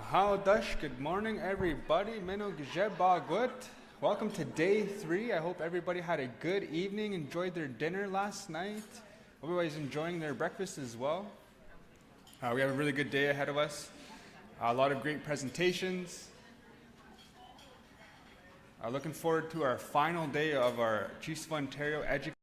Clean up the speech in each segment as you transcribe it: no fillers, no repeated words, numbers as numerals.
How Dash, good morning everybody. Meno Gjebagut. Welcome to day 3. I hope everybody had a good evening, enjoyed their dinner last night. Everybody's enjoying their breakfast as well. We have a really good day ahead of us. A lot of great presentations. Looking forward to our final day of our Chiefs of Ontario Education.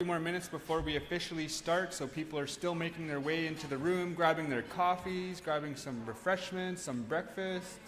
Few more minutes before we officially start, so people are still making their way into the room, grabbing their coffees, grabbing some refreshments, some breakfast.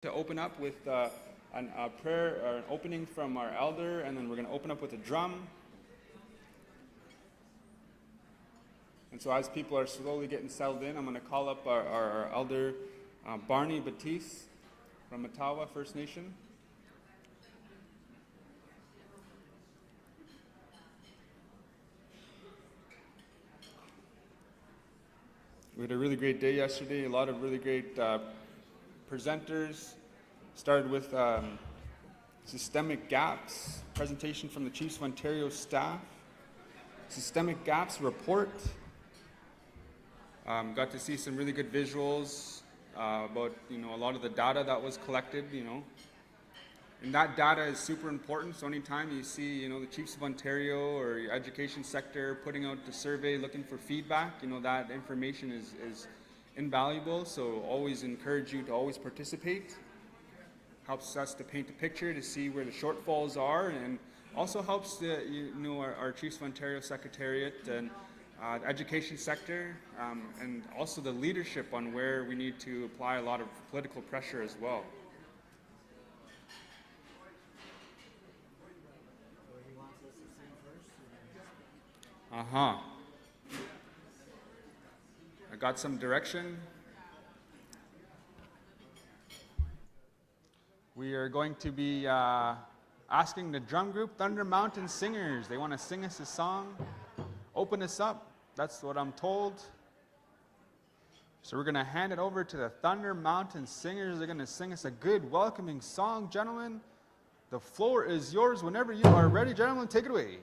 to open up with a prayer or an opening from our elder, and then we're going to open up with a drum. And so as people are slowly getting settled in, I'm going to call up our elder, Barney Batiste from Ottawa First Nation. We had a really great day yesterday, a lot of really great presenters. Started with Systemic Gaps, presentation from the Chiefs of Ontario staff. Systemic Gaps report. Got to see some really good visuals about a lot of the data that was collected. And that data is super important. So anytime you see the Chiefs of Ontario or your education sector putting out the survey looking for feedback, that information is invaluable. So always encourage you to always participate. Helps us to paint a picture to see where the shortfalls are, and also helps our Chiefs of Ontario Secretariat and the education sector, and also the leadership on where we need to apply a lot of political pressure as well. I got some direction. We are going to be asking the drum group Thunder Mountain Singers. They want to sing us a song, open us up. That's what I'm told. So we're going to hand it over to the Thunder Mountain Singers. They're going to sing us a good welcoming song. Gentlemen, the floor is yours whenever you are ready. Gentlemen, take it away.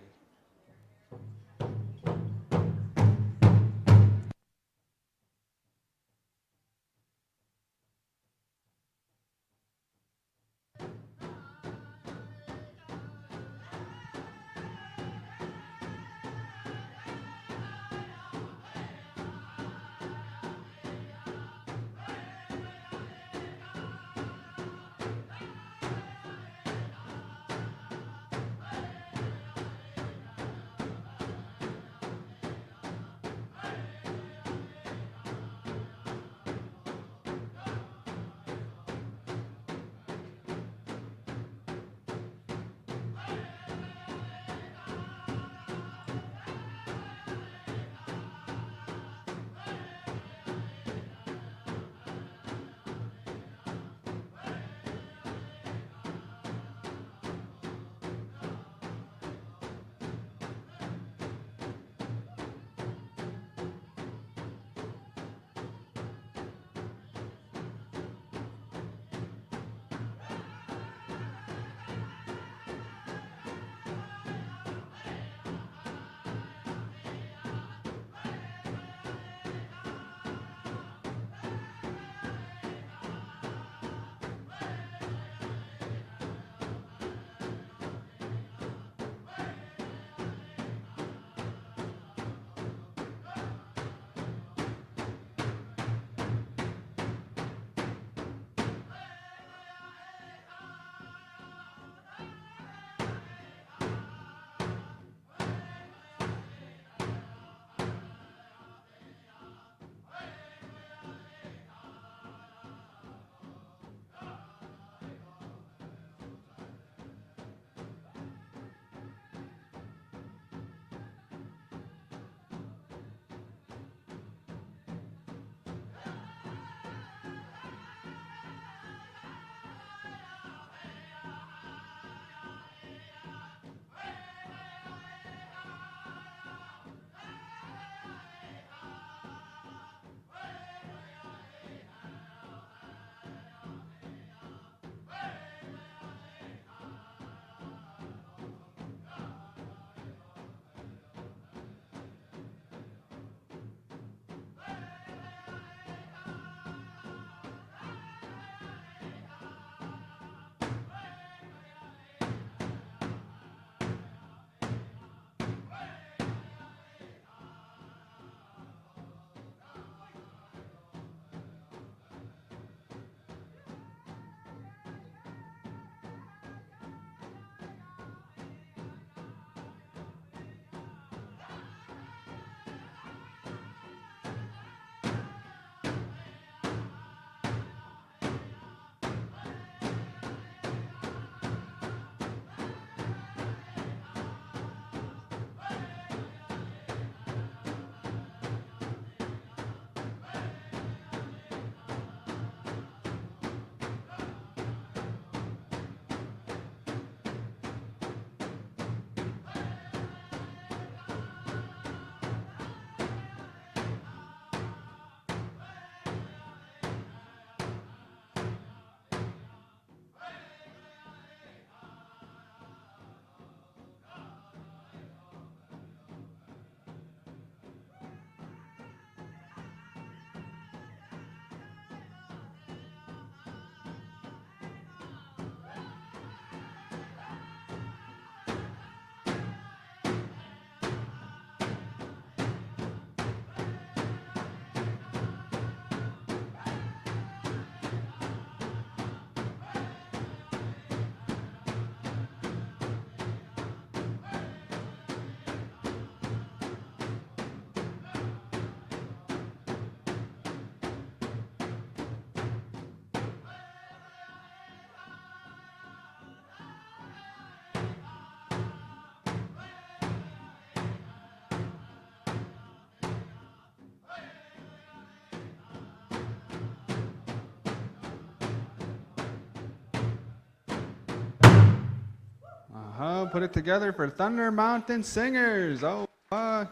Put it together for Thunder Mountain Singers. Oh,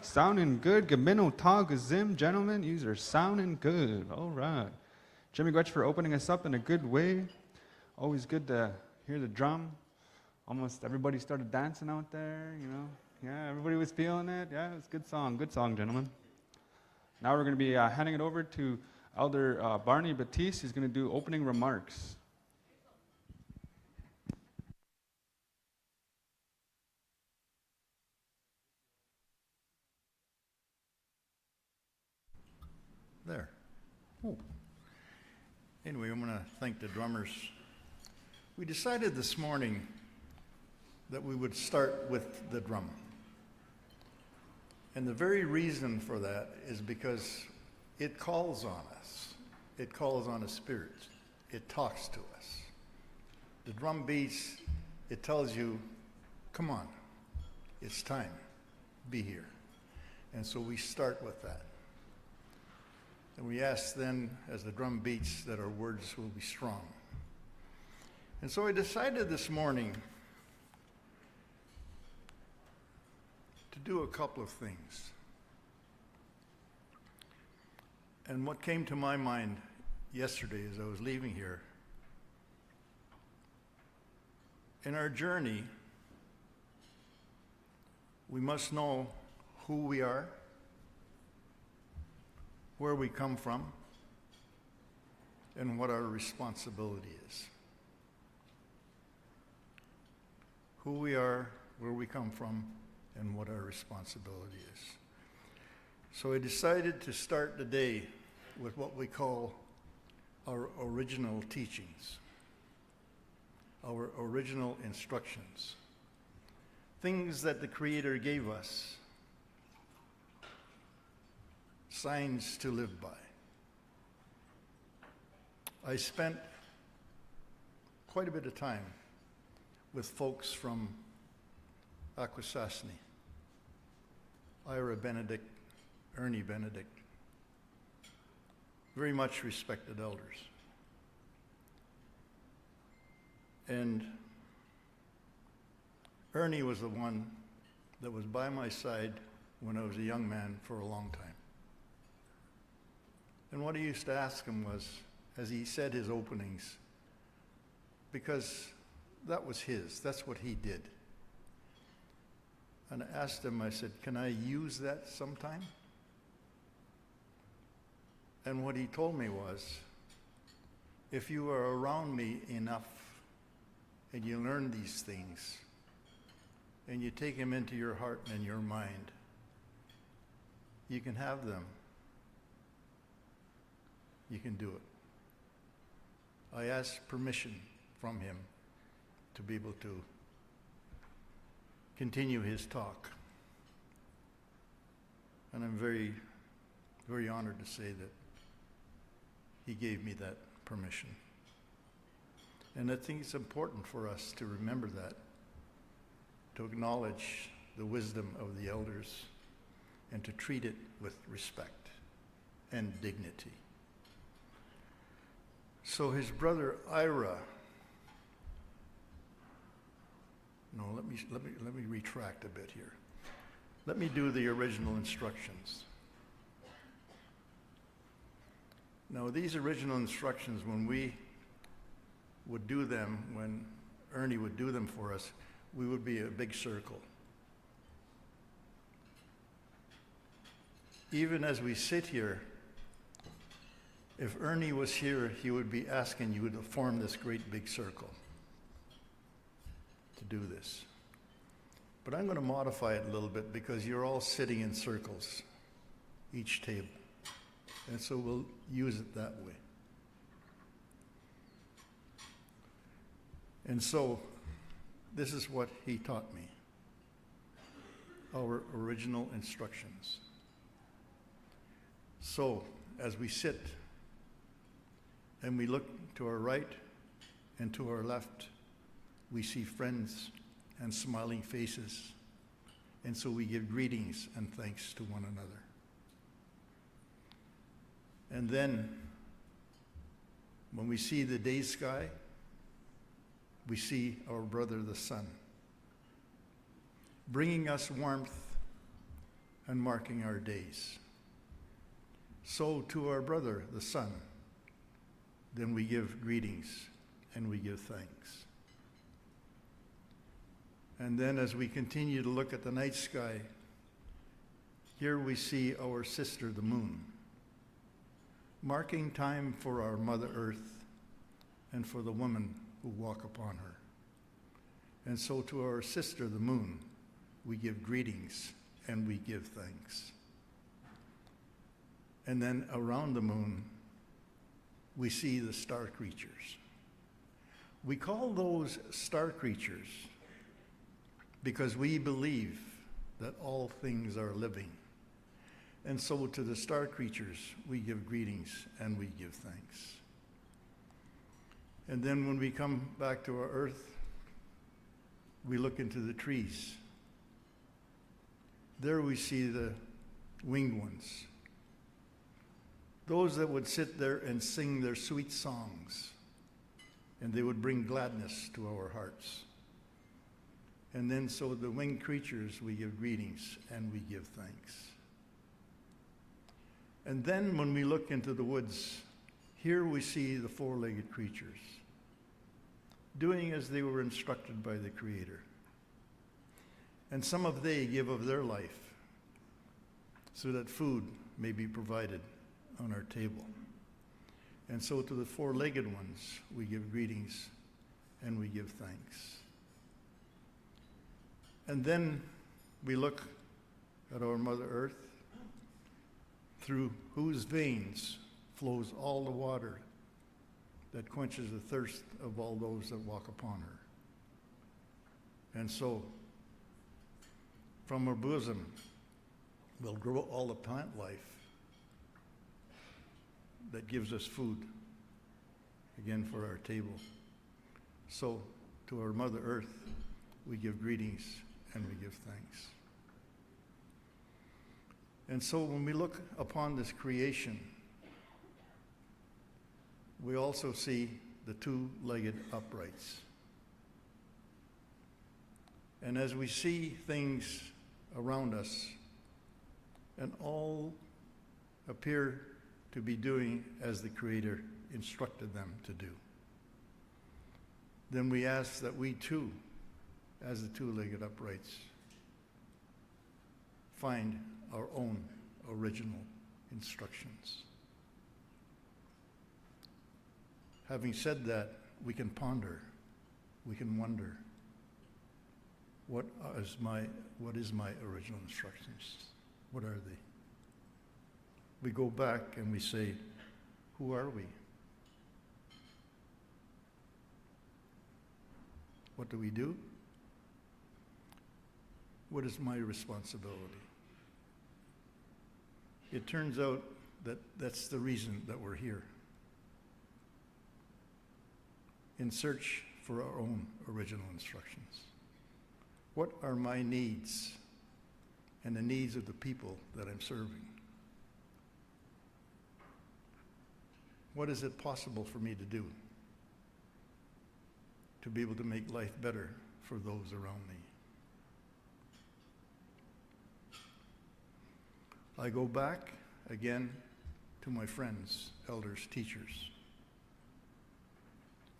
sounding good. Gamino Tagazim, gentlemen. You are sounding good. All right. Jimmy Gwetch for opening us up in a good way. Always good to hear the drum. Almost everybody started dancing out there, you know. Yeah, everybody was feeling it. Yeah, it was a good song. Good song, gentlemen. Now we're going to be handing it over to Elder Barney Batiste. He's going to do opening remarks. There. Oh. Anyway, I'm going to thank the drummers. We decided this morning that we would start with the drum. And the very reason for that is because it calls on us. It calls on a spirit. It talks to us. The drum beats, it tells you, come on, it's time, be here. And so we start with that. And we ask then, as the drum beats, that our words will be strong. And so I decided this morning to do a couple of things. And what came to my mind yesterday as I was leaving here, in our journey, we must know who we are, where we come from, and what our responsibility is. Who we are, where we come from, and what our responsibility is. So I decided to start the day with what we call our original teachings, our original instructions, things that the Creator gave us, signs to live by. I spent quite a bit of time with folks from Akwesasne, Ira Benedict, Ernie Benedict, very much respected elders. And Ernie was the one that was by my side when I was a young man for a long time. And what I used to ask him was, as he said his openings, because that was his, that's what he did. And I asked him, I said, can I use that sometime? And what he told me was, if you are around me enough and you learn these things and you take them into your heart and your mind, you can have them. You can do it. I asked permission from him to be able to continue his talk. And I'm very, very honored to say that he gave me that permission. And I think it's important for us to remember that, to acknowledge the wisdom of the elders, and to treat it with respect and dignity. So his brother Ira, no, let me retract a bit here. Let me do the original instructions. Now, these original instructions, when we would do them, when Ernie would do them for us, we would be a big circle. Even as we sit here, if Ernie was here, he would be asking you to form this great big circle to do this. But I'm going to modify it a little bit because you're all sitting in circles, each table. And so we'll use it that way. And so this is what he taught me, our original instructions. So as we sit and we look to our right and to our left, we see friends and smiling faces. And so we give greetings and thanks to one another. And then, when we see the day sky, we see our brother the sun. bringing us warmth and marking our days. So to our brother, the sun, then we give greetings and we give thanks. And then as we continue to look at the night sky, here we see our sister, the moon, marking time for our Mother Earth and for the women who walk upon her. And so to our sister, the moon, we give greetings and we give thanks. And then around the moon, we see the star creatures. We call those star creatures because we believe that all things are living. And so to the star creatures, we give greetings and we give thanks. And then when we come back to our earth, we look into the trees. There we see the winged ones, those that would sit there and sing their sweet songs, and they would bring gladness to our hearts. And then so the winged creatures, we give greetings and we give thanks. And then when we look into the woods, here we see the four-legged creatures, doing as they were instructed by the Creator. And some of they give of their life so that food may be provided on our table. And so to the four-legged ones, we give greetings and we give thanks. And then we look at our Mother Earth, through whose veins flows all the water that quenches the thirst of all those that walk upon her. And so, from her bosom will grow all the plant life that gives us food, again, for our table. So, to our Mother Earth, we give greetings and we give thanks. And so when we look upon this creation, we also see the two-legged uprights. And as we see things around us, and all appear to be doing as the Creator instructed them to do, then we ask that we too, as the two-legged uprights, find our own original instructions. Having said that, we can ponder, we can wonder, what is my original instructions? What are they? We go back and we say, who are we? What do we do? What is my responsibility? It turns out that that's the reason that we're here, in search for our own original instructions. What are my needs and the needs of the people that I'm serving? What is it possible for me to do to be able to make life better for those around me? I go back again to my friends, elders, teachers.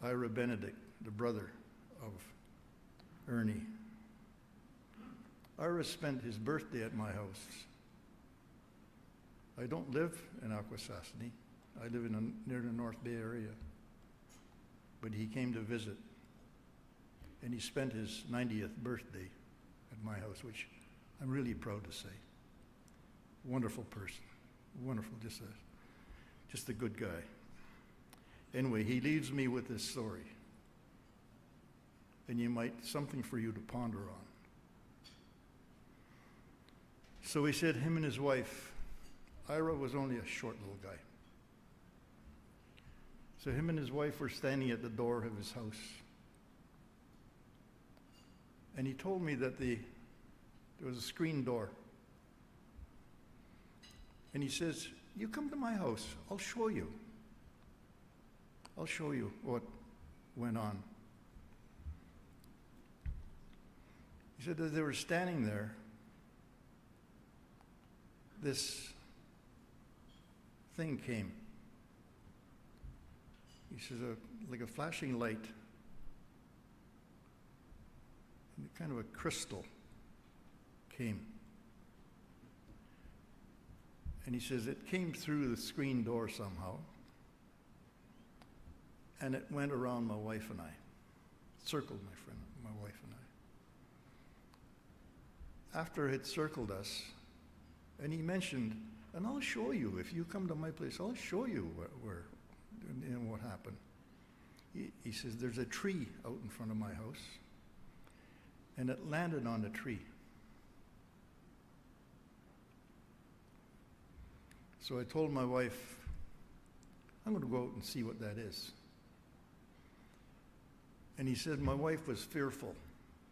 Ira Benedict, the brother of Ernie. Ira spent his birthday at my house. I don't live in Akwesasne. I live near the North Bay area. But he came to visit, and he spent his 90th birthday at my house, which I'm really proud to say. Wonderful person, wonderful, just a good guy. Anyway, he leaves me with this story, and something for you to ponder on. So he said him and his wife, Ira was only a short little guy. So him and his wife were standing at the door of his house, and he told me that there was a screen door. And he says, you come to my house, I'll show you. I'll show you what went on. He said, as they were standing there, this thing came. He says, like a flashing light, and kind of a crystal came. And he says, it came through the screen door somehow, and it went around my wife and I, circled my wife and I. After it circled us, and he mentioned, and I'll show you, if you come to my place, I'll show you where what happened. He says, there's a tree out in front of my house, and it landed on the tree. So I told my wife, I'm going to go out and see what that is. And he said, my wife was fearful.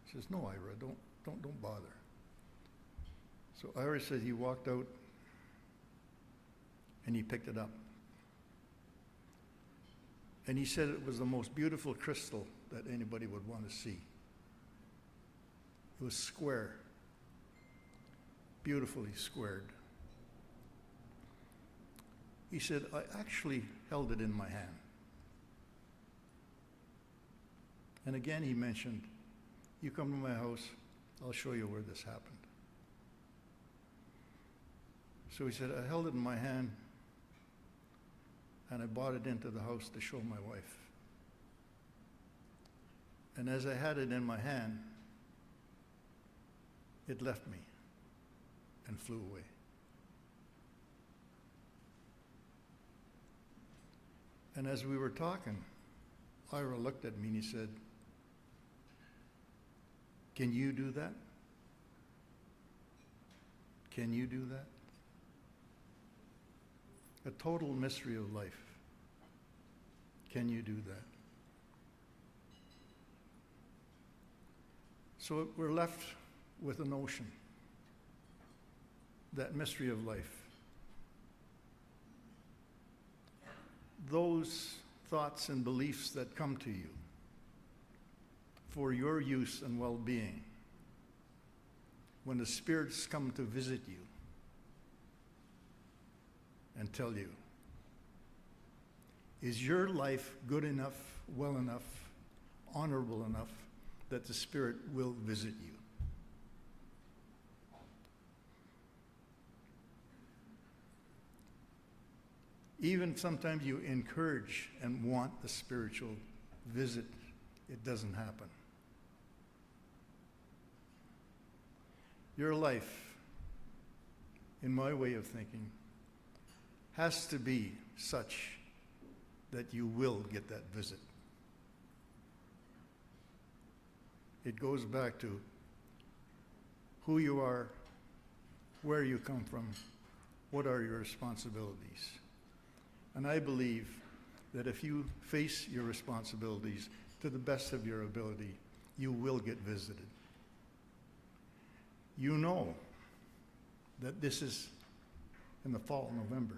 She says, no, Ira, don't bother. So Ira said he walked out and he picked it up. And he said it was the most beautiful crystal that anybody would want to see. It was square, beautifully squared. He said, I actually held it in my hand. And again he mentioned, you come to my house, I'll show you where this happened. So he said, I held it in my hand, and I brought it into the house to show my wife. And as I had it in my hand, it left me and flew away. And as we were talking, Ira looked at me and he said, can you do that? Can you do that? A total mystery of life. Can you do that? So we're left with a notion, that mystery of life. Those thoughts and beliefs that come to you for your use and well-being, when the spirits come to visit you and tell you, is your life good enough, well enough, honorable enough that the Spirit will visit you? Even sometimes you encourage and want the spiritual visit, it doesn't happen. Your life, in my way of thinking, has to be such that you will get that visit. It goes back to who you are, where you come from, what are your responsibilities. And I believe that if you face your responsibilities to the best of your ability, you will get visited. You know that this is in the fall, November.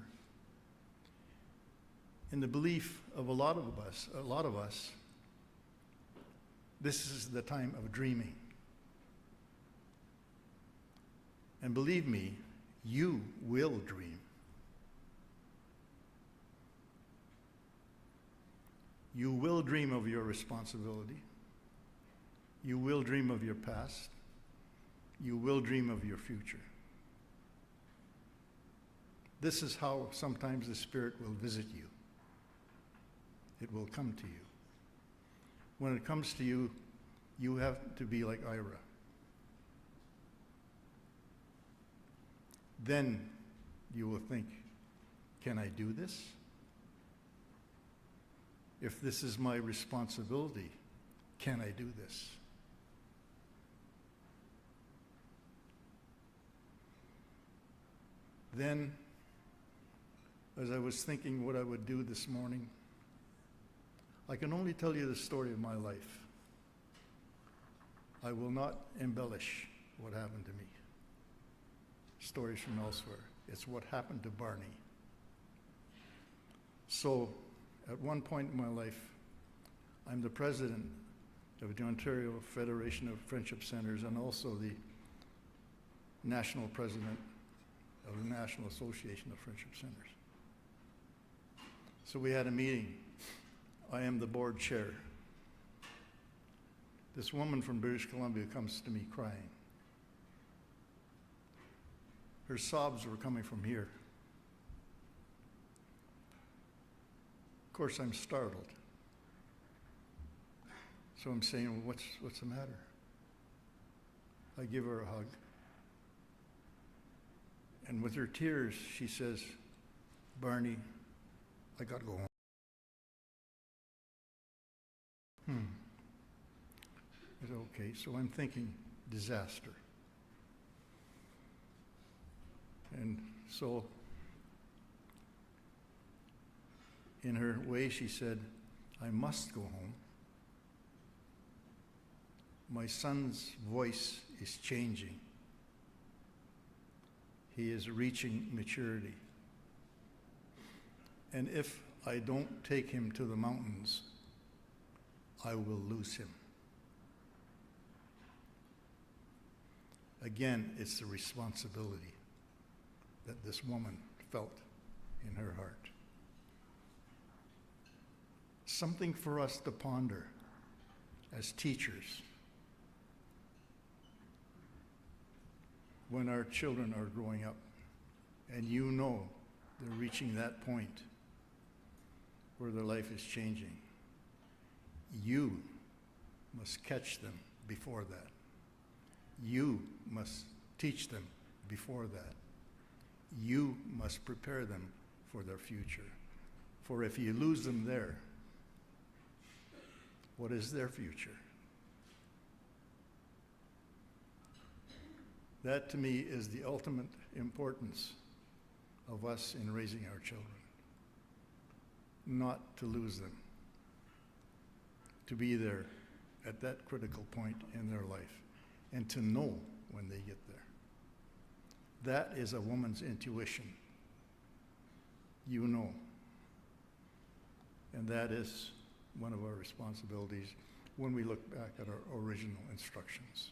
In the belief of a lot of us, this is the time of dreaming. And believe me, you will dream. You will dream of your responsibility. You will dream of your past. You will dream of your future. This is how sometimes the Spirit will visit you. It will come to you. When it comes to you, you have to be like Ira. Then you will think, can I do this? If this is my responsibility, can I do this? Then, as I was thinking what I would do this morning, I can only tell you the story of my life. I will not embellish what happened to me. Stories from elsewhere. It's what happened to Barney. So, at one point in my life, I'm the president of the Ontario Federation of Friendship Centers and also the national president of the National Association of Friendship Centers. So we had a meeting. I am the board chair. This woman from British Columbia comes to me crying. Her sobs were coming from here. Of course, I'm startled. So I'm saying, well, what's the matter? I give her a hug. And with her tears, she says, Barney, I gotta go home. I said, okay, so I'm thinking disaster. And so, in her way, she said, I must go home. My son's voice is changing. He is reaching maturity. And if I don't take him to the mountains, I will lose him. Again, it's the responsibility that this woman felt in her heart. Something for us to ponder as teachers when our children are growing up and you know they're reaching that point where their life is changing. You must catch them before that. You must teach them before that. You must prepare them for their future. For if you lose them there, what is their future? That to me is the ultimate importance of us in raising our children. Not to lose them. To be there at that critical point in their life and to know when they get there. That is a woman's intuition. You know. And that is one of our responsibilities when we look back at our original instructions.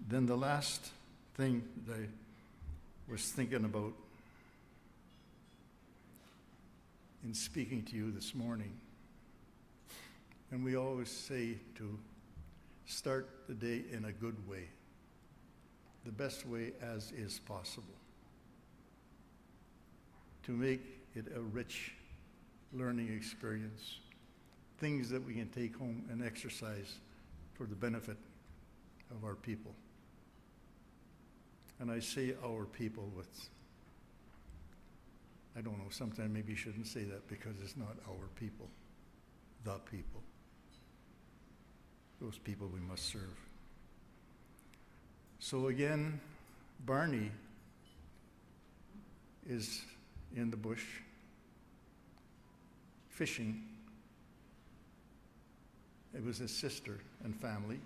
Then the last thing that I was thinking about in speaking to you this morning, and we always say to start the day in a good way, the best way as is possible, to make it a rich learning experience, things that we can take home and exercise for the benefit of our people. And I say our people with, I don't know, sometimes maybe you shouldn't say that because it's not our people, the people. Those people we must serve. So again, Barney is in the bush fishing. It was his sister and family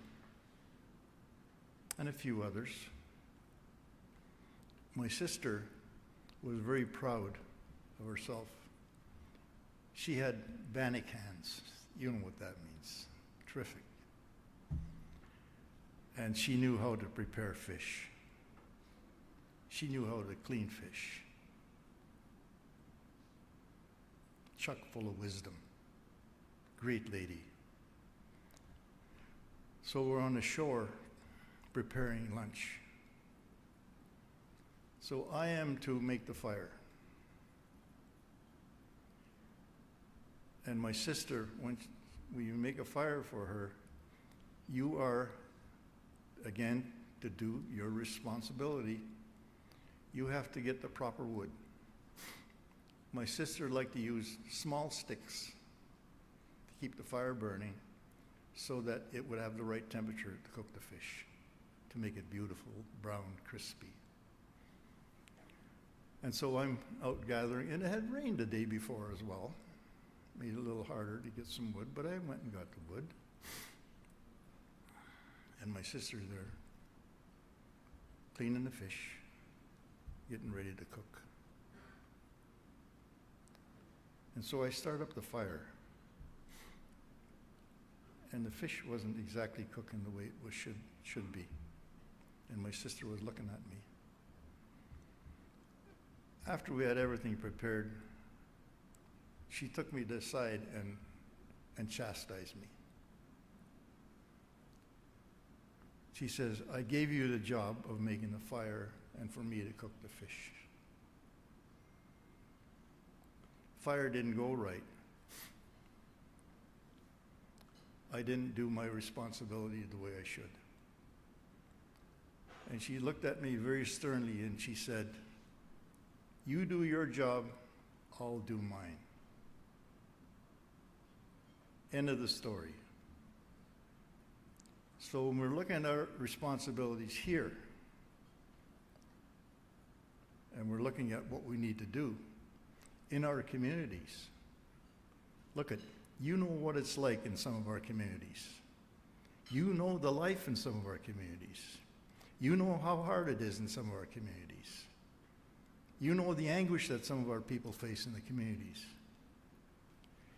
and a few others. My sister was very proud of herself. She had bannock hands. You know what that means. Terrific. And she knew how to prepare fish. She knew how to clean fish. Chock full of wisdom. Great lady. So we're on the shore preparing lunch. So I am to make the fire. And my sister, when you make a fire for her, you are, again, to do your responsibility, you have to get the proper wood. My sister liked to use small sticks to keep the fire burning so that it would have the right temperature to cook the fish, to make it beautiful, brown, crispy. And so I'm out gathering, and it had rained the day before as well. Made it a little harder to get some wood, but I went and got the wood. And my sister's there, cleaning the fish, getting ready to cook. And so I start up the fire. And the fish wasn't exactly cooking the way it should be. And my sister was looking at me. After we had everything prepared, she took me to the side and chastised me. She says, I gave you the job of making the fire and for me to cook the fish. Fire didn't go right. I didn't do my responsibility the way I should. And she looked at me very sternly and she said, you do your job, I'll do mine. End of the story. So when we're looking at our responsibilities here, and we're looking at what we need to do in our communities, look at, you know what it's like in some of our communities. You know the life in some of our communities. You know how hard it is in some of our communities. You know the anguish that some of our people face in the communities.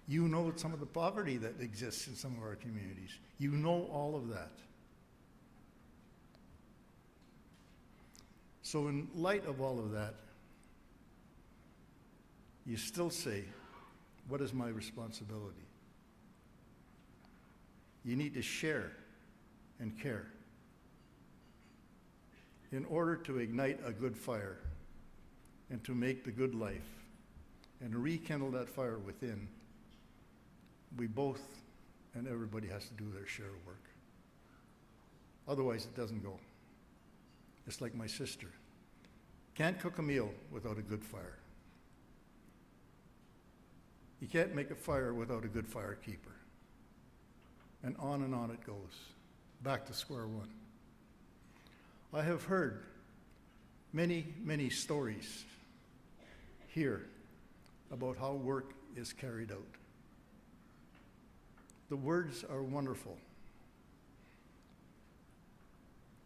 You know some of the poverty that exists in some of our communities. You know all of that. So in light of all of that, you still say, what is my responsibility? You need to share and care. In order to ignite a good fire and to make the good life and rekindle that fire within, we both and everybody has to do their share of work. Otherwise, it doesn't go. It's like my sister. Can't cook a meal without a good fire. You can't make a fire without a good fire keeper. And on it goes, back to square one. I have heard many, many stories here about how work is carried out. The words are wonderful.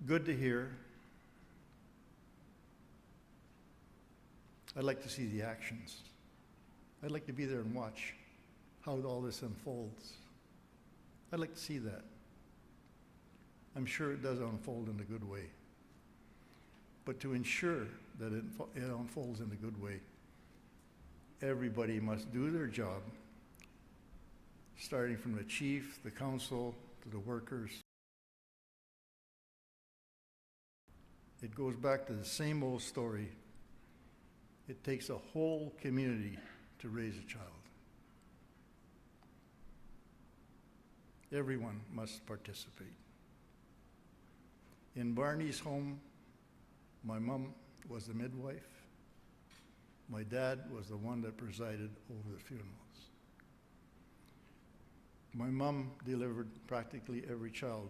Good to hear. I'd like to see the actions. I'd like to be there and watch how all this unfolds. I'd like to see that. I'm sure it does unfold in a good way. But to ensure that it unfolds in a good way, everybody must do their job, starting from the chief, the council, to the workers. It goes back to the same old story. It takes a whole community to raise a child. Everyone must participate. In Barney's home, my mom was the midwife. My dad was the one that presided over the funerals. My mom delivered practically every child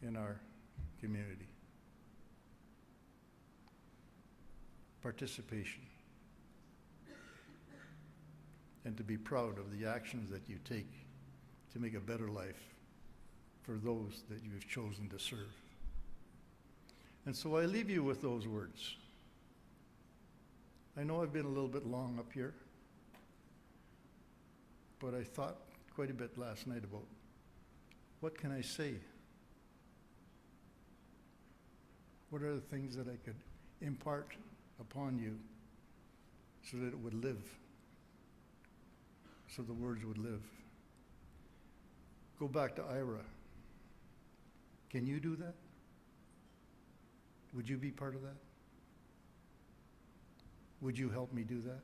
in our community. Participation. And to be proud of the actions that you take to make a better life for those that you have chosen to serve. And so I leave you with those words. I know I've been a little bit long up here, but I thought quite a bit last night about what can I say? What are the things that I could impart upon you so that it would live, so the words would live? Go back to Ira. Can you do that? Would you be part of that? Would you help me do that?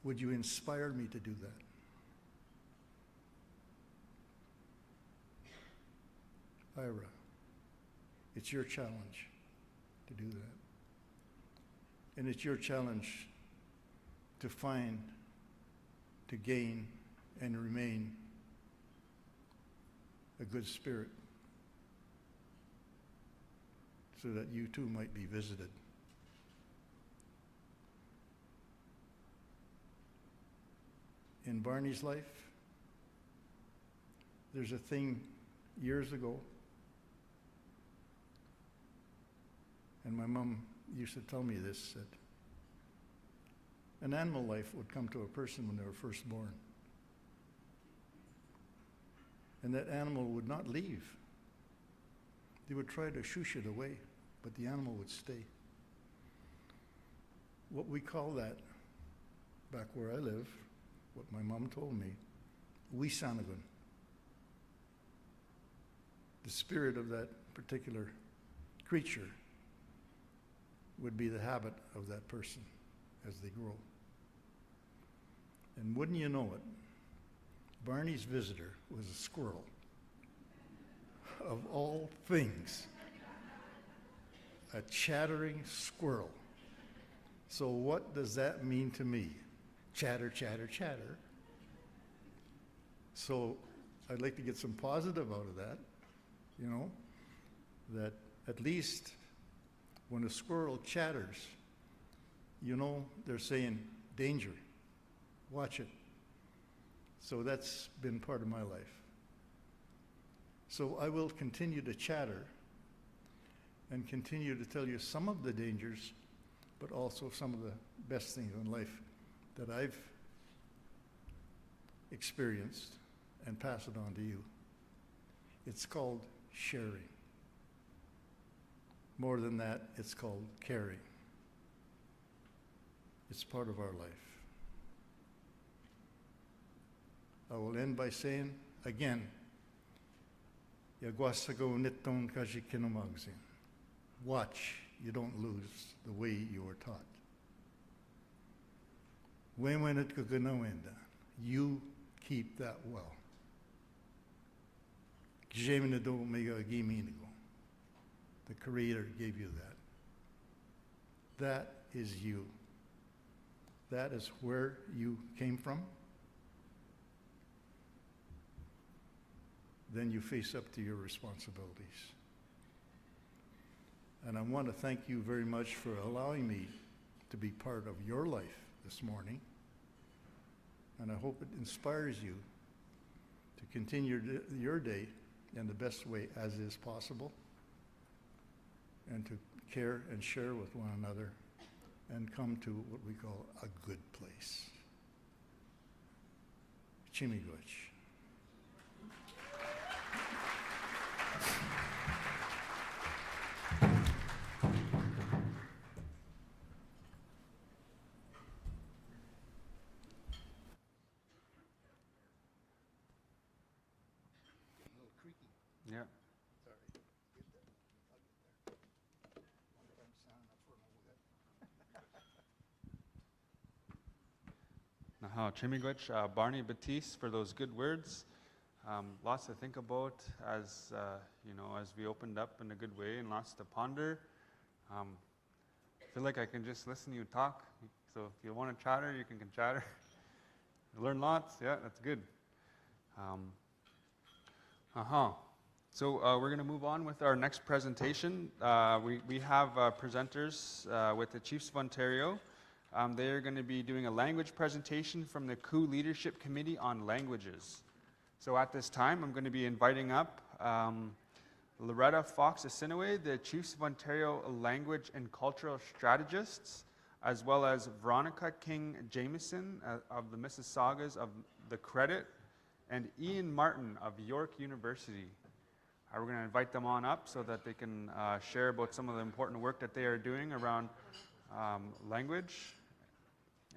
Would you inspire me to do that? Ira, it's your challenge to do that. And it's your challenge to find, to gain, and remain a good spirit so that you too might be visited. In Barney's life, there's a thing years ago, and my mom used to tell me this, that An animal life would come to a person when they were first born. And that animal would not leave. They would try to shoosh it away, but the animal would stay. What we call that, back where I live, what my mom told me, Wisanagun. The spirit of that particular creature would be the habit of that person as they grow. And wouldn't you know it, Barney's visitor was a squirrel. Of all things, a chattering squirrel. So what does that mean to me? Chatter, chatter, chatter. So I'd like to get some positive out of that, you know, that at least when a squirrel chatters, you know, they're saying, danger, watch it. So that's been part of my life. So I will continue to chatter and continue to tell you some of the dangers, but also some of the best things in life that I've experienced and pass it on to you. It's called sharing. More than that, it's called caring. It's part of our life. I will end by saying, again, watch you don't lose the way you were taught. You keep that well. The Creator gave you that. That is you. That is where you came from. Then you face up to your responsibilities. And I want to thank you very much for allowing me to be part of your life this morning. And I hope it inspires you to continue your day in the best way as is possible, and to care and share with one another and come to what we call a good place. Chimigwech. Yeah. Sorry. Get that. I'll get there. One time sound enough for no Naha Chimigwech, Barney Batiste, for those good words. Lots to think about as you know, as we opened up in a good way, and lots to ponder. I feel like I can just listen to you talk. So if you want to chatter, you can chatter. Learn lots. Yeah, that's good. So we're going to move on with our next presentation. We have presenters with the Chiefs of Ontario. They are going to be doing a language presentation from the COO Leadership Committee on Languages. So at this time, I'm going to be inviting up Loretta Fox-Assiniway, the Chiefs of Ontario Language and Cultural Strategists, as well as Veronica King-Jameson of the Mississaugas of the Credit, and Ian Martin of York University. We're going to invite them on up so that they can share about some of the important work that they are doing around language,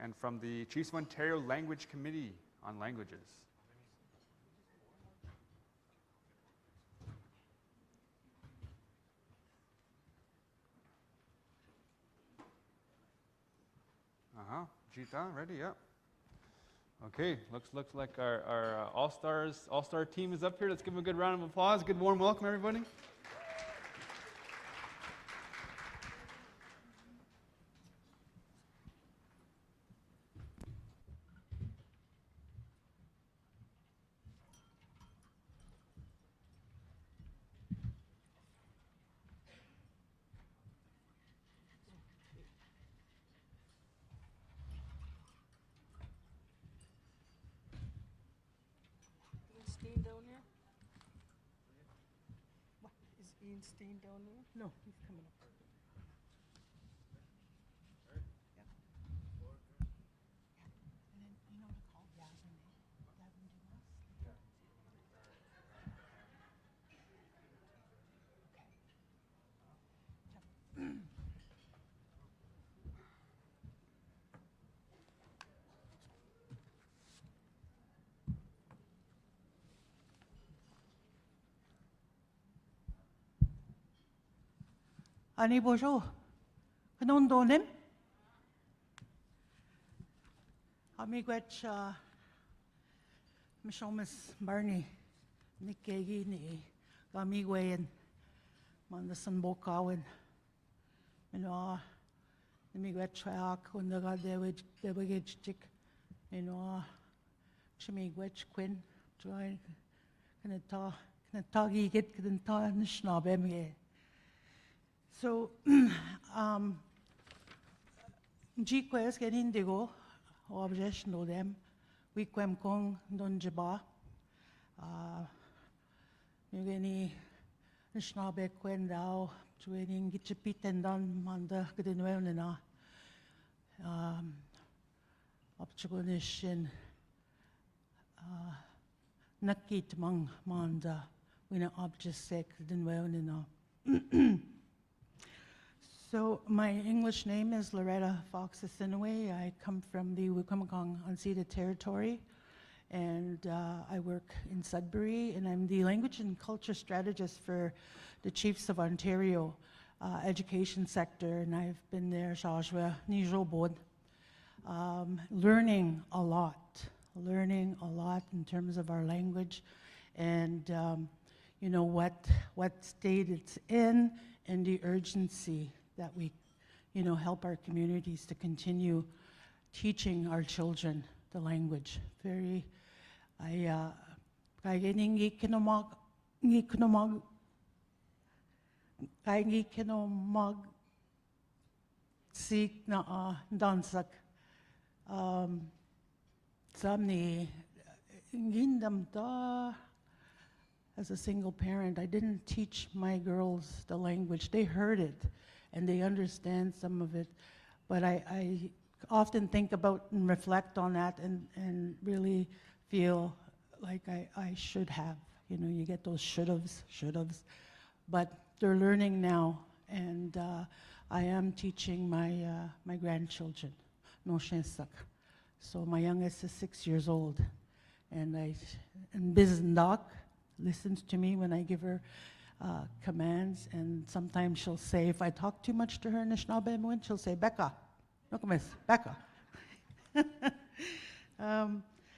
and from the Chiefs of Ontario Language Committee on Languages. Jita, ready? Yep. Okay, looks like our all-star team is up here. Let's give them a good round of applause. Good warm welcome, everybody. Steen down there? What, is Ian Steen down there? No, he's coming up. Ani bojo. Kanon donem. Amigwech Mishomas Barney Nikegi ni Gamigwayan Mandasan Bokawan. Mino Namigwech Hayak Undaga Dewage Chick. Mino Chimigwech Quinn. Join Kanatagi get Kanata Nishnabemge. So, G-Quest get indigo, objection to them. We quem kong don jaba. Yugeni Nishnabe quen dao, joining Gitchapit and don manda Gidinwelna. Opchuganishin Nakit mang manda, wina object sec Gidinwelna. So my English name is Loretta Fox Asinaway. I come from the Wikwemikong unceded territory, and I work in Sudbury, and I'm the language and culture strategist for the Chiefs of Ontario education sector, and I've been there, Joshua, Nijobod, learning a lot in terms of our language, and you know what state it's in, and the urgency that we, you know, help our communities to continue teaching our children the language. Very, kaya ngi kinomag sik na dansak samni ngindam da. As a single parent, I didn't teach my girls the language. They heard it, and they understand some of it. But I often think about and reflect on that and really feel like I should have. You know, you get those should'ves. But they're learning now, and I am teaching my grandchildren, no shensak. So my youngest is 6 years old, and Bizendak listens to me when I give her commands, and sometimes she'll say, if I talk too much to her in Anishinaabe, she'll say, Becca, look miss, Becca.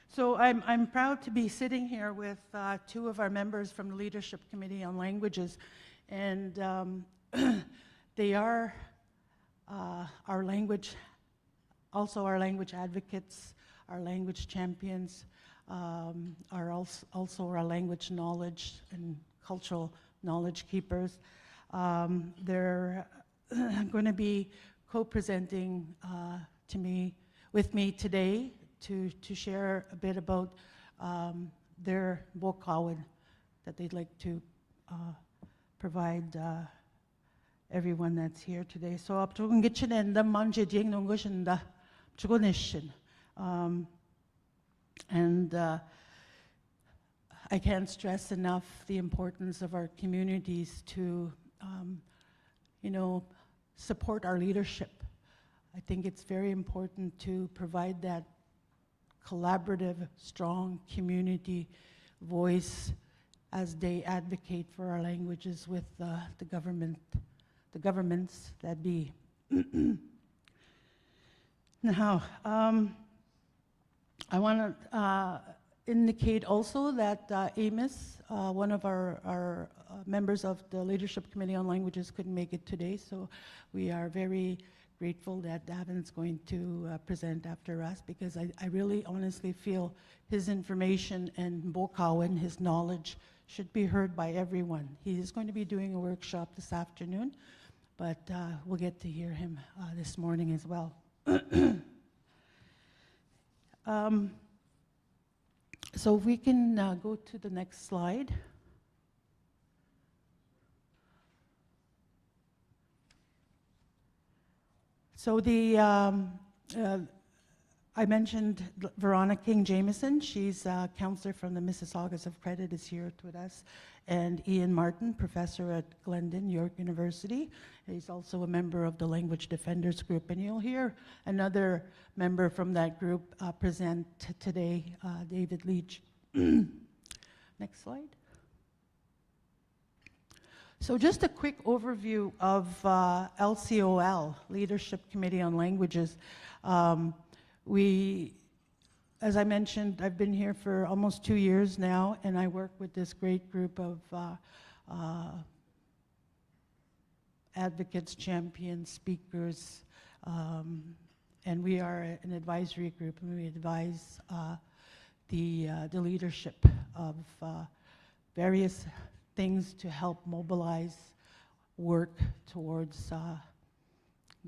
So I'm proud to be sitting here with two of our members from the Leadership Committee on Languages, and they are our language advocates, our language champions, are also our language knowledge and cultural knowledge keepers. They're going to be co-presenting with me today to share a bit about their Bokawan that they'd like to provide everyone that's here today. So up to and I can't stress enough the importance of our communities to, you know, support our leadership. I think it's very important to provide that collaborative, strong community voice as they advocate for our languages with the governments that be. Now, I want to indicate also that Amos, one of our members of the Leadership Committee on Languages, couldn't make it today, so we are very grateful that Davin's going to present after us, because I really honestly feel his information and Bokawan, his knowledge, should be heard by everyone. He is going to be doing a workshop this afternoon, but we'll get to hear him this morning as well. So if we can go to the next slide. So I mentioned Veronica King Jameson. She's a counselor from the Mississaugas of Credit is here with us. And Ian Martin, professor at Glendon, York University. He's also a member of the Language Defenders Group. And you'll hear another member from that group present today, David Leach. Next slide. So just a quick overview of LCOL, Leadership Committee on Languages. As I mentioned, I've been here for almost 2 years now, and I work with this great group of advocates, champions, speakers, and we are an advisory group, and we advise the leadership of various things to help mobilize work towards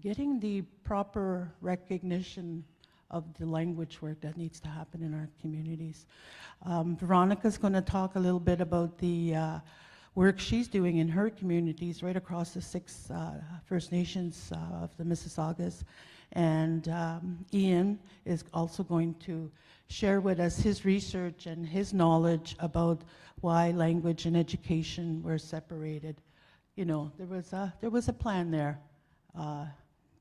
getting the proper recognition of the language work that needs to happen in our communities. Veronica's going to talk a little bit about the work she's doing in her communities right across the 6 First Nations of the Mississaugas. And Ian is also going to share with us his research and his knowledge about why language and education were separated. You know, there was a plan there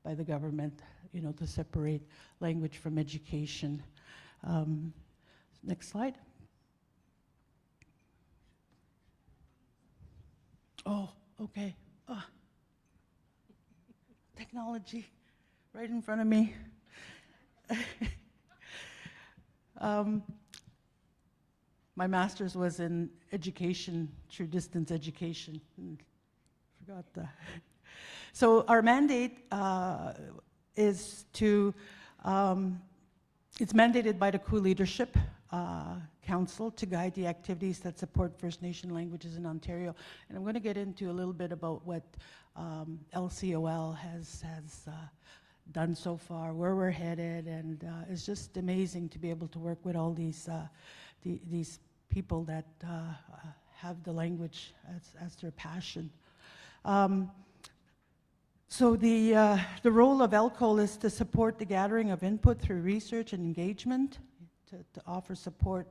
by the government, you know, to separate language from education. Next slide. Oh, okay. Technology right in front of me. My master's was in education, through distance education. Forgot that. So our mandate is to, it's mandated by the Coup Leadership Council to guide the activities that support First Nation languages in Ontario. And I'm going to get into a little bit about what LCOL has done so far, where we're headed, and it's just amazing to be able to work with all these people that have the language as their passion. So the role of LCOL is to support the gathering of input through research and engagement, to offer support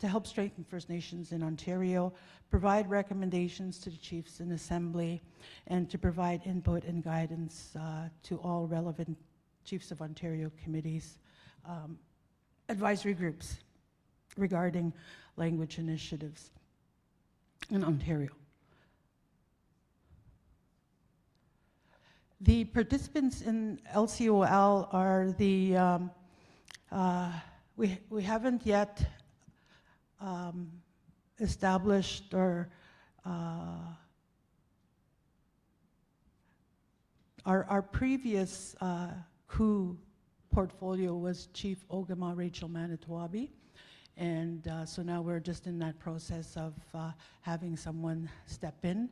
to help strengthen First Nations in Ontario, provide recommendations to the chiefs in Assembly, and to provide input and guidance to all relevant Chiefs of Ontario committees, advisory groups regarding language initiatives in Ontario. The participants in LCOL are the, we haven't yet established or our previous coup portfolio was Chief Ogama Rachel Manitowabi, and so now we're just in that process of having someone step in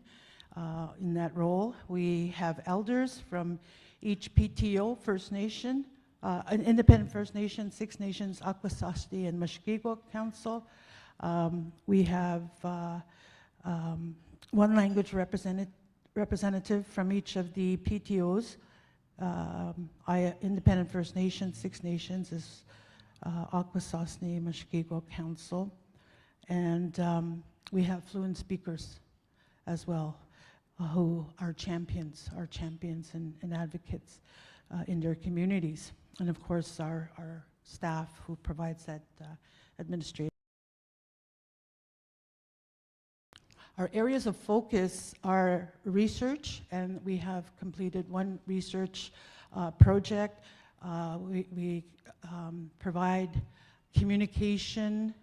that role. We have elders from each PTO, First Nation, an independent First Nation, Six Nations, Akwesasne, and Mushkegowuk Council. We have one language representative from each of the PTOs. Independent First Nation, Six Nations is Akwesasne, Mushkegowuk Council. And we have fluent speakers as well, who are champions and advocates in their communities. And of course, our staff who provides that administration. Our areas of focus are research, and we have completed one research project. We provide communication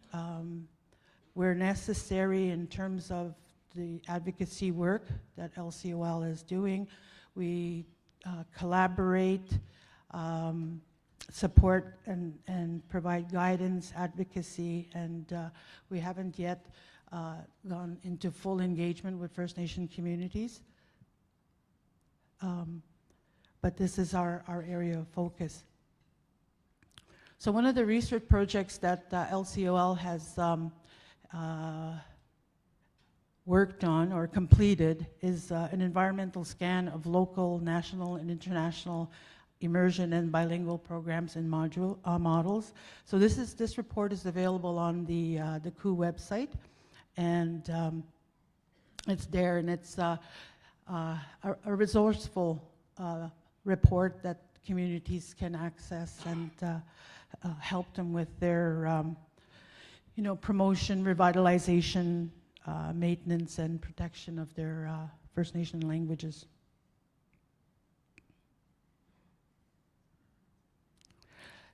where necessary in terms of the advocacy work that LCOL is doing. We collaborate, support and provide guidance, advocacy, and we haven't yet gone into full engagement with First Nation communities. But this is our area of focus. So one of the research projects that LCOL has worked on or completed is an environmental scan of local, national, and international immersion and bilingual programs and models. So this report is available on the Coup website, and it's there, and it's a resourceful report that communities can access and help them with their promotion, revitalization, maintenance and protection of their First Nation languages.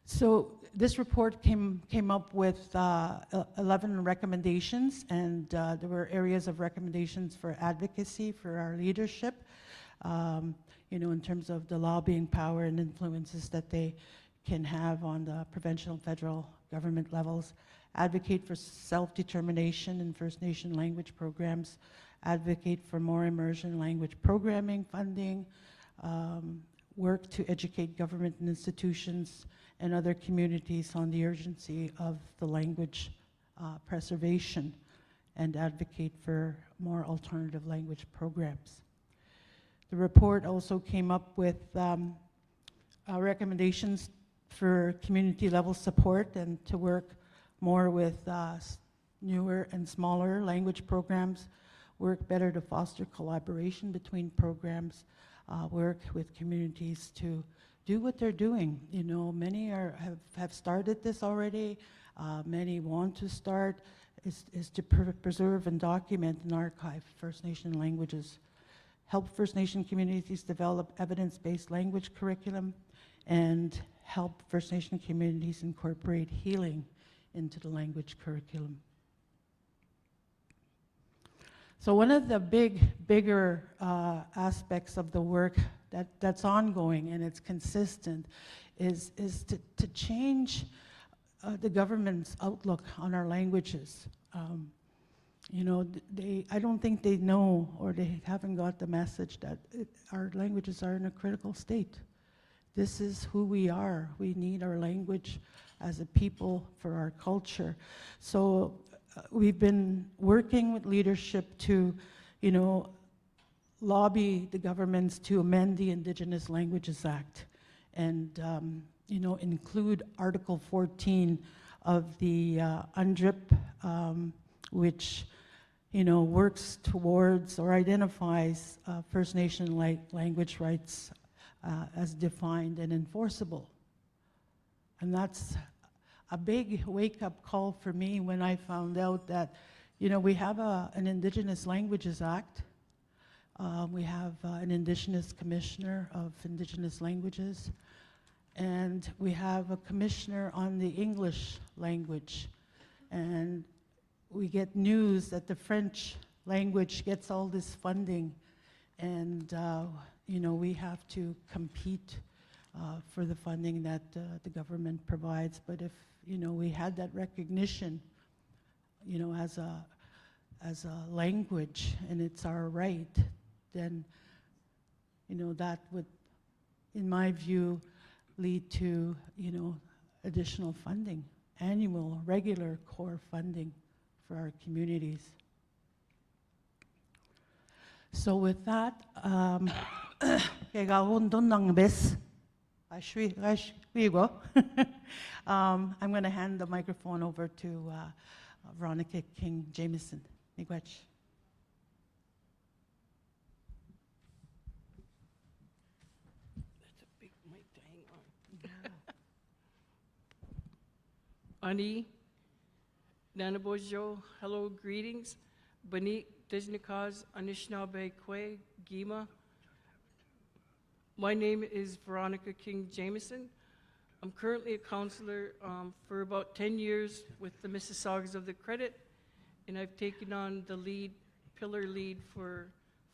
So this report came up with 11 recommendations, and there were areas of recommendations for advocacy for our leadership, in terms of the lobbying power and influences that they can have on the provincial and federal government levels, advocate for self-determination in First Nation language programs, advocate for more immersion language programming funding, work to educate government and institutions and other communities on the urgency of the language preservation, and advocate for more alternative language programs. The report also came up with recommendations for community level support and to work more with newer and smaller language programs, work better to foster collaboration between programs, work with communities to do what they're doing. Many have started this already. Many want to start, is to preserve and document and archive First Nation languages. Help First Nation communities develop evidence-based language curriculum, and help First Nation communities incorporate healing into the language curriculum. So one of the bigger aspects of the work that's ongoing and it's consistent is to change the government's outlook on our languages. I don't think they know, or they haven't got the message that our languages are in a critical state. This is who we are. We need our language as a people for our culture. So we've been working with leadership to, lobby the governments to amend the Indigenous Languages Act and, include Article 14 of the UNDRIP, which, works towards or identifies First Nation language rights as defined and enforceable. And that's a big wake-up call for me when I found out that, we have an Indigenous Languages Act. We have an Indigenous Commissioner of Indigenous Languages, and we have a Commissioner on the English language. And we get news that the French language gets all this funding, and we have to compete for the funding that the government provides. But if we had that recognition, as a language, and it's our right, then that would, in my view, lead to additional funding, annual, regular core funding for our communities. So with that, I'm going to hand the microphone over to Veronica King Jamieson. Miigwech. That's a big mic to hang on. Ani, Nanabojo, hello, greetings. Banit, Dijnikaz, Anishinaabe, Kwe, Gima. My name is Veronica King Jamieson. I'm currently a counselor for about 10 years with the Mississaugas of the Credit, and I've taken on the pillar lead for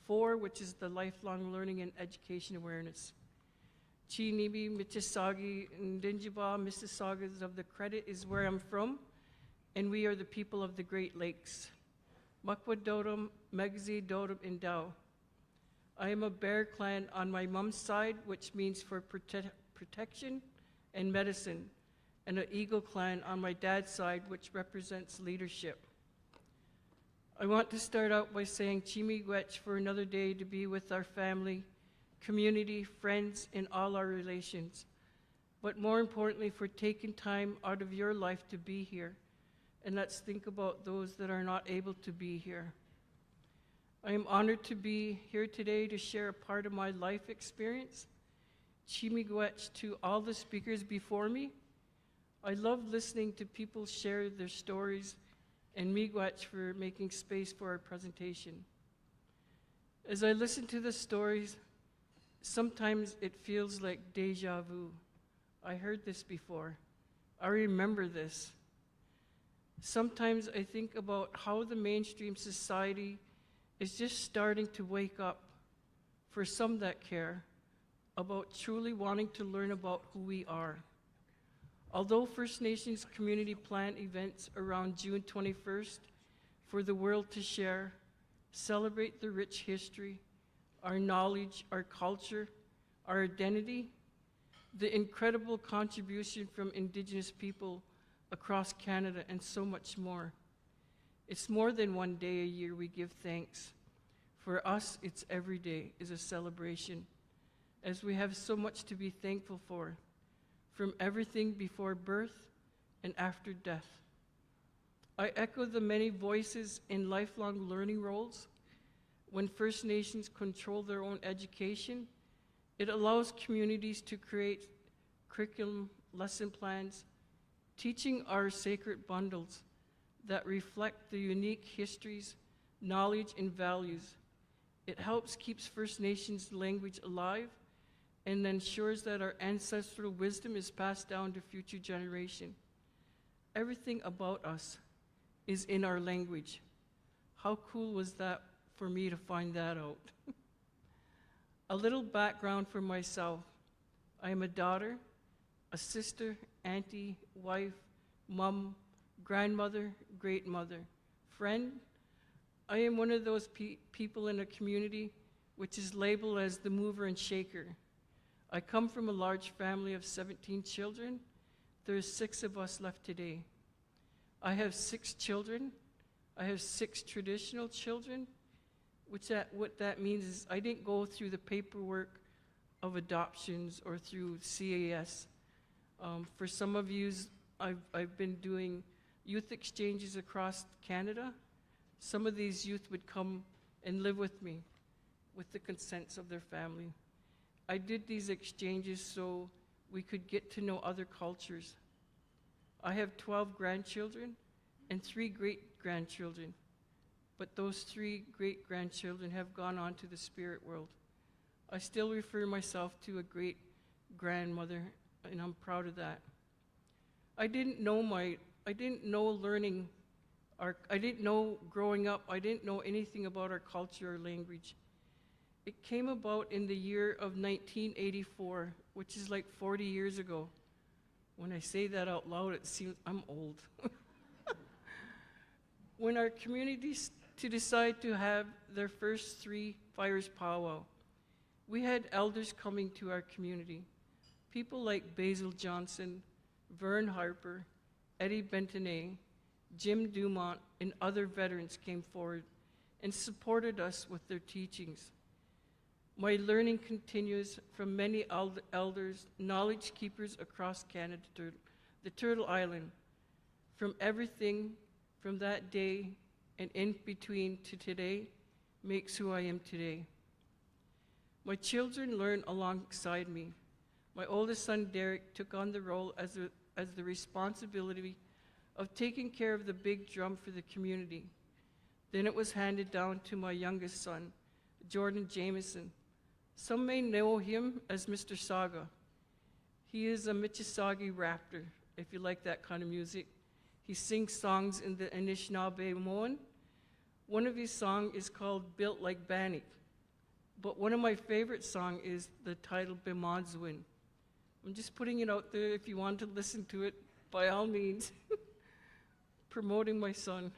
4, which is the lifelong learning and education awareness. Chinibi, Mississauga, and Dinjiba, Mississaugas of the Credit is where I'm from, and we are the people of the Great Lakes. Makwa Dodom, Megzi Dodom, and Dow. I am a Bear Clan on my mom's side, which means for protection and medicine, and an Eagle Clan on my dad's side, which represents leadership. I want to start out by saying Chimigwech for another day to be with our family, community, friends, and all our relations. But more importantly, for taking time out of your life to be here. And let's think about those that are not able to be here. I am honored to be here today to share a part of my life experience. Chimigwech to all the speakers before me. I love listening to people share their stories and Miigwech for making space for our presentation. As I listen to the stories, sometimes it feels like deja vu. I heard this before. I remember this. Sometimes I think about how the mainstream society is just starting to wake up, for some that care, about truly wanting to learn about who we are. Although First Nations community plan events around June 21st for the world to share, celebrate the rich history, our knowledge, our culture, our identity, the incredible contribution from Indigenous people across Canada, and so much more. It's more than one day a year we give thanks. For us, it's every day is a celebration, as we have so much to be thankful for, from everything before birth and after death. I echo the many voices in lifelong learning roles. When First Nations control their own education, it allows communities to create curriculum, lesson plans, teaching our sacred bundles that reflect the unique histories, knowledge, and values. It helps keeps First Nations language alive and ensures that our ancestral wisdom is passed down to future generations. Everything about us is in our language. How cool was that for me to find that out? A little background for myself. I am a daughter, a sister, auntie, wife, mom, grandmother, great mother, friend. I am one of those people in a community which is labeled as the mover and shaker. I come from a large family of 17 children. There's 6 of us left today. I have 6 children. I have 6 traditional children, what that means is I didn't go through the paperwork of adoptions or through CAS. For some of you, I've been doing youth exchanges across Canada. Some of these youth would come and live with me with the consents of their family. I did these exchanges so we could get to know other cultures. I have 12 grandchildren and 3 great-grandchildren, but those 3 great-grandchildren have gone on to the spirit world. I still refer myself to a great-grandmother, and I'm proud of that. I didn't know growing up, I didn't know anything about our culture or language. It came about in the year of 1984, which is like 40 years ago. When I say that out loud, it seems I'm old. When our communities to decide to have their first 3 fires powwow, we had elders coming to our community. People like Basil Johnson, Vern Harper, Eddie Bentonay, Jim Dumont, and other veterans came forward and supported us with their teachings. My learning continues from many elders, knowledge keepers across Canada, the Turtle Island, from everything from that day and in between to today makes who I am today. My children learn alongside me. My oldest son, Derek, took on the role as the responsibility of taking care of the big drum for the community. Then it was handed down to my youngest son, Jordan Jameson. Some may know him as Mr. Saga. He is a Mississauga raptor, if you like that kind of music. He sings songs in the Anishinaabe-Moan. One of his songs is called Built Like Bannock. But one of my favorite songs is the title Bimadzwin. I'm just putting it out there if you want to listen to it, by all means. Promoting my son.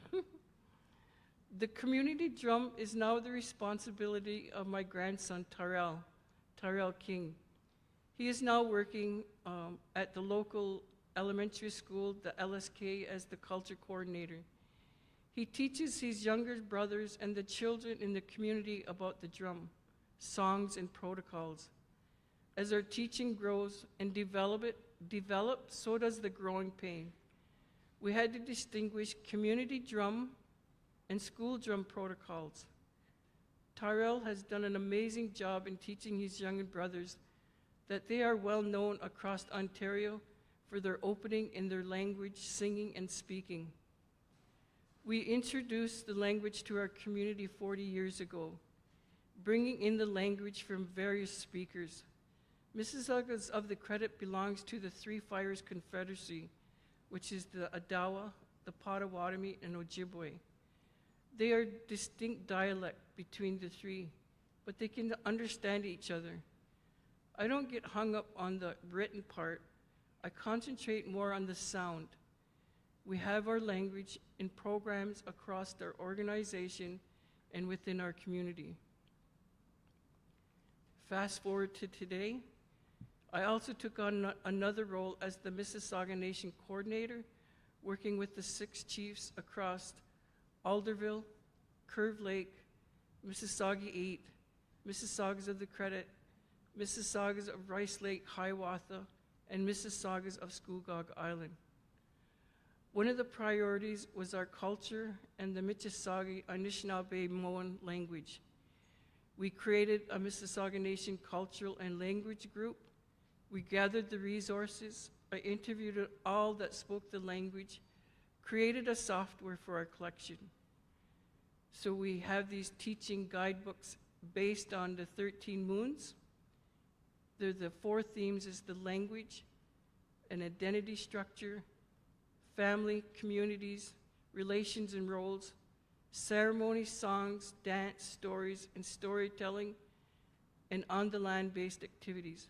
The community drum is now the responsibility of my grandson, Tyrell King. He is now working at the local elementary school, the LSK, as the culture coordinator. He teaches his younger brothers and the children in the community about the drum, songs, and protocols. As our teaching grows and develops, so does the growing pain. We had to distinguish community drum and school drum protocols. Tyrell has done an amazing job in teaching his younger brothers that they are well known across Ontario for their opening in their language, singing and speaking. We introduced the language to our community 40 years ago, bringing in the language from various speakers. Mississaugas of the Credit belongs to the Three Fires Confederacy, which is the Adawa, the Potawatomi, and Ojibwe. They are distinct dialect between the three, but they can understand each other. I don't get hung up on the written part. I concentrate more on the sound. We have our language in programs across our organization and within our community. Fast forward to today, I also took on another role as the Mississauga Nation Coordinator, working with the 6 chiefs across Alderville, Curve Lake, Mississauga 8, Mississaugas of the Credit, Mississaugas of Rice Lake, Hiawatha, and Mississaugas of Scugog Island. One of the priorities was our culture and the Mississauga Anishinaabe-Moan language. We created a Mississauga Nation Cultural and Language Group. We gathered the resources. I interviewed all that spoke the language, created a software for our collection. So we have these teaching guidebooks based on the 13 moons. The 4 themes is the language, an identity structure, family, communities, relations and roles, ceremonies, songs, dance, stories, and storytelling, and on-the-land-based activities.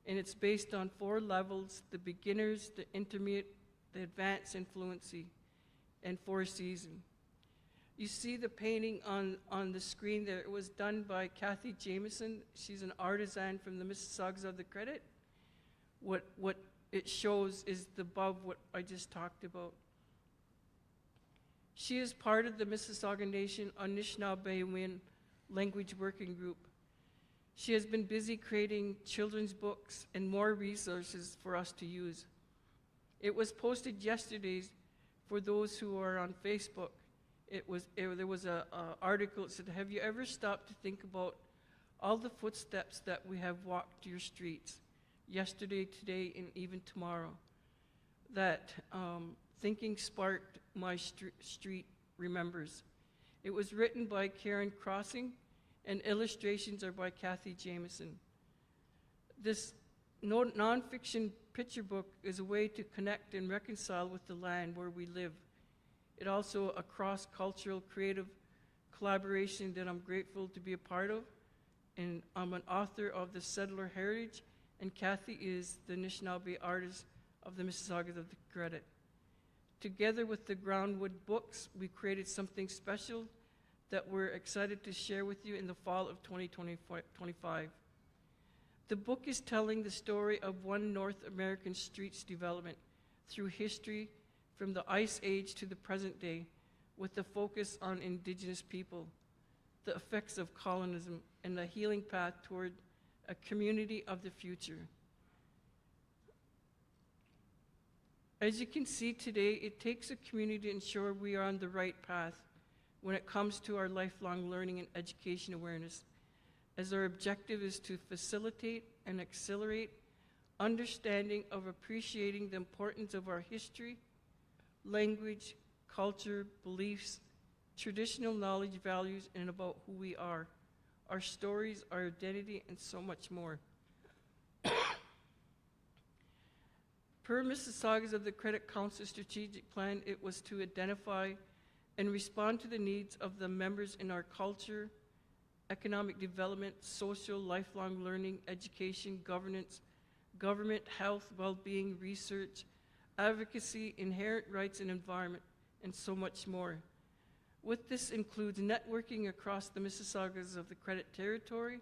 And it's based on 4 levels: the beginners, the intermediate, the advanced, and fluency, and 4 seasons. You see the painting on the screen there. It was done by Kathy Jameson. She's an artisan from the Mississaugas of the Credit. What it shows is above what I just talked about. She is part of the Mississauga Nation Anishinaabe Language Working Group. She has been busy creating children's books and more resources for us to use. It was posted yesterday for those who are on Facebook. There was an article that said, have you ever stopped to think about all the footsteps that we have walked your streets yesterday, today, and even tomorrow? That thinking sparked my street remembers. It was written by Karen Crossing, and illustrations are by Kathy Jameson. This nonfiction picture book is a way to connect and reconcile with the land where we live. It also a cross-cultural creative collaboration that I'm grateful to be a part of. And I'm an author of The Settler Heritage, and Kathy is the Anishinaabe artist of the Mississaugas of the Credit. Together with the Groundwood Books, we created something special that we're excited to share with you in the fall of 2025. The book is telling the story of one North American streets development through history from the Ice Age to the present day, with a focus on Indigenous people, the effects of colonialism, and the healing path toward a community of the future. As you can see today, it takes a community to ensure we are on the right path when it comes to our lifelong learning and education awareness, as our objective is to facilitate and accelerate understanding of appreciating the importance of our history, language, culture, beliefs, traditional knowledge, values, and about who we are, our stories, our identity, and so much more. Per Mississaugas of the Credit Council strategic plan, it was to identify and respond to the needs of the members in our culture, economic development, social, lifelong learning, education, governance, government, health, well-being, research, advocacy, inherent rights and environment, and so much more. With this includes networking across the Mississaugas of the Credit territory,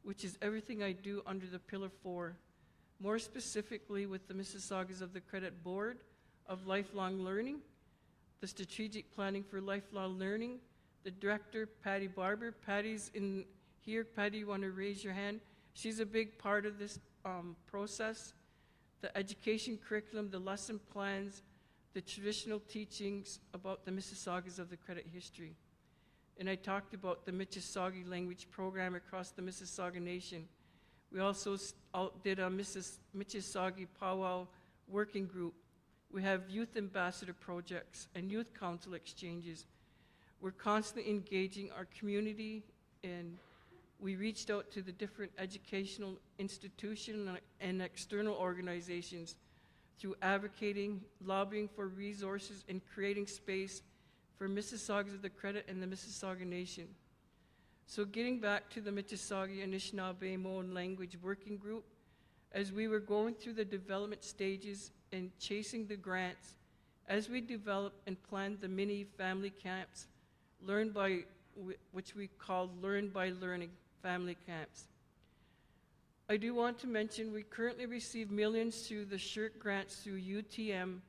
which is everything I do under the Pillar 4, more specifically with the Mississaugas of the Credit Board of Lifelong Learning, the Strategic Planning for Lifelong Learning, the Director, Patty Barber. Patty's in here. Patty, you want to raise your hand? She's a big part of this process. The education curriculum, the lesson plans, the traditional teachings about the Mississaugas of the Credit history. And I talked about the Mississauga language program across the Mississauga Nation. We also did a Mississauga powwow working group We have youth ambassador projects and youth council exchanges. We're constantly engaging our community, and we reached out to the different educational institutions and external organizations through advocating, lobbying for resources, and creating space for Mississaugas of the Credit and the Mississauga Nation. So getting back to the Mississauga Anishinaabe Language Working Group, as we were going through the development stages and chasing the grants, as we developed and planned the mini family camps, which we called Learn by Learning family camps. I do want to mention we currently receive millions through the SHIRT grants through UTM,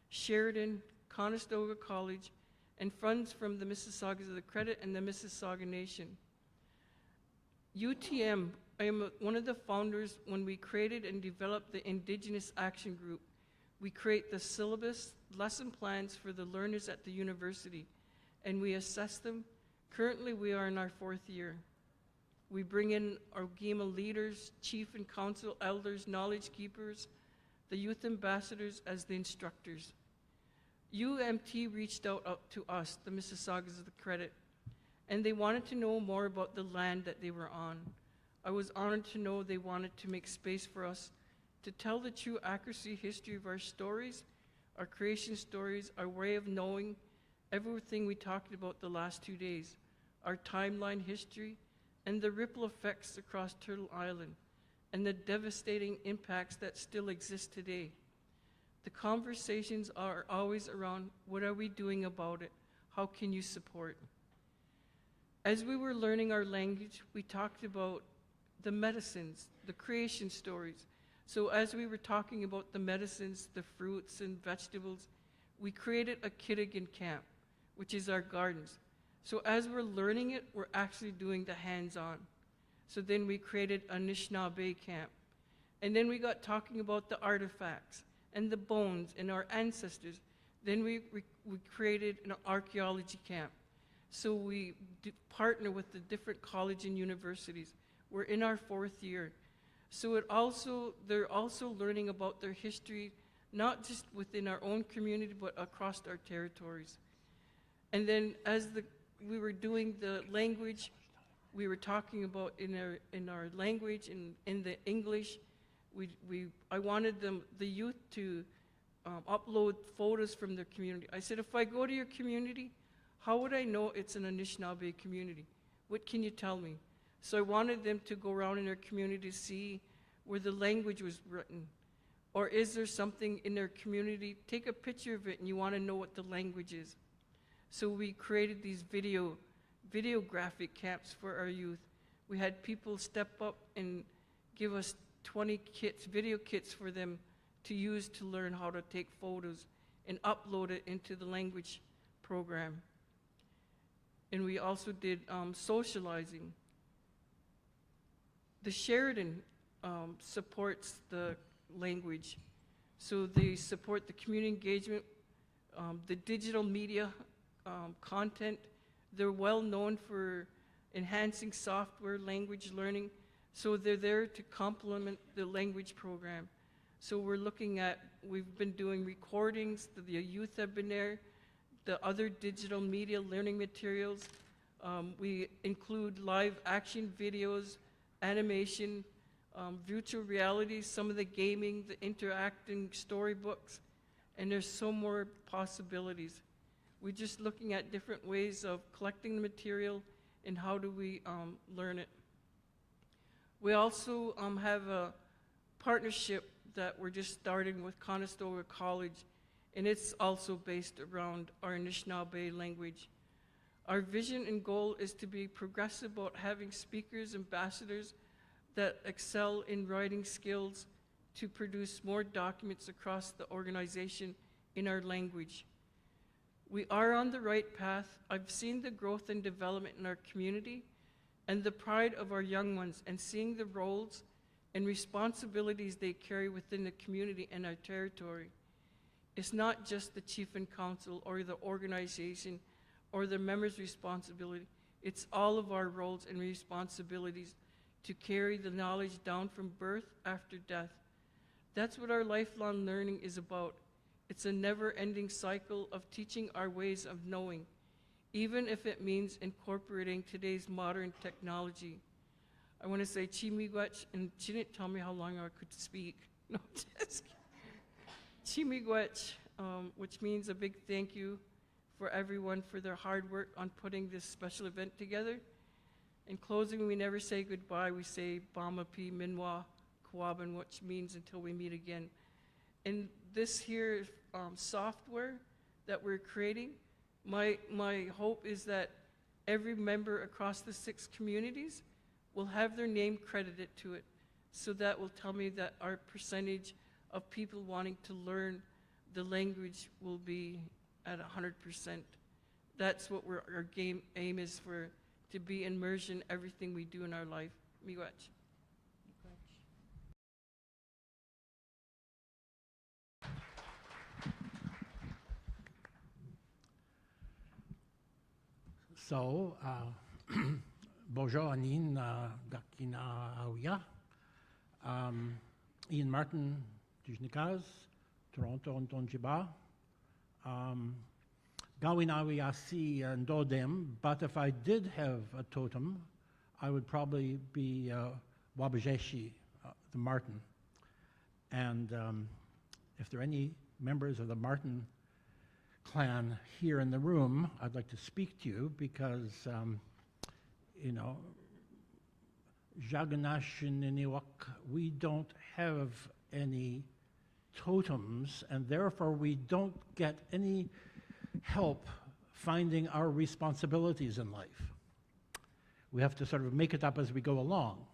Sheridan, Conestoga College, and funds from the Mississaugas of the Credit and the Mississauga Nation. UTM, I am one of the founders when we created and developed the Indigenous Action Group. We create the syllabus, lesson plans for the learners at the university, and we assess them. Currently, we are in our 4th year. We bring in our Ogima leaders, chief and council elders, knowledge keepers, the youth ambassadors as the instructors. UMT reached out to us, the Mississaugas of the Credit, and they wanted to know more about the land that they were on. I was honored to know they wanted to make space for us to tell the true accuracy history of our stories, our creation stories, our way of knowing, everything we talked about the last 2 days, our timeline history, and the ripple effects across Turtle Island, and the devastating impacts that still exist today. The conversations are always around, what are we doing about it? How can you support? As we were learning our language, we talked about the medicines, the creation stories. So as we were talking about the medicines, the fruits and vegetables, we created a Kitigan camp, which is our gardens. So as we're learning it, we're actually doing the hands-on. So then we created a Anishinaabe camp. And then we got talking about the artifacts and the bones and our ancestors. Then we created an archaeology camp. So we partner with the different colleges and universities. We're in our 4th year. So they're also learning about their history, not just within our own community, but across our territories. And then as we were doing the language, we were talking about in our language, in the English, I wanted the youth to upload photos from their community. I said, if I go to your community, how would I know it's an Anishinaabe community? What can you tell me? So I wanted them to go around in their community to see where the language was written. Or is there something in their community? Take a picture of it and you want to know what the language is. So we created these videographic camps for our youth. We had people step up and give us 20 video kits for them to use to learn how to take photos and upload it into the language program. And we also did socializing. The Sheridan supports the language. So they support the community engagement, the digital media content. They're well known for enhancing software language learning. So they're there to complement the language program. So we've been doing recordings, the youth have been there, the other digital media learning materials. We include live action videos, animation, virtual reality, some of the gaming, the interacting storybooks, and there's so more possibilities. We're just looking at different ways of collecting the material and how do we learn it. We also have a partnership that we're just starting with Conestoga College, and it's also based around our Anishinaabe language. Our vision and goal is to be progressive about having speakers, ambassadors that excel in writing skills to produce more documents across the organization in our language. We are on the right path. I've seen the growth and development in our community and the pride of our young ones, and seeing the roles and responsibilities they carry within the community and our territory. It's not just the chief and council or the organization or the members' responsibility. It's all of our roles and responsibilities to carry the knowledge down from birth after death. That's what our lifelong learning is about, It's a never-ending cycle of teaching our ways of knowing, even if it means incorporating today's modern technology. I want to say Chimigwech, and she didn't tell me how long I could speak. No, just Chimigwech, which means a big thank you for everyone for their hard work on putting this special event together. In closing, we never say goodbye. We say Bamapi Minwa Kawaban, which means until we meet again. And this here software that we're creating, my hope is that every member across the 6 communities will have their name credited to it. So that will tell me that our percentage of people wanting to learn the language will be at 100%. That's what our aim is, for to be immersed in everything we do in our life. Miigwech. So, bonjour Anin Dakina Aouya. Ian Martin Tujnikaz, Toronto Ntonjiba. Gawinawi Asi Ndodem, but if I did have a totem, I would probably be Wabajeshi, the Martin. And if there are any members of the Martin clan here in the room, I'd like to speak to you because, you know, Jaganashininiwak, we don't have any totems, and therefore we don't get any help finding our responsibilities in life. We have to sort of make it up as we go along.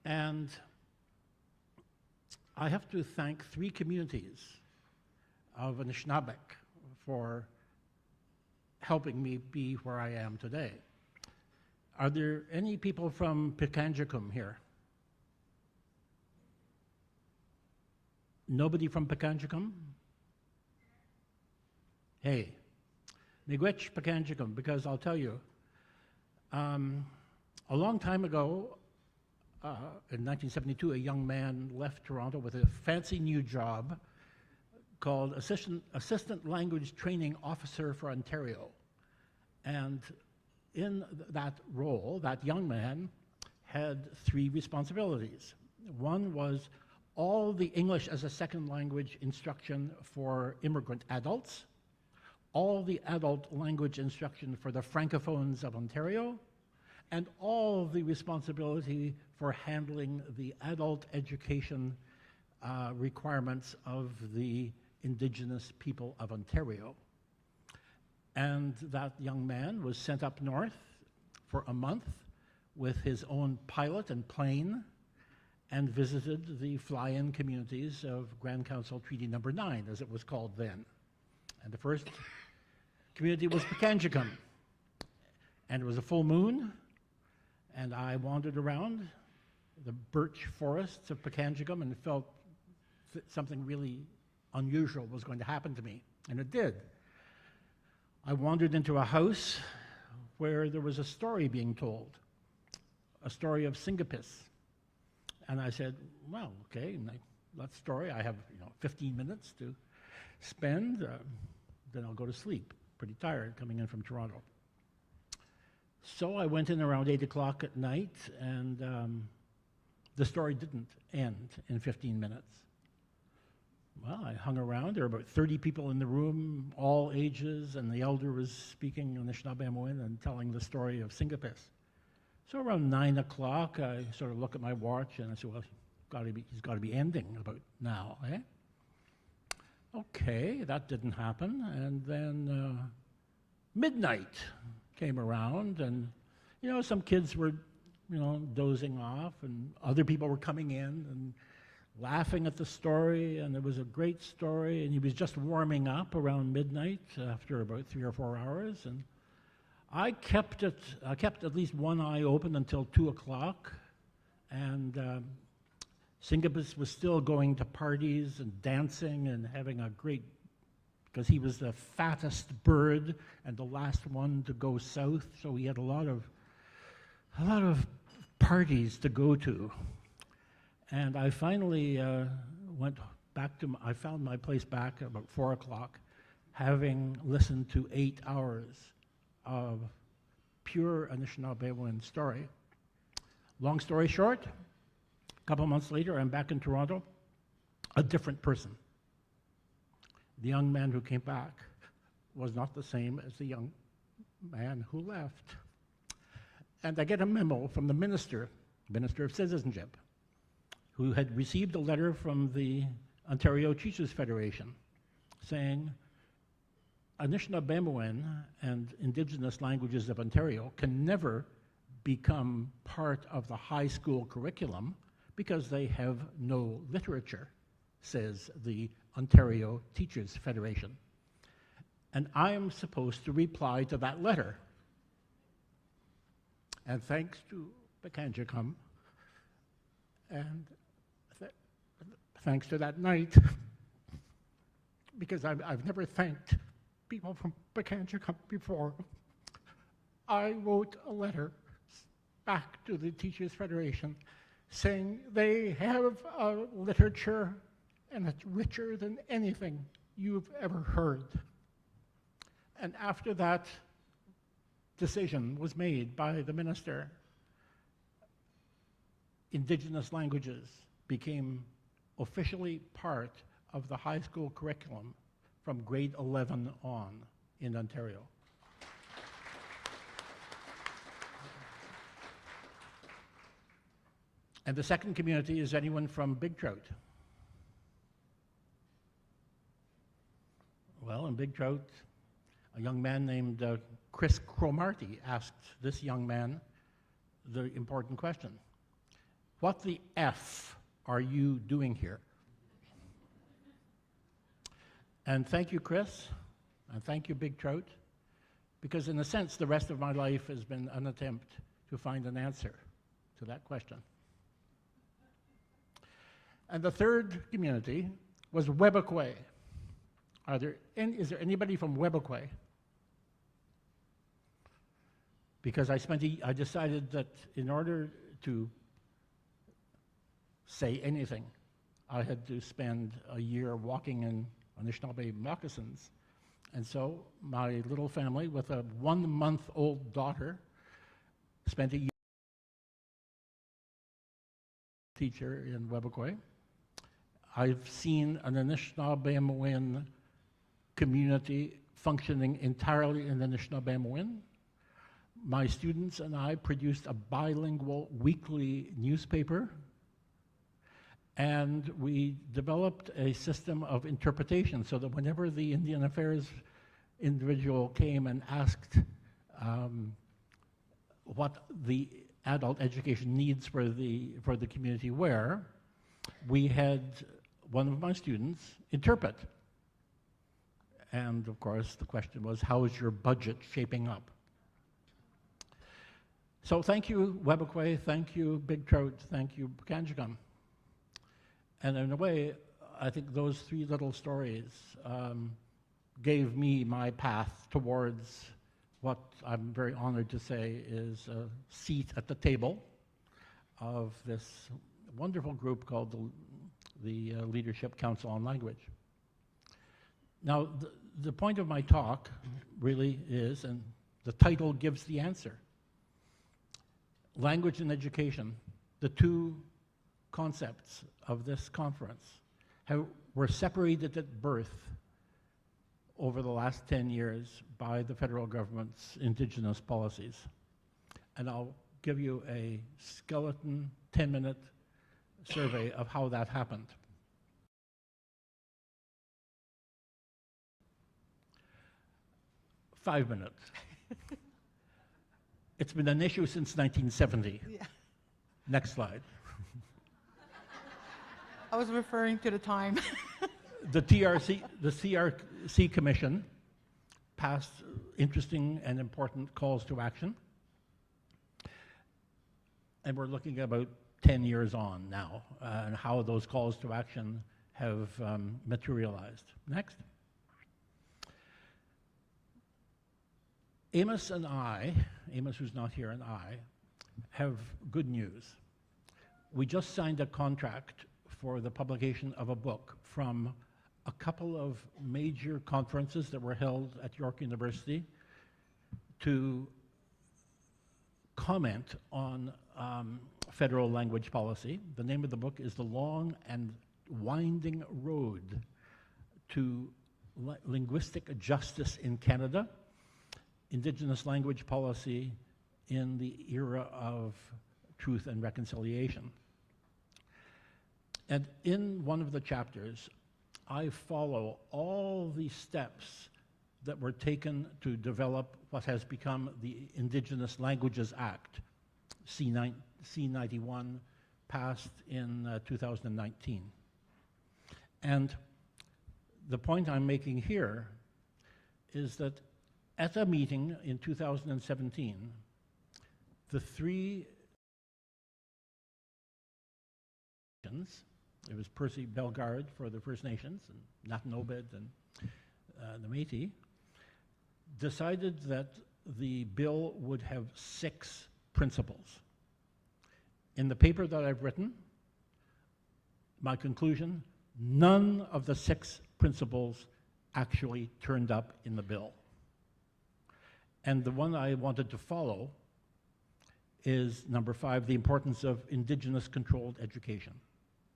And I have to thank 3 communities of Anishinaabeg for helping me be where I am today. Are there any people from Pikangikum here? Nobody from Pikangikum? Hey, Miigwech Pikangikum, because I'll tell you, a long time ago, in 1972, a young man left Toronto with a fancy new job called Assistant Language Training Officer for Ontario. And in that role, that young man had 3 responsibilities. One was all the English as a second language instruction for immigrant adults, all the adult language instruction for the Francophones of Ontario, and all the responsibility for handling the adult education requirements of the Indigenous people of Ontario. And that young man was sent up north for a month with his own pilot and plane and visited the fly-in communities of Grand Council Treaty Number 9, as it was called then. And the first community was Pikangikum. And it was a full moon, and I wandered around the birch forests of Pikangikum and felt something really unusual was going to happen to me, and it did. I wandered into a house where there was a story being told, a story of Singapis. And I said, well, okay, that story, I have 15 minutes to spend, then I'll go to sleep. Pretty tired coming in from Toronto. So I went in around 8 o'clock at night, and the story didn't end in 15 minutes. Well, I hung around. There were about 30 people in the room, all ages, and the elder was speaking Anishinaabe and telling the story of Singapis. So around 9 o'clock, I sort of look at my watch, and I said, well, he's got to be ending about now, eh? Okay, that didn't happen. And then midnight came around, and, some kids were, dozing off, and other people were coming in and laughing at the story, and it was a great story, and he was just warming up around midnight after about 3 or 4 hours, and I kept at least one eye open until 2 o'clock, and Singapis was still going to parties and dancing and having a great, because he was the fattest bird and the last one to go south, so he had a lot of parties to go to. And I finally went I found my place back at about 4 o'clock, having listened to 8 hours of pure Anishinaabemowin story. Long story short, a couple months later, I'm back in Toronto, a different person. The young man who came back was not the same as the young man who left. And I get a memo from the Minister of Citizenship, who had received a letter from the Ontario Teachers Federation saying Anishinaabemowin and Indigenous languages of Ontario can never become part of the high school curriculum because they have no literature, says the Ontario Teachers Federation. And I am supposed to reply to that letter. And thanks to Pikangikum, and thanks to that night, because I've never thanked people from Pikangikum before, I wrote a letter back to the Teachers Federation saying they have a literature and it's richer than anything you've ever heard. And after that decision was made by the minister, Indigenous languages became officially part of the high school curriculum from grade 11 on in Ontario. And the second community is anyone from Big Trout. Well, in Big Trout, a young man named Chris Cromarty asked this young man the important question: what the F are you doing here? And thank you, Chris, and thank you, Big Trout, because in a sense, the rest of my life has been an attempt to find an answer to that question. And the third community was Webequie. Is there anybody from Webequie? Because I decided that in order to say anything, I had to spend a year walking in Anishinaabe moccasins. And so my little family with a 1-month-old daughter spent a year teacher in Webequie. I've seen an Anishinaabemowin community functioning entirely in Anishinaabemowin. My students and I produced a bilingual weekly newspaper, and we developed a system of interpretation so that whenever the Indian Affairs individual came and asked what the adult education needs for the community were, we had one of my students interpret. And of course, the question was, how is your budget shaping up? So thank you, Webequie, thank you, Big Trout, thank you, Pikangikum. And in a way, I think those 3 little stories gave me my path towards what I'm very honored to say is a seat at the table of this wonderful group called the Leadership Council on Language. Now, the point of my talk really is, and the title gives the answer, language and education, the 2 concepts of this conference, were separated at birth over the last 10 years by the federal government's Indigenous policies. And I'll give you a skeleton 10-minute survey of how that happened. Five minutes. It's been an issue since 1970. Yeah. Next slide. I was referring to the time. The CRC Commission passed interesting and important calls to action. And we're looking at about 10 years on now, and how those calls to action have materialized. Next. Amos and I, Amos who's not here, and I, have good news. We just signed a contract for the publication of a book from a couple of major conferences that were held at York University to comment on federal language policy. The name of the book is The Long and Winding Road to Linguistic Justice in Canada, Indigenous Language Policy in the Era of Truth and Reconciliation. And in one of the chapters, I follow all the steps that were taken to develop what has become the Indigenous Languages Act, C91, passed in 2019. And the point I'm making here is that at a meeting in 2017, the three, it was Percy Bellegarde for the First Nations, and Natanobed and the Métis, decided that the bill would have 6 principles. In the paper that I've written, my conclusion, none of the 6 principles actually turned up in the bill. And the one I wanted to follow is number 5, the importance of Indigenous controlled education.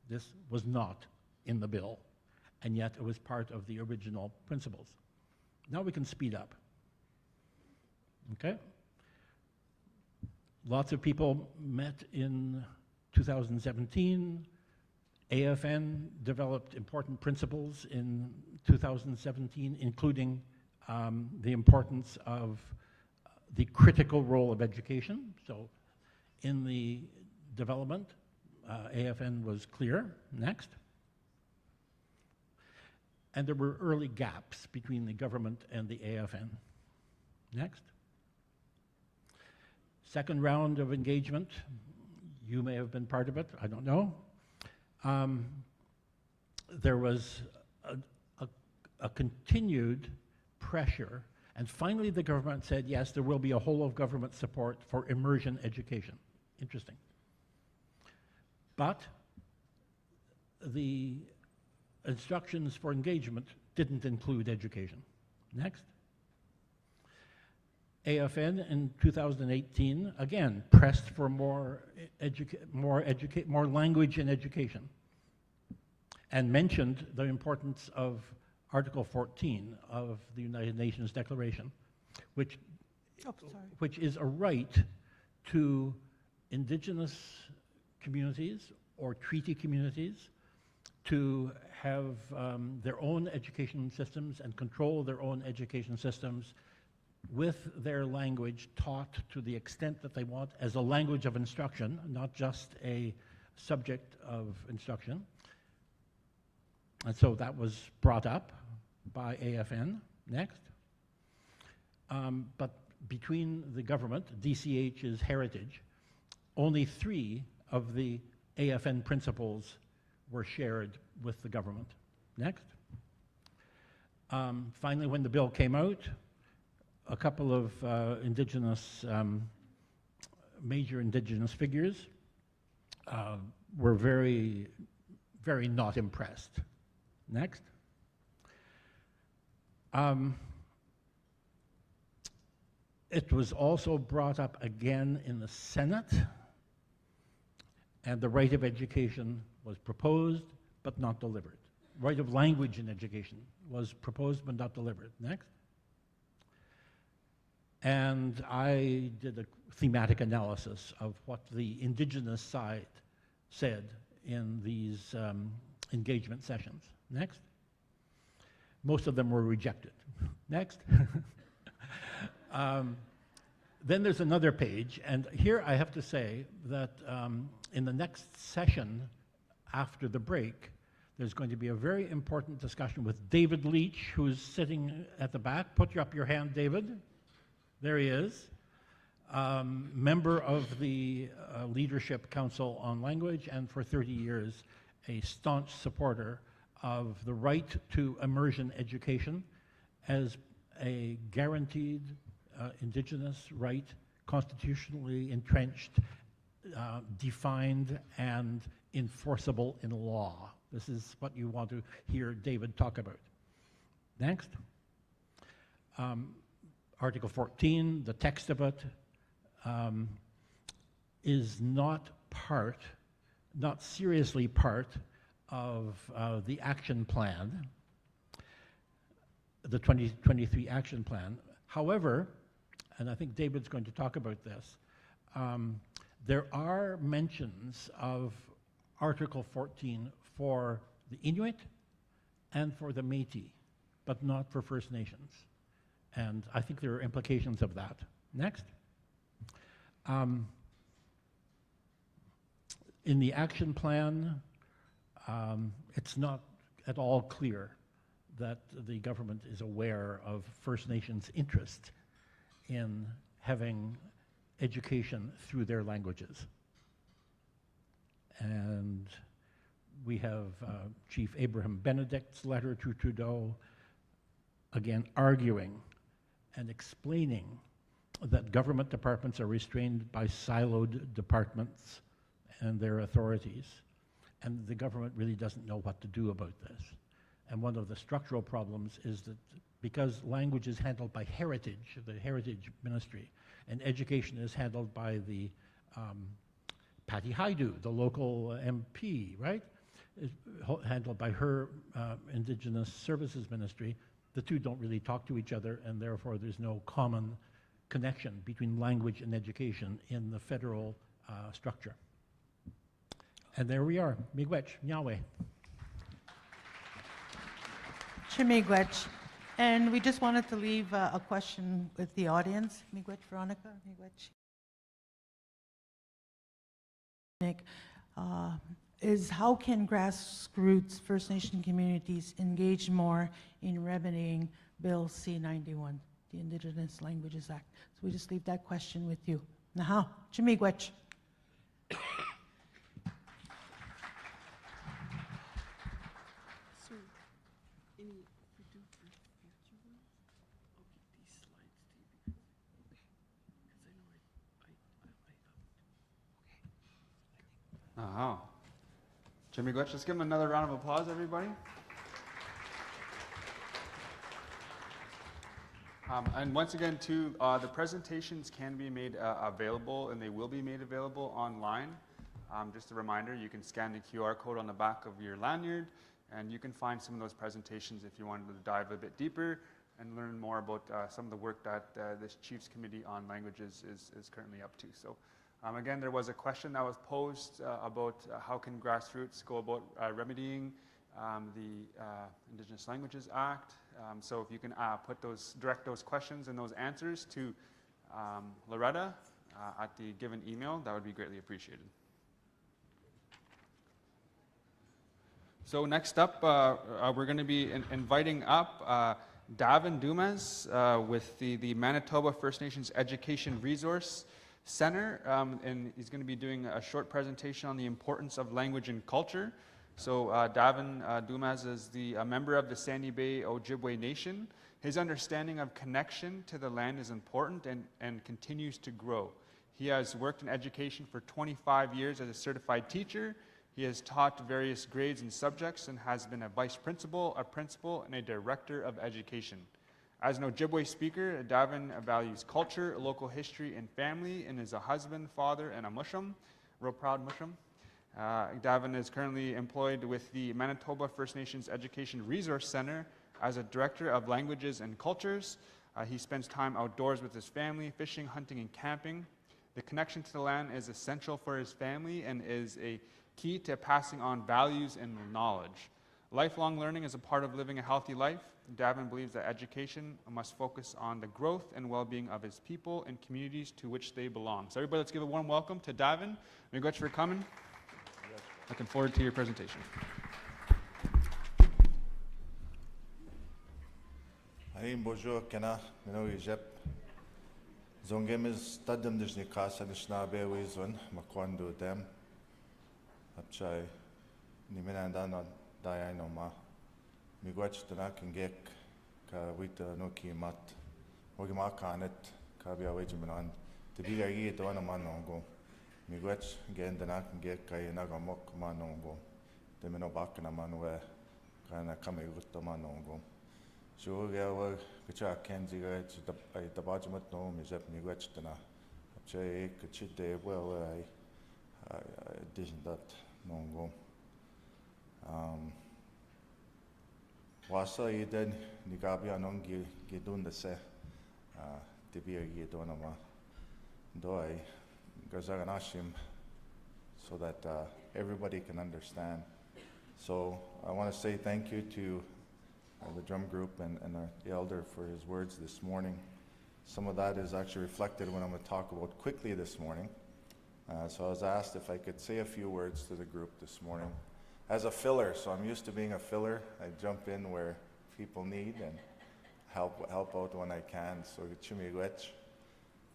This was not in the bill, and yet it was part of the original principles. Now we can speed up. Okay? Lots of people met in 2017. AFN developed important principles in 2017, including the importance of the critical role of education. So in the development, AFN was clear. Next. And there were early gaps between the government and the AFN. Next. Second round of engagement, you may have been part of it, I don't know. There was a continued pressure, and finally the government said, yes, there will be a whole of government support for immersion education. Interesting. But the instructions for engagement didn't include education. Next. AFN in 2018, again, pressed for more language in education, and mentioned the importance of Article 14 of the United Nations Declaration, which is a right to Indigenous communities or treaty communities to have their own education systems and control their own education systems with their language taught to the extent that they want as a language of instruction, not just a subject of instruction. And so that was brought up by AFN. Next. But between the government, DCH's heritage, only 3 of the AFN principles were shared with the government. Next. Finally, when the bill came out, a couple of major Indigenous figures were very, very not impressed. Next. It was also brought up again in the Senate, and the right of education was proposed but not delivered. Right of language in education was proposed but not delivered. Next. And I did a thematic analysis of what the Indigenous side said in these engagement sessions. Next. Most of them were rejected. Next. Then there's another page, and here I have to say that in the next session after the break, there's going to be a very important discussion with David Leach, who's sitting at the back. Put up your hand, David. There he is. Member of the Leadership Council on Language, and for 30 years, a staunch supporter of the right to immersion education as a guaranteed Indigenous right, constitutionally entrenched, defined, and enforceable in law. This is what you want to hear David talk about. Next. Article 14, the text of it, is not seriously part of the action plan, the 2023 action plan. However, and I think David's going to talk about this, there are mentions of Article 14 for the Inuit and for the Métis, but not for First Nations. And I think there are implications of that. Next. In the action plan, it's not at all clear that the government is aware of First Nations' interest in having education through their languages. And we have Chief Abraham Benedict's letter to Trudeau, again arguing and explaining that government departments are restrained by siloed departments and their authorities, and the government really doesn't know what to do about this. And one of the structural problems is that because language is handled by Heritage, the Heritage Ministry, and education is handled by the Patty Haidu, the local MP, right? Is handled by her Indigenous Services Ministry. The two don't really talk to each other, and therefore there's no common connection between language and education in the federal structure. And there we are, Miigwech, Nyahweh. Miigwech. And we just wanted to leave a question with the audience. Miigwech, Veronica, Miigwech. Nick, is how can grassroots First Nation communities engage more in remedying Bill C-91, the Indigenous Languages Act? So we just leave that question with you. Naha, Miigwech. So, if we do for future ones, I'll get these slides to you because I know Uh-huh. Jimmy Glitch, let's give him another round of applause, everybody. And once again, too, the presentations can be made available, and they will be made available online. Just a reminder, you can scan the QR code on the back of your lanyard, and you can find some of those presentations if you wanted to dive a bit deeper and learn more about some of the work that this Chiefs Committee on Languages is currently up to. So again, there was a question that was posed about how can grassroots go about remedying the Indigenous Languages Act. So if you can direct those questions and those answers to Loretta at the given email, that would be greatly appreciated. So next up, we're going to be inviting up Davin Dumas with the Manitoba First Nations Education Resource Center, and he's going to be doing a short presentation on the importance of language and culture. So Davin Dumas is a member of the Sandy Bay Ojibwe Nation. His understanding of connection to the land is important and continues to grow. He has worked in education for 25 years as a certified teacher. He has taught various grades and subjects and has been a vice principal, a principal, and a director of education. As an Ojibwe speaker, Davin values culture, local history, and family, and is a husband, father, and a mushum, real proud mushum. Davin is currently employed with the Manitoba First Nations Education Resource Center as a director of languages and cultures. He spends time outdoors with his family, fishing, hunting, and camping. The connection to the land is essential for his family and is a key to passing on values and knowledge. Lifelong learning is a part of living a healthy life. Davin believes that education must focus on the growth and well-being of his people and communities to which they belong. So everybody, let's give a warm welcome to Davin. Thank you for coming. Looking forward to your presentation. Haim bonjour, Kena, Mino Egypt. Zongemiz Tadam Dishnikas and Schnabe Makwando Dem. Apchai Niminandana Dianoma. Miigwech Danakingek, Kawita Noki Mat, Ogimakanet, Kabia Wajimanan, the Biga Yi Dona Manongo. Miigwech gendana kangek kay nagamok manongo. Temino bakna manwe kana kamigutta manongo. Shugawa kacha kenzi ga ay tabajmat no mizep miigwech tana. Apche kachite well I didn't that nongo. Wasa iden nigabi anong gidun de se tibia gidona ma doi gazaganashim so that everybody can understand. So I want to say thank you to the drum group and the elder for his words this morning. Some of that is actually reflected when I'm going to talk about quickly this morning. So I was asked if I could say a few words to the group this morning as a filler. So I'm used to being a filler. I jump in where people need and help out when I can. So Chimiigwech.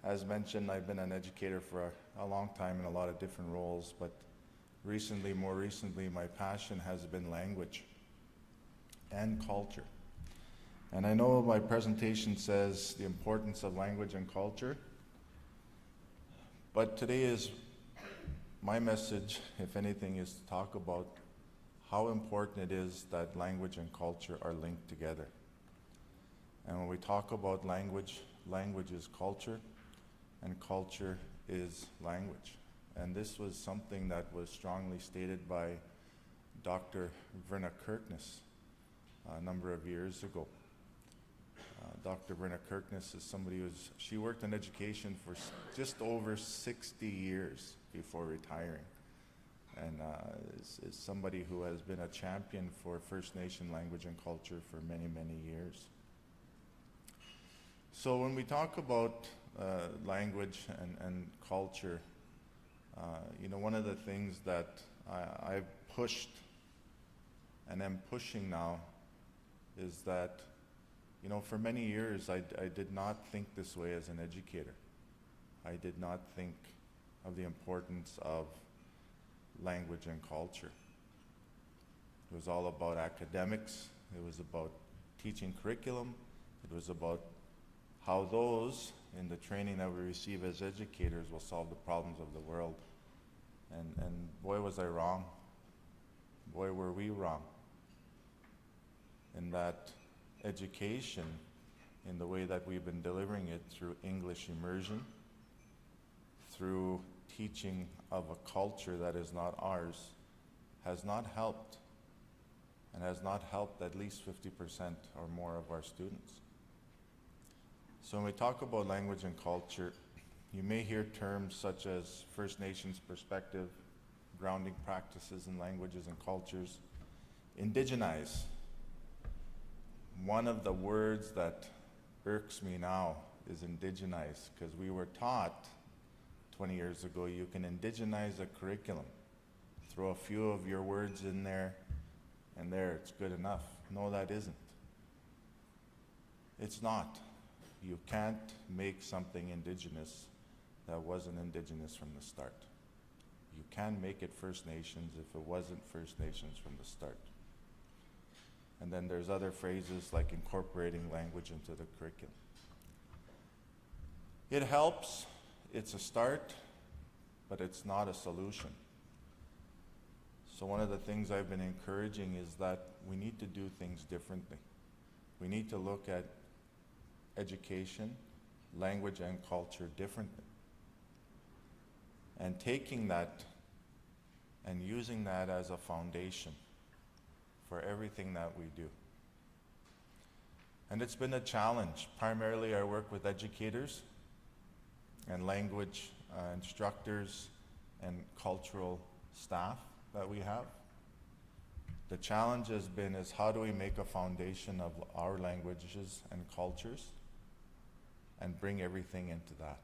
As mentioned, I've been an educator for a long time in a lot of different roles, but more recently, my passion has been language and culture. And I know my presentation says the importance of language and culture, but today is my message, if anything, is to talk about how important it is that language and culture are linked together. And when we talk about language, language is culture, and culture is language. And this was something that was strongly stated by Dr. Verna Kirkness a number of years ago. Dr. Verna Kirkness is somebody she worked in education for just over 60 years before retiring. And is somebody who has been a champion for First Nation language and culture for many, many years. So when we talk about language and culture, one of the things that I've pushed and am pushing now is that, for many years I did not think this way as an educator. I did not think of the importance of language and culture. It was all about academics. It was about teaching curriculum. It was about how those in the training that we receive as educators will solve the problems of the world. And boy, was I wrong. Boy, were we wrong. In that education, in the way that we've been delivering it through English immersion, through teaching of a culture that is not ours, has not helped, and has not helped at least 50% or more of our students. So when we talk about language and culture, you may hear terms such as First Nations perspective, grounding practices in languages and cultures, indigenize. One of the words that irks me now is indigenize, because we were taught 20 years ago you can indigenize a curriculum. Throw a few of your words in there, and there, it's good enough. No, that isn't. It's not. You can't make something indigenous that wasn't indigenous from the start. You can make it First Nations if it wasn't First Nations from the start. And then there's other phrases like incorporating language into the curriculum. It helps, it's a start, but it's not a solution. So one of the things I've been encouraging is that we need to do things differently. We need to look at education, language, and culture differently. And taking that and using that as a foundation for everything that we do. And it's been a challenge. Primarily, I work with educators and language instructors and cultural staff that we have. The challenge has been is how do we make a foundation of our languages and cultures and bring everything into that?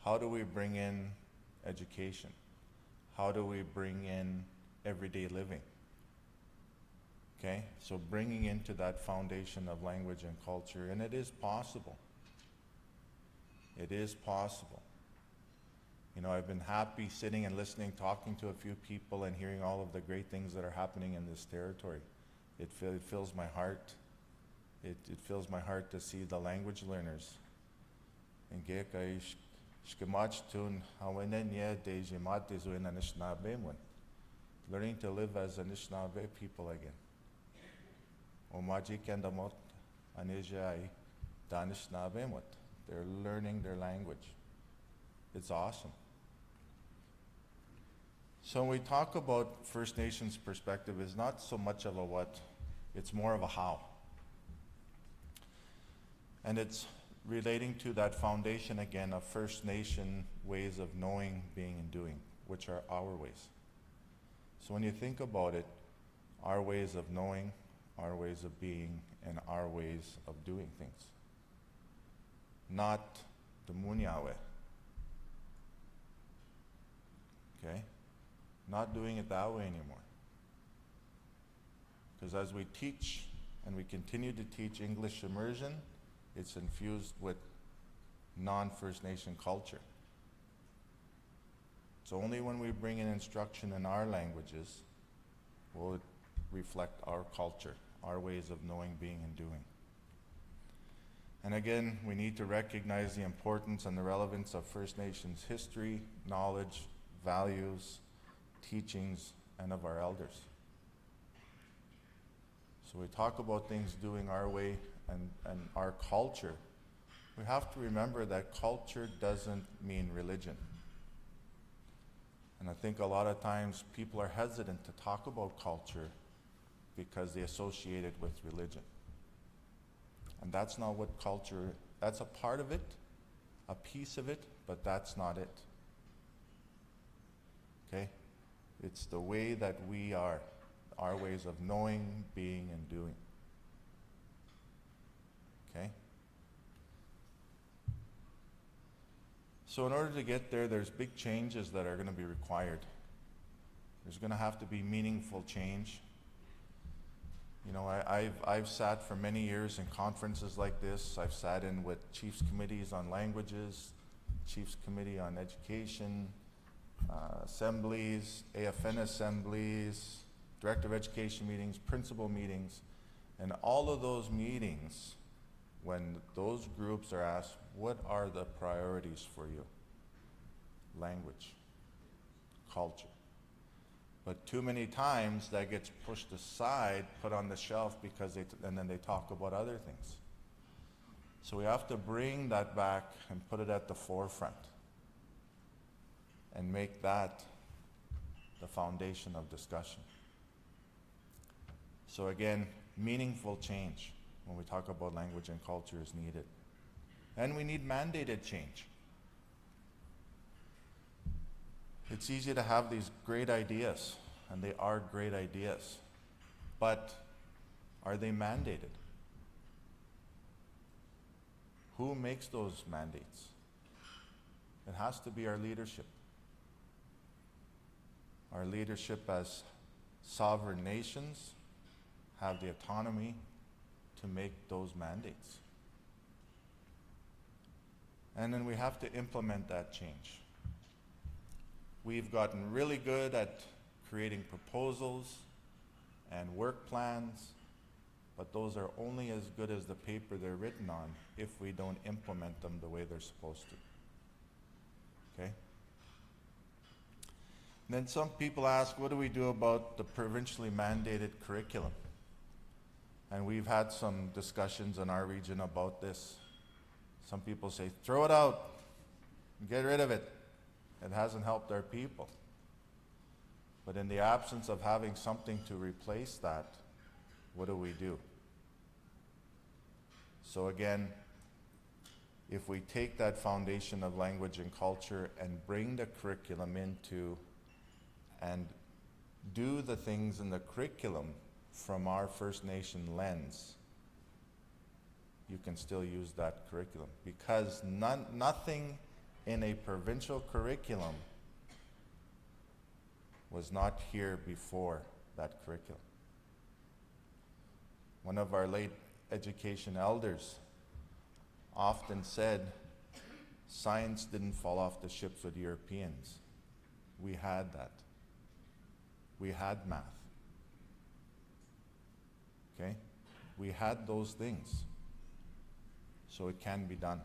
How do we bring in education? How do we bring in everyday living? Okay, so bringing into that foundation of language and culture, and it is possible. It is possible. I've been happy sitting and listening, talking to a few people and hearing all of the great things that are happening in this territory. It fills my heart. It fills my heart to see the language learners. And Shkimach tun hawenenye dejimate zuin Anishinaabe. Learning to live as Anishinaabe people again. Omaji kendamot anijai Anishinaabe. They're learning their language. It's awesome. So when we talk about First Nations perspective, it's not so much of a what, it's more of a how. And it's relating to that foundation again of First Nation ways of knowing, being, and doing, which are our ways. So when you think about it, our ways of knowing, our ways of being, and our ways of doing things. Not the Munyawe. Okay? Not doing it that way anymore. Because as we teach, and we continue to teach English immersion, it's infused with non-First Nation culture. So only when we bring in instruction in our languages will it reflect our culture, our ways of knowing, being, and doing. And again, we need to recognize the importance and the relevance of First Nations history, knowledge, values, teachings, and of our elders. So we talk about things doing our way and our culture. We have to remember that culture doesn't mean religion. And I think a lot of times people are hesitant to talk about culture because they associate it with religion. And that's not what culture, that's a part of it, a piece of it, but that's not it. Okay? It's the way that we are, our ways of knowing, being, and doing. Okay? So in order to get there, there's big changes that are going to be required. There's going to have to be meaningful change. You know, I've sat for many years in conferences like this. I've sat in with Chiefs Committees on Languages, Chiefs Committee on Education, assemblies, AFN assemblies, Director of Education meetings, principal meetings, and all of those meetings, when those groups are asked, what are the priorities for you? Language, culture. But too many times that gets pushed aside, put on the shelf, because and then they talk about other things. So we have to bring that back and put it at the forefront and make that the foundation of discussion. So again, meaningful change when we talk about language and culture is needed. And we need mandated change. It's easy to have these great ideas, and they are great ideas, but are they mandated? Who makes those mandates? It has to be our leadership. Our leadership as sovereign nations have the autonomy to make those mandates. And then we have to implement that change. We've gotten really good at creating proposals and work plans, but those are only as good as the paper they're written on if we don't implement them the way they're supposed to. Okay? And then some people ask, what do we do about the provincially mandated curriculum? And we've had some discussions in our region about this. Some people say, throw it out, get rid of it. It hasn't helped our people. But in the absence of having something to replace that, what do? So again, if we take that foundation of language and culture and bring the curriculum into and do the things in the curriculum from our First Nation lens, you can still use that curriculum, because nothing in a provincial curriculum was not here before that curriculum. One of our late education elders often said, science didn't fall off the ships with Europeans. We had that. We had math. Okay? We had those things. So it can be done.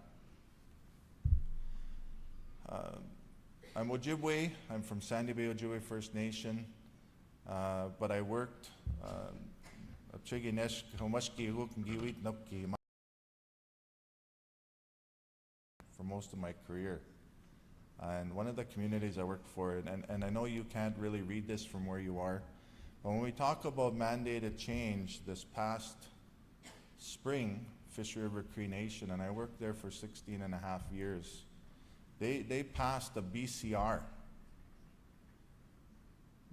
I'm Ojibwe. I'm from Sandy Bay Ojibwe First Nation, but I worked for most of my career. And one of the communities I worked for, and I know you can't really read this from where you are, but when we talk about mandated change this past spring, Fisher River Cree Nation, and I worked there for 16 and a half years, they passed a BCR,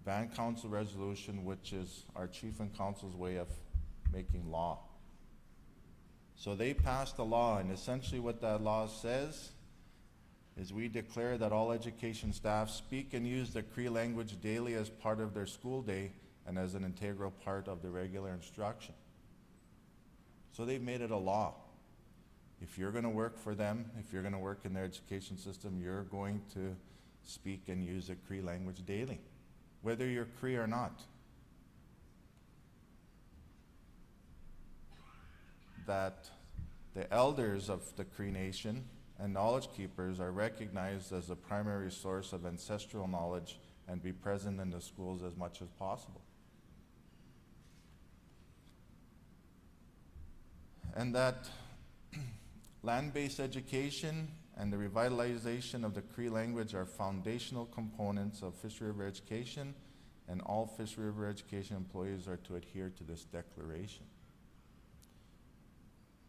Band Council Resolution, which is our chief and council's way of making law. So they passed a law, and essentially what that law says is we declare that all education staff speak and use the Cree language daily as part of their school day and as an integral part of the regular instruction. So they've made it a law. If you're going to work for them, if you're going to work in their education system, you're going to speak and use the Cree language daily, whether you're Cree or not. That the elders of the Cree Nation and knowledge keepers are recognized as the primary source of ancestral knowledge and be present in the schools as much as possible. And that land-based education and the revitalization of the Cree language are foundational components of Fisher River education, and all Fisher River education employees are to adhere to this declaration.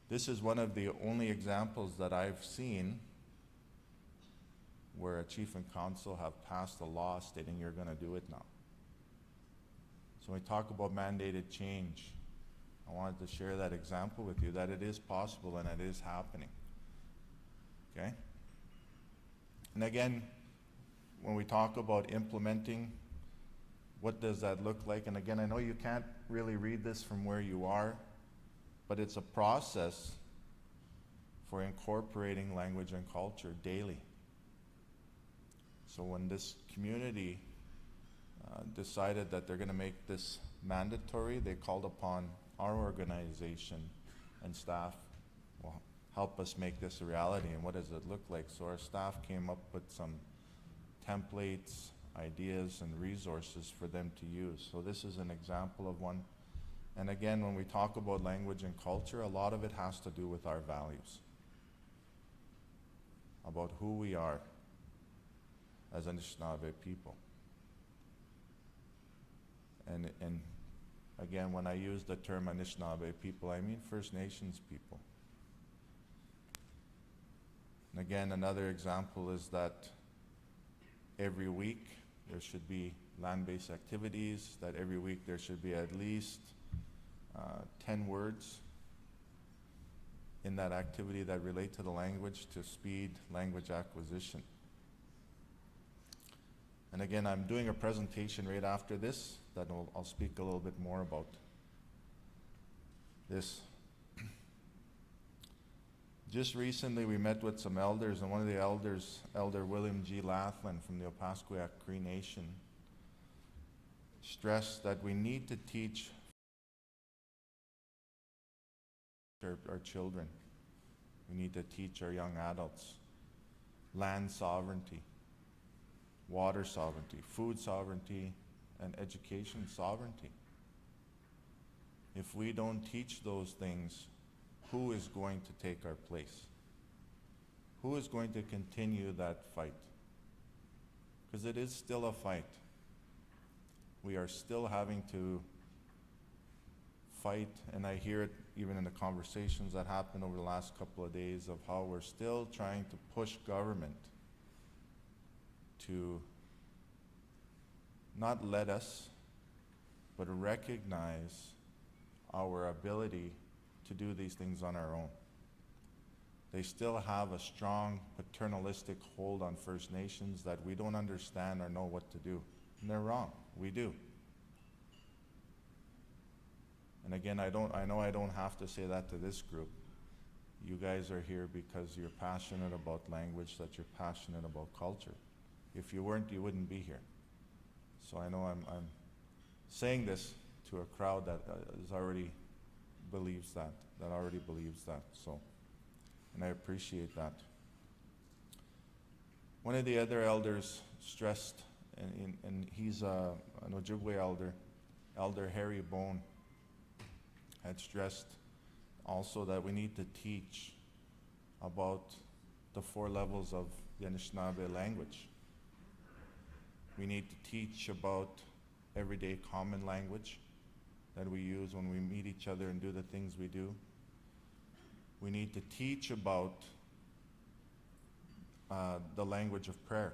This is one of the only examples that I've seen where a chief and council have passed a law stating you're going to do it now. So when we talk about mandated change, I wanted to share that example with you, that it is possible and it is happening. Okay? And again, when we talk about implementing, what does that look like? And again, I know you can't really read this from where you are, but it's a process for incorporating language and culture daily. So when this community decided that they're going to make this mandatory, they called upon our organization and staff, well, help us make this a reality, and what does it look like? So our staff came up with some templates, ideas, and resources for them to use. So this is an example of one. And again, when we talk about language and culture, a lot of it has to do with our values, about who we are as Anishinaabe people. And again, when I use the term Anishinaabe people, I mean First Nations people. And again, another example is that every week there should be land-based activities, that every week there should be at least 10 words in that activity that relate to the language to speed language acquisition. And again, I'm doing a presentation right after this that I'll speak a little bit more about this. Just recently we met with some elders, and one of the elders, Elder William G. Lathland from the Opaskwayak Cree Nation, stressed that we need to teach our children, we need to teach our young adults land sovereignty, water sovereignty, food sovereignty, and education sovereignty. If we don't teach those things, who is going to take our place? Who is going to continue that fight? Because it is still a fight. We are still having to fight, and I hear it even in the conversations that happened over the last couple of days of how we're still trying to push government to not let us, but recognize our ability to do these things on our own. They still have a strong paternalistic hold on First Nations that we don't understand or know what to do. And they're wrong. We do. And again, I know I don't have to say that to this group. You guys are here because you're passionate about language, that you're passionate about culture. If you weren't, you wouldn't be here. So I know I'm saying this to a crowd that already believes that already believes that. So, and I appreciate that. One of the other elders stressed, and he's an Ojibwe elder, Elder Harry Bone, had stressed also that we need to teach about the 4 levels of the Anishinaabe language. We need to teach about everyday common language that we use when we meet each other and do the things we do. We need to teach about the language of prayer.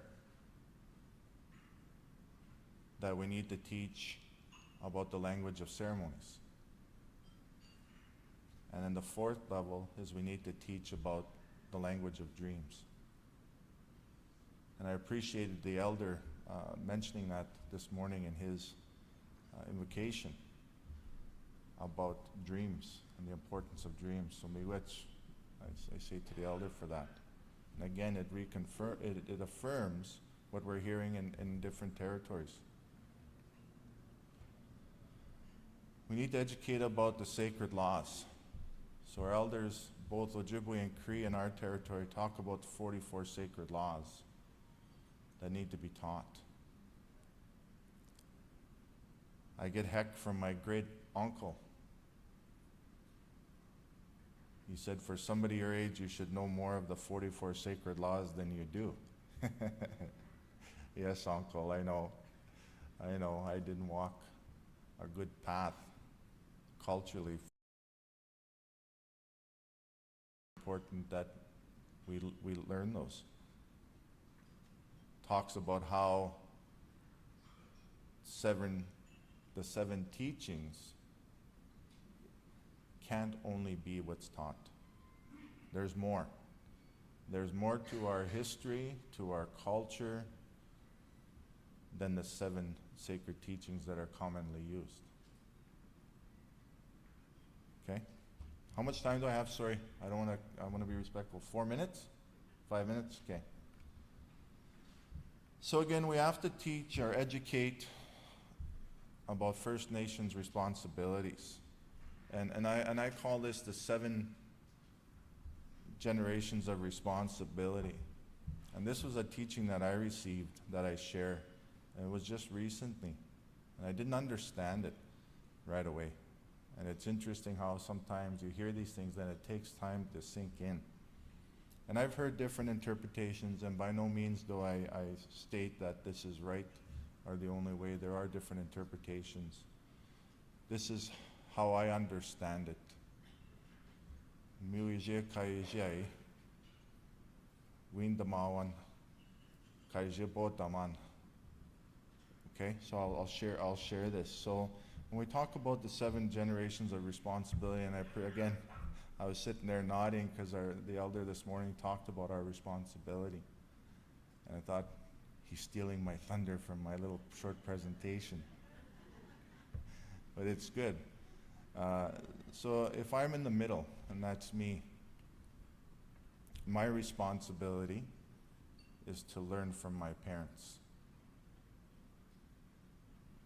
That we need to teach about the language of ceremonies. And then the 4th level is we need to teach about the language of dreams. And I appreciated the elder mentioning that this morning in his invocation about dreams and the importance of dreams. So miigwech, I say to the elder for that. And again, it affirms what we're hearing in different territories. We need to educate about the sacred laws. So our elders, both Ojibwe and Cree in our territory, talk about 44 sacred laws that need to be taught. I get heck from my great uncle. He said, for somebody your age, you should know more of the 44 sacred laws than you do. Yes, uncle, I know. I didn't walk a good path culturally. Important that we learn those. Talks about how the 7 teachings can't only be what's taught. There's more. There's more to our history, to our culture, than the 7 sacred teachings that are commonly used. Okay? How much time do I have? Sorry, I want to be respectful. 4 minutes? 5 minutes? Okay. So again, we have to teach or educate about First Nations responsibilities. And I call this the 7 generations of responsibility. And this was a teaching that I received, that I share. And it was just recently. And I didn't understand it right away. And it's interesting how sometimes you hear these things and it takes time to sink in. And I've heard different interpretations, and by no means do I state that this is right or the only way. There are different interpretations. This is how I understand it. Miwije kaijai, windamawan, kaije botaman. Okay, so I'll share this. So when we talk about the 7 generations of responsibility, and I was sitting there nodding because the elder this morning talked about our responsibility. And I thought, he's stealing my thunder from my little short presentation. But it's good. So if I'm in the middle, and that's me, my responsibility is to learn from my parents.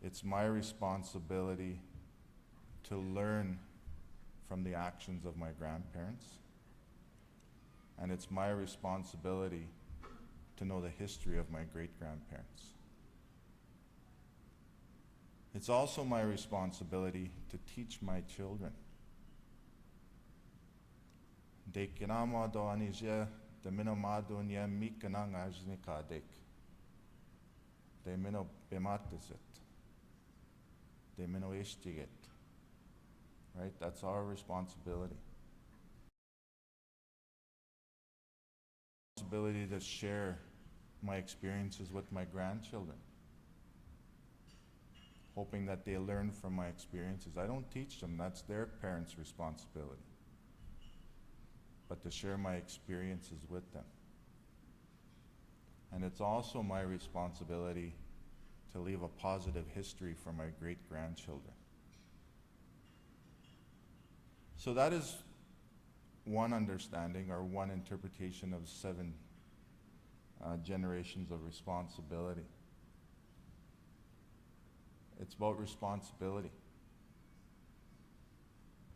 It's my responsibility to learn from the actions of my grandparents. And it's my responsibility to know the history of my great-grandparents. It's also my responsibility to teach my children. De kinama do anije de mino madu nye mikana ngajnika dek. De mino bemartisit. De mino ishtiget. Right? That's our responsibility. Responsibility to share my experiences with my grandchildren, hoping that they learn from my experiences. I don't teach them, that's their parents' responsibility. But to share my experiences with them. And it's also my responsibility to leave a positive history for my great-grandchildren. So that is one understanding or one interpretation of 7 generations of responsibility. It's about responsibility.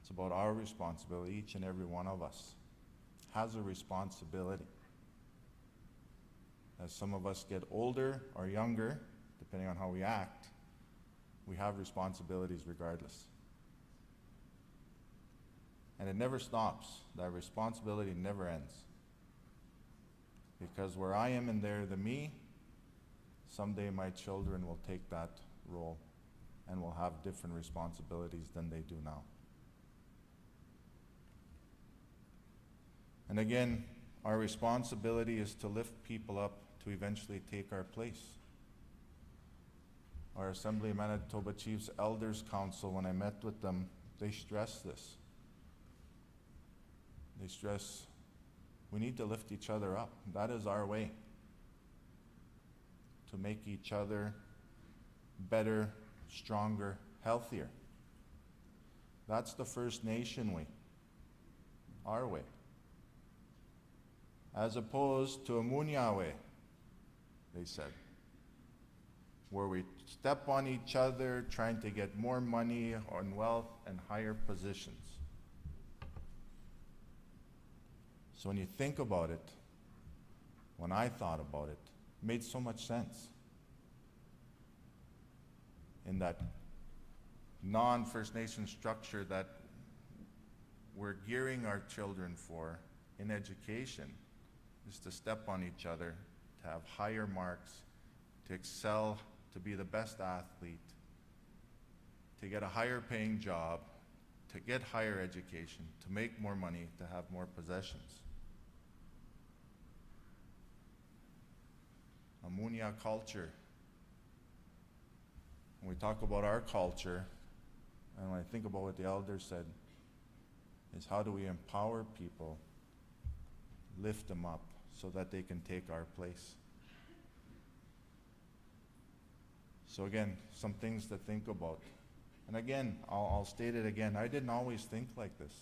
It's about our responsibility. Each and every one of us has a responsibility. as some of us get older or younger, depending on how we act, we have responsibilities regardless. And it never stops. That responsibility never ends. Because where I am and there the me, someday my children will take that role and will have different responsibilities than they do now. And again, our responsibility is to lift people up to eventually take our place. Our Assembly of Manitoba Chiefs Elders Council, when I met with them, they stress this. They stress we need to lift each other up. That is our way to make each other better, stronger, healthier. That's the First Nation way, our way. As opposed to a Munya way, they said, where we step on each other trying to get more money and wealth and higher positions. So when you think about it, when I thought about it, it made so much sense. In that non-First Nation structure that we're gearing our children for in education is to step on each other, to have higher marks, to excel, to be the best athlete, to get a higher paying job, to get higher education, to make more money, to have more possessions. A Munya culture. When we talk about our culture, and when I think about what the elders said, is how do we empower people, lift them up, so that they can take our place. So again, some things to think about. And again, I'll state it again, I didn't always think like this.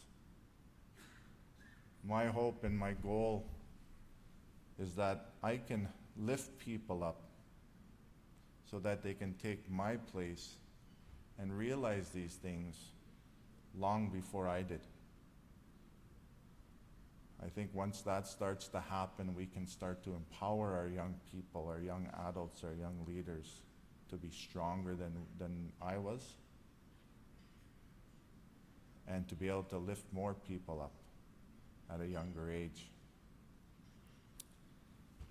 My hope and my goal is that I can lift people up so that they can take my place and realize these things long before I did. I think once that starts to happen, we can start to empower our young people, our young adults, our young leaders to be stronger than I was, and to be able to lift more people up at a younger age.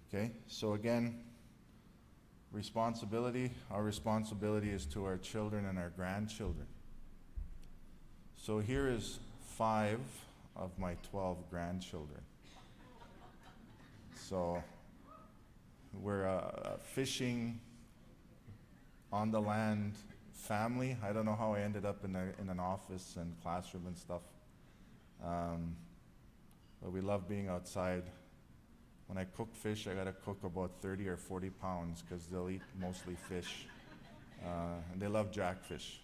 Okay, so again, responsibility. Our responsibility is to our children and our grandchildren. So here is 5 of my 12 grandchildren. So we're a fishing on the land family. I don't know how I ended up in an office and classroom and stuff. But we love being outside. When I cook fish, I gotta cook about 30 or 40 pounds because they'll eat mostly fish. And they love jackfish.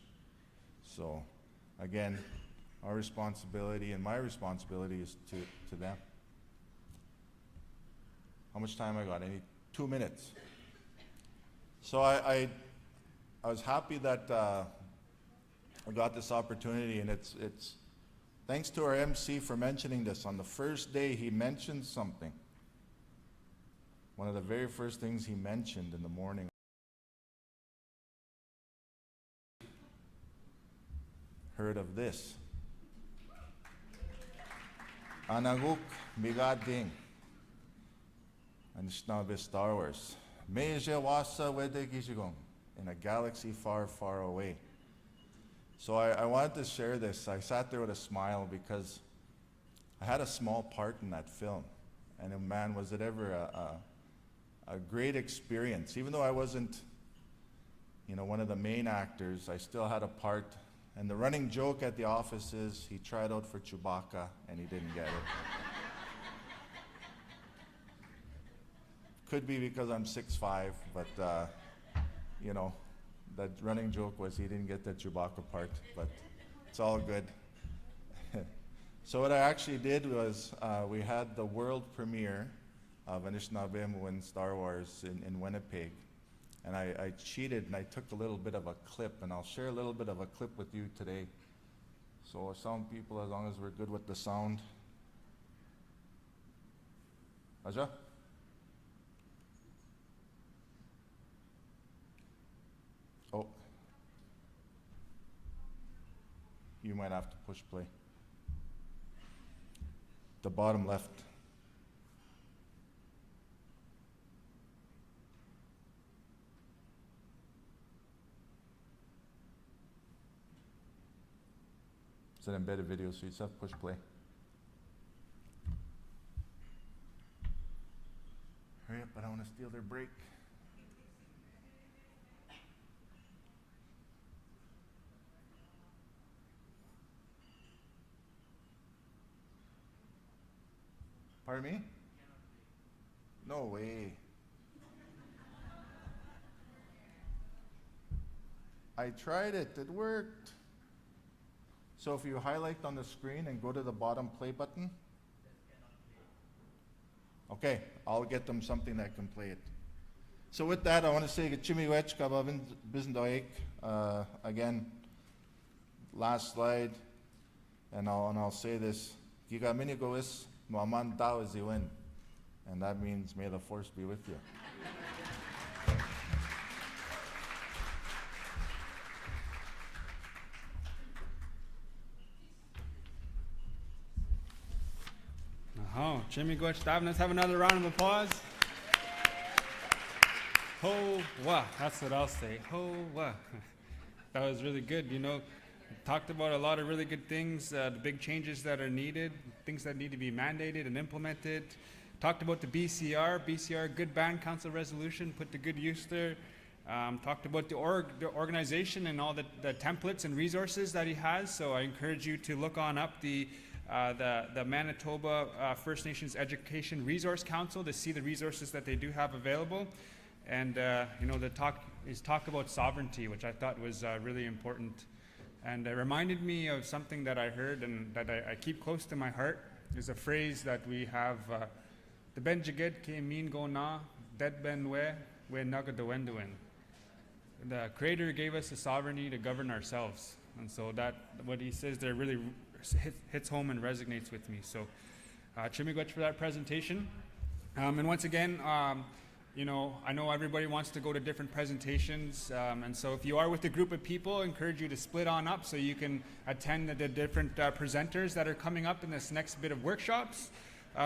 So again, our responsibility and my responsibility is to them. How much time I got? I need 2 minutes. So I was happy that I got this opportunity, and it's thanks to our MC for mentioning this. On the first day, he mentioned something. One of the very first things he mentioned in the morning. Heard of this? Anaguk Migading. Anishinaabe Star Wars. Meje wasa wede gijigong. In a galaxy far, far away. So I wanted to share this. I sat there with a smile because I had a small part in that film. And man, was it ever a great experience. Even though I wasn't, one of the main actors, I still had a part. And the running joke at the office is he tried out for Chewbacca and he didn't get it. Could be because I'm 6'5", but that running joke was he didn't get the Chewbacca part, but it's all good. So what I actually did was we had the world premiere of Anishinaabe Star Wars in Winnipeg. And I cheated and I took a little bit of a clip, and I'll share a little bit of a clip with you today. So sound people, as long as we're good with the sound. Aja? might have to push play. The bottom left. It's an embedded video, so you just have to push play. Hurry up, I don't want to steal their break. Pardon me? No way. I tried it, it worked. So if you highlight on the screen and go to the bottom play button. Okay, I'll get them something that can play it. So with that, I want to say Chimiwech Kababin Bizendoik. Again, last slide, and I'll say this. Giga Minigois Muaman Tao is win. And that means may the force be with you. Oh, Jimmy Gwetch Davin, let's have another round of applause. Ho wa, that's what I'll say. Ho wa. That was really good. You know, talked about a lot of really good things, the big changes that are needed, things that need to be mandated and implemented. Talked about the BCR, Good Band Council resolution, put to good use there. Talked about the organization and all the templates and resources that he has. So I encourage you to look on up the Manitoba First Nations Education Resource Council to see the resources that they do have available. And you know, the talk about sovereignty, which I thought was really important. And it reminded me of something that I heard and that I keep close to my heart. There's a phrase that we have, the Benjiged ke min go na, dead ben we naga dowenduin. The Creator gave us the sovereignty to govern ourselves. And so that, what he says there really hits home and resonates with me. So, Chimigwech for that presentation. And once again, you know, I know everybody wants to go to different presentations, and so if you are with a group of people, I encourage you to split on up so you can attend the different presenters that are coming up in this next bit of workshops.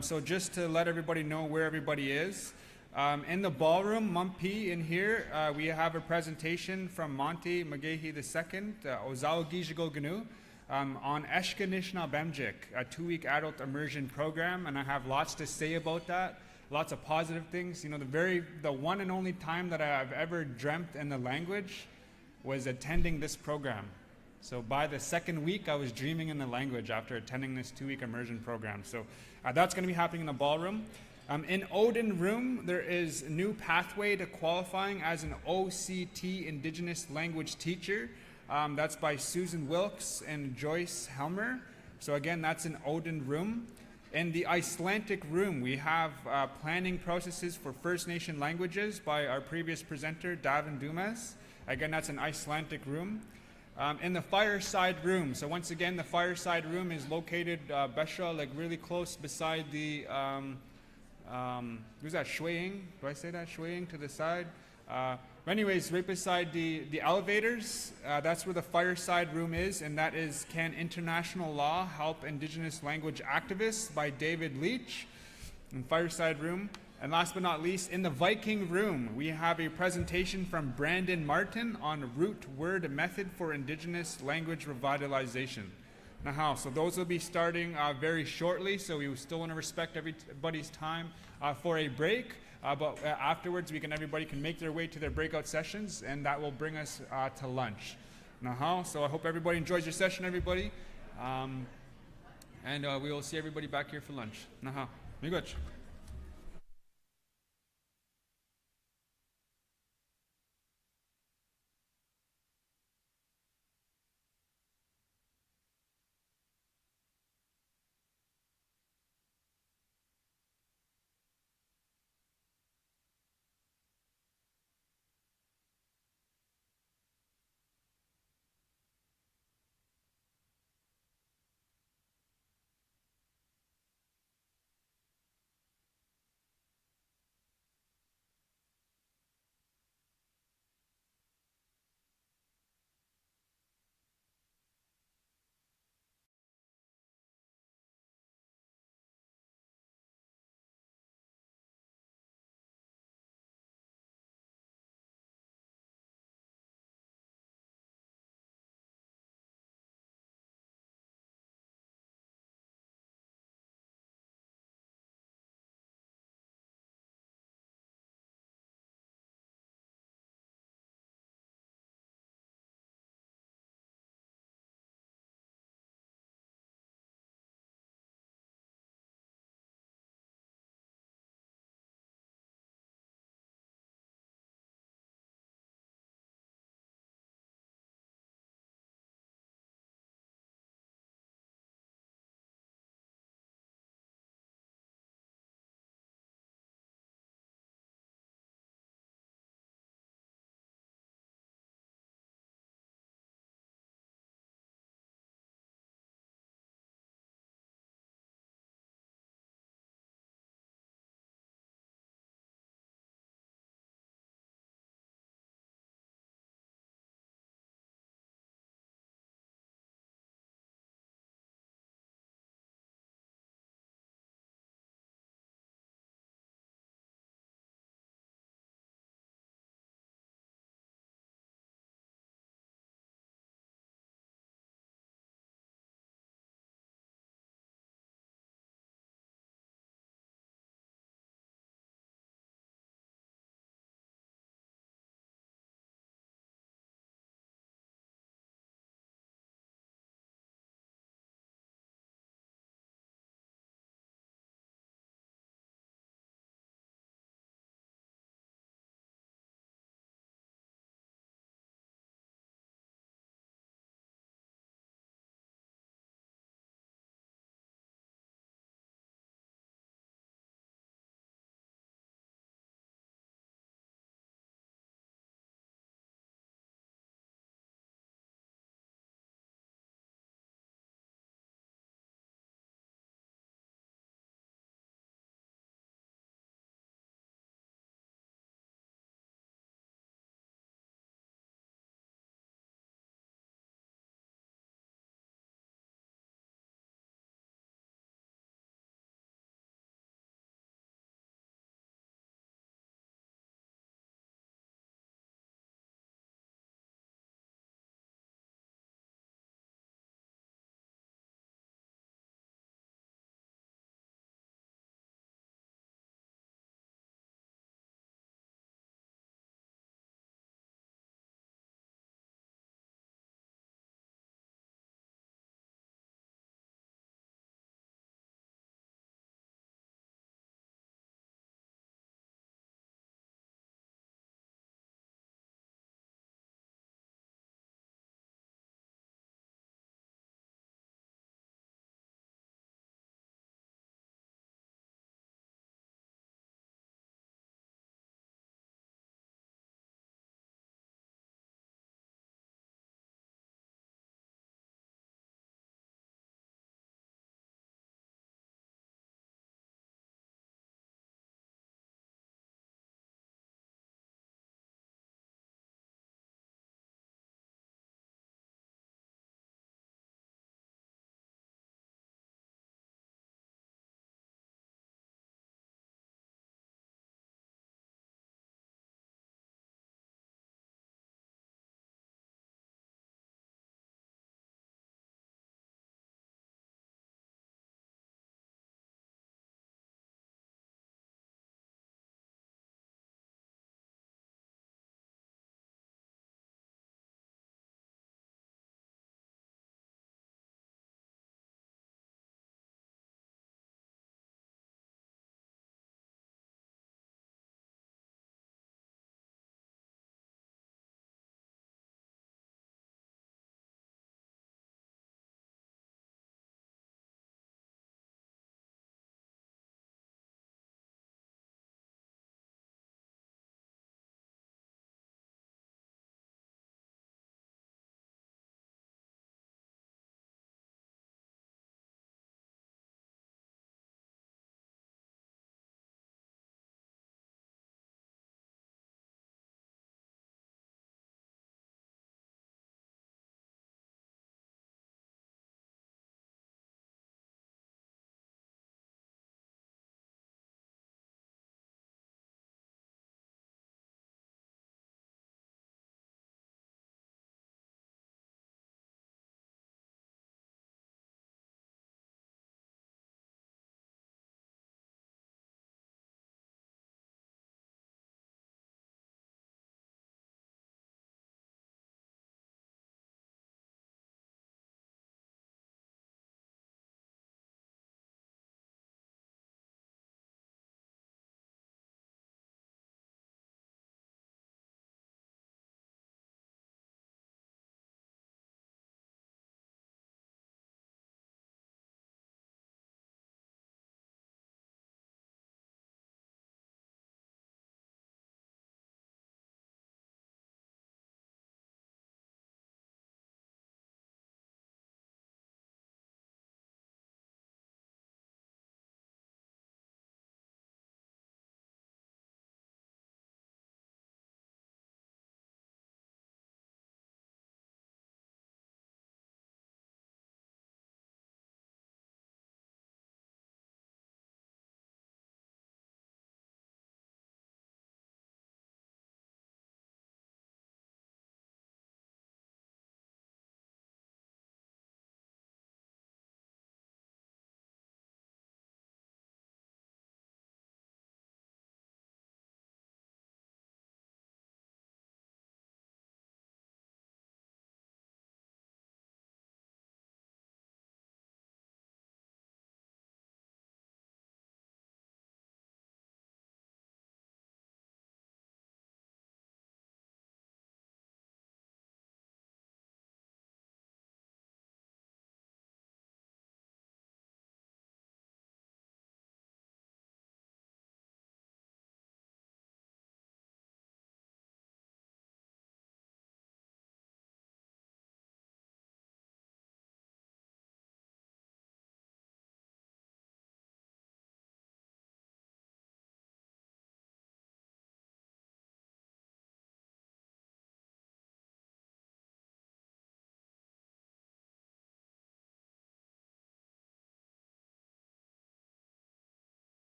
So just to let everybody know where everybody is. In the ballroom, Mumpi in here, we have a presentation from Monty Magehi II, Ozao Gijigo Gnu, on Eshka Nishna Bemjik, a 2-week adult immersion program, and I have lots to say about that. Lots of positive things. You know, the one and only time that I've ever dreamt in the language was attending this program. So by the second week, I was dreaming in the language after attending this 2-week immersion program. So that's going to be happening in the ballroom. In Odin Room, there is a new pathway to qualifying as an OCT Indigenous Language Teacher. That's by Susan Wilkes and Joyce Helmer. So again, that's in Odin Room. In the Icelandic Room, we have planning processes for First Nation languages by our previous presenter, Davin Dumas. Again, that's an Icelandic Room. In the Fireside Room, so once again, the Fireside Room is located, Besha, like really close beside the, who's that, Shueying? Do I say that, Shueying to the side? But anyways, right beside the elevators, that's where the Fireside Room is, and that is Can International Law Help Indigenous Language Activists by David Leach in Fireside Room. And last but not least, in the Viking Room, we have a presentation from Brandon Martin on root word method for Indigenous language revitalization. Now, so those will be starting very shortly, so we still want to respect everybody's time for a break. But afterwards, everybody can make their way to their breakout sessions, and that will bring us to lunch. So I hope everybody enjoys your session, everybody. And we will see everybody back here for lunch. Miigwech.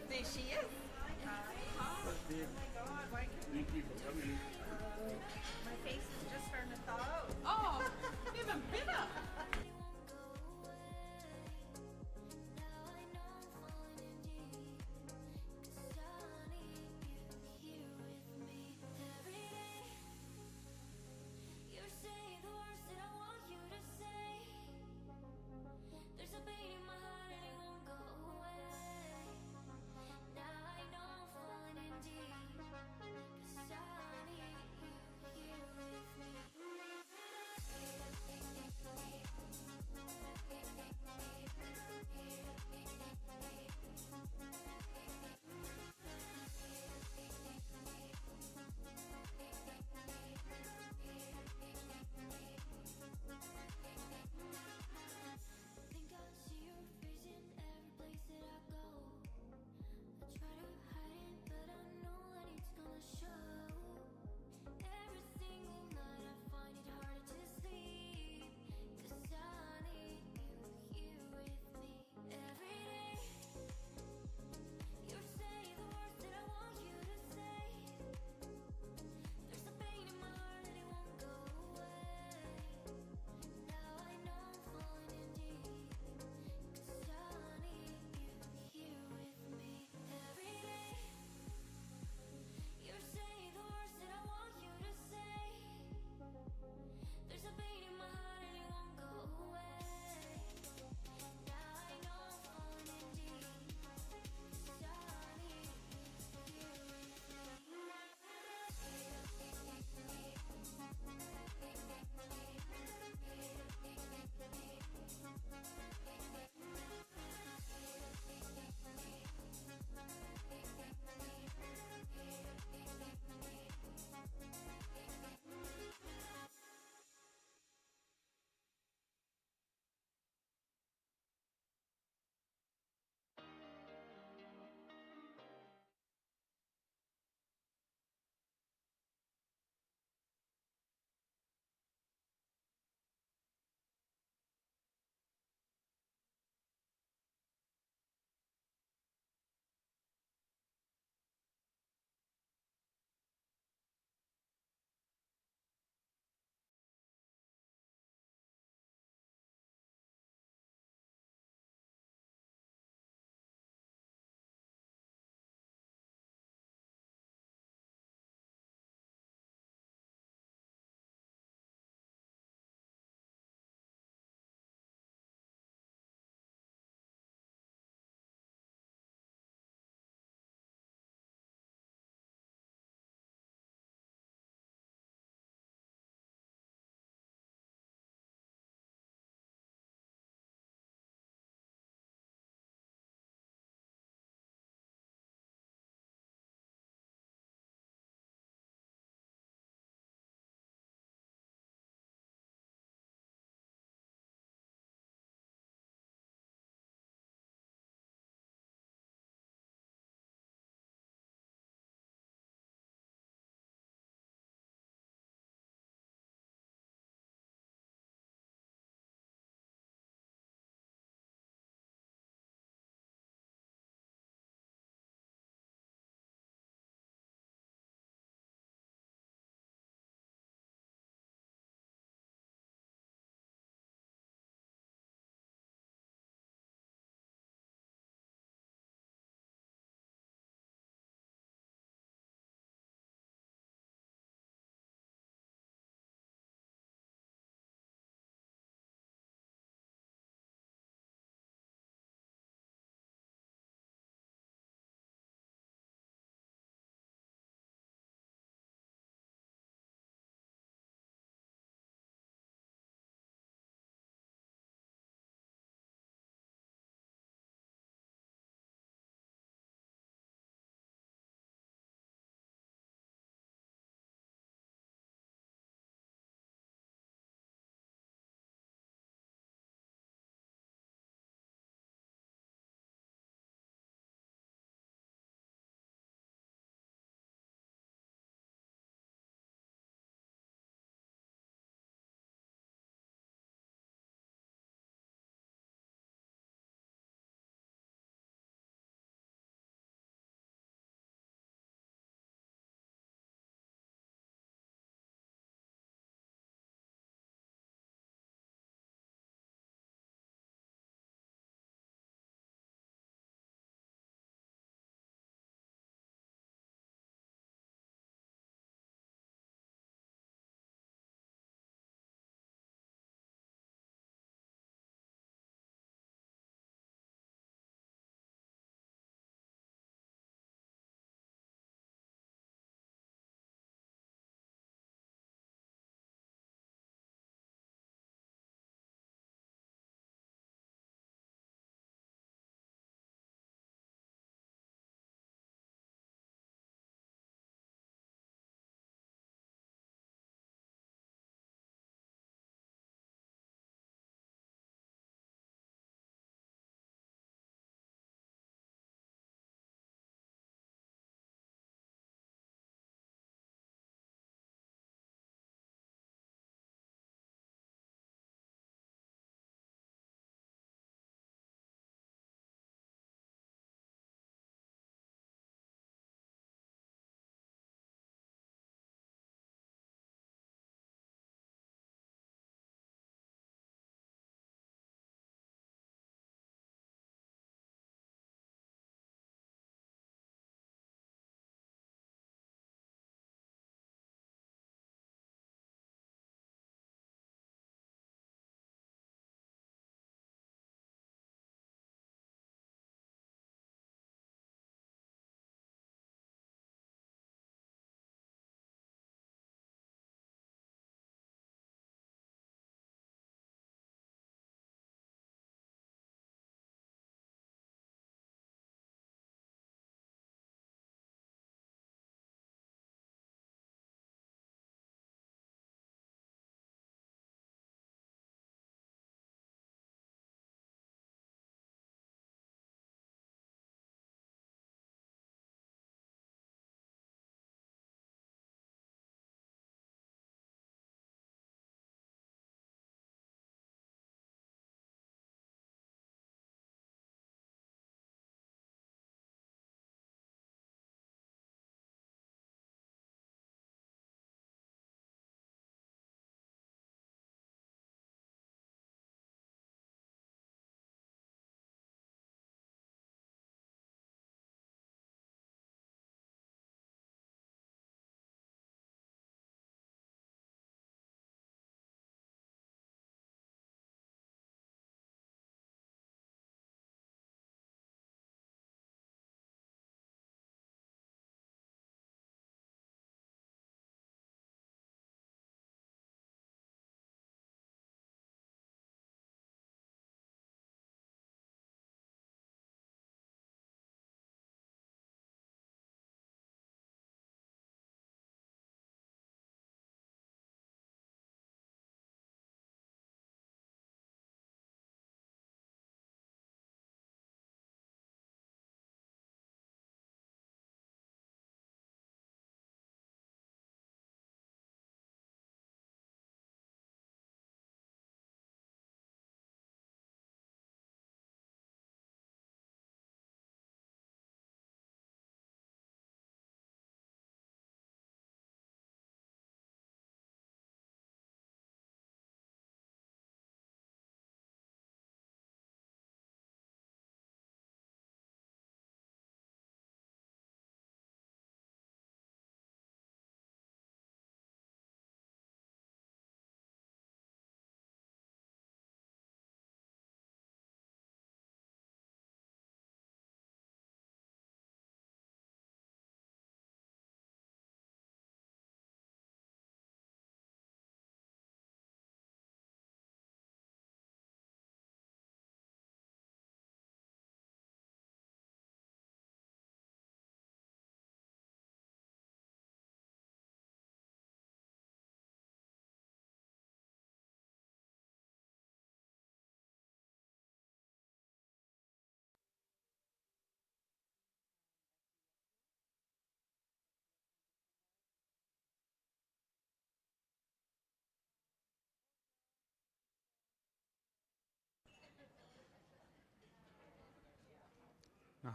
There she is. My face is just starting to thaw out. Oh, even better. You say the word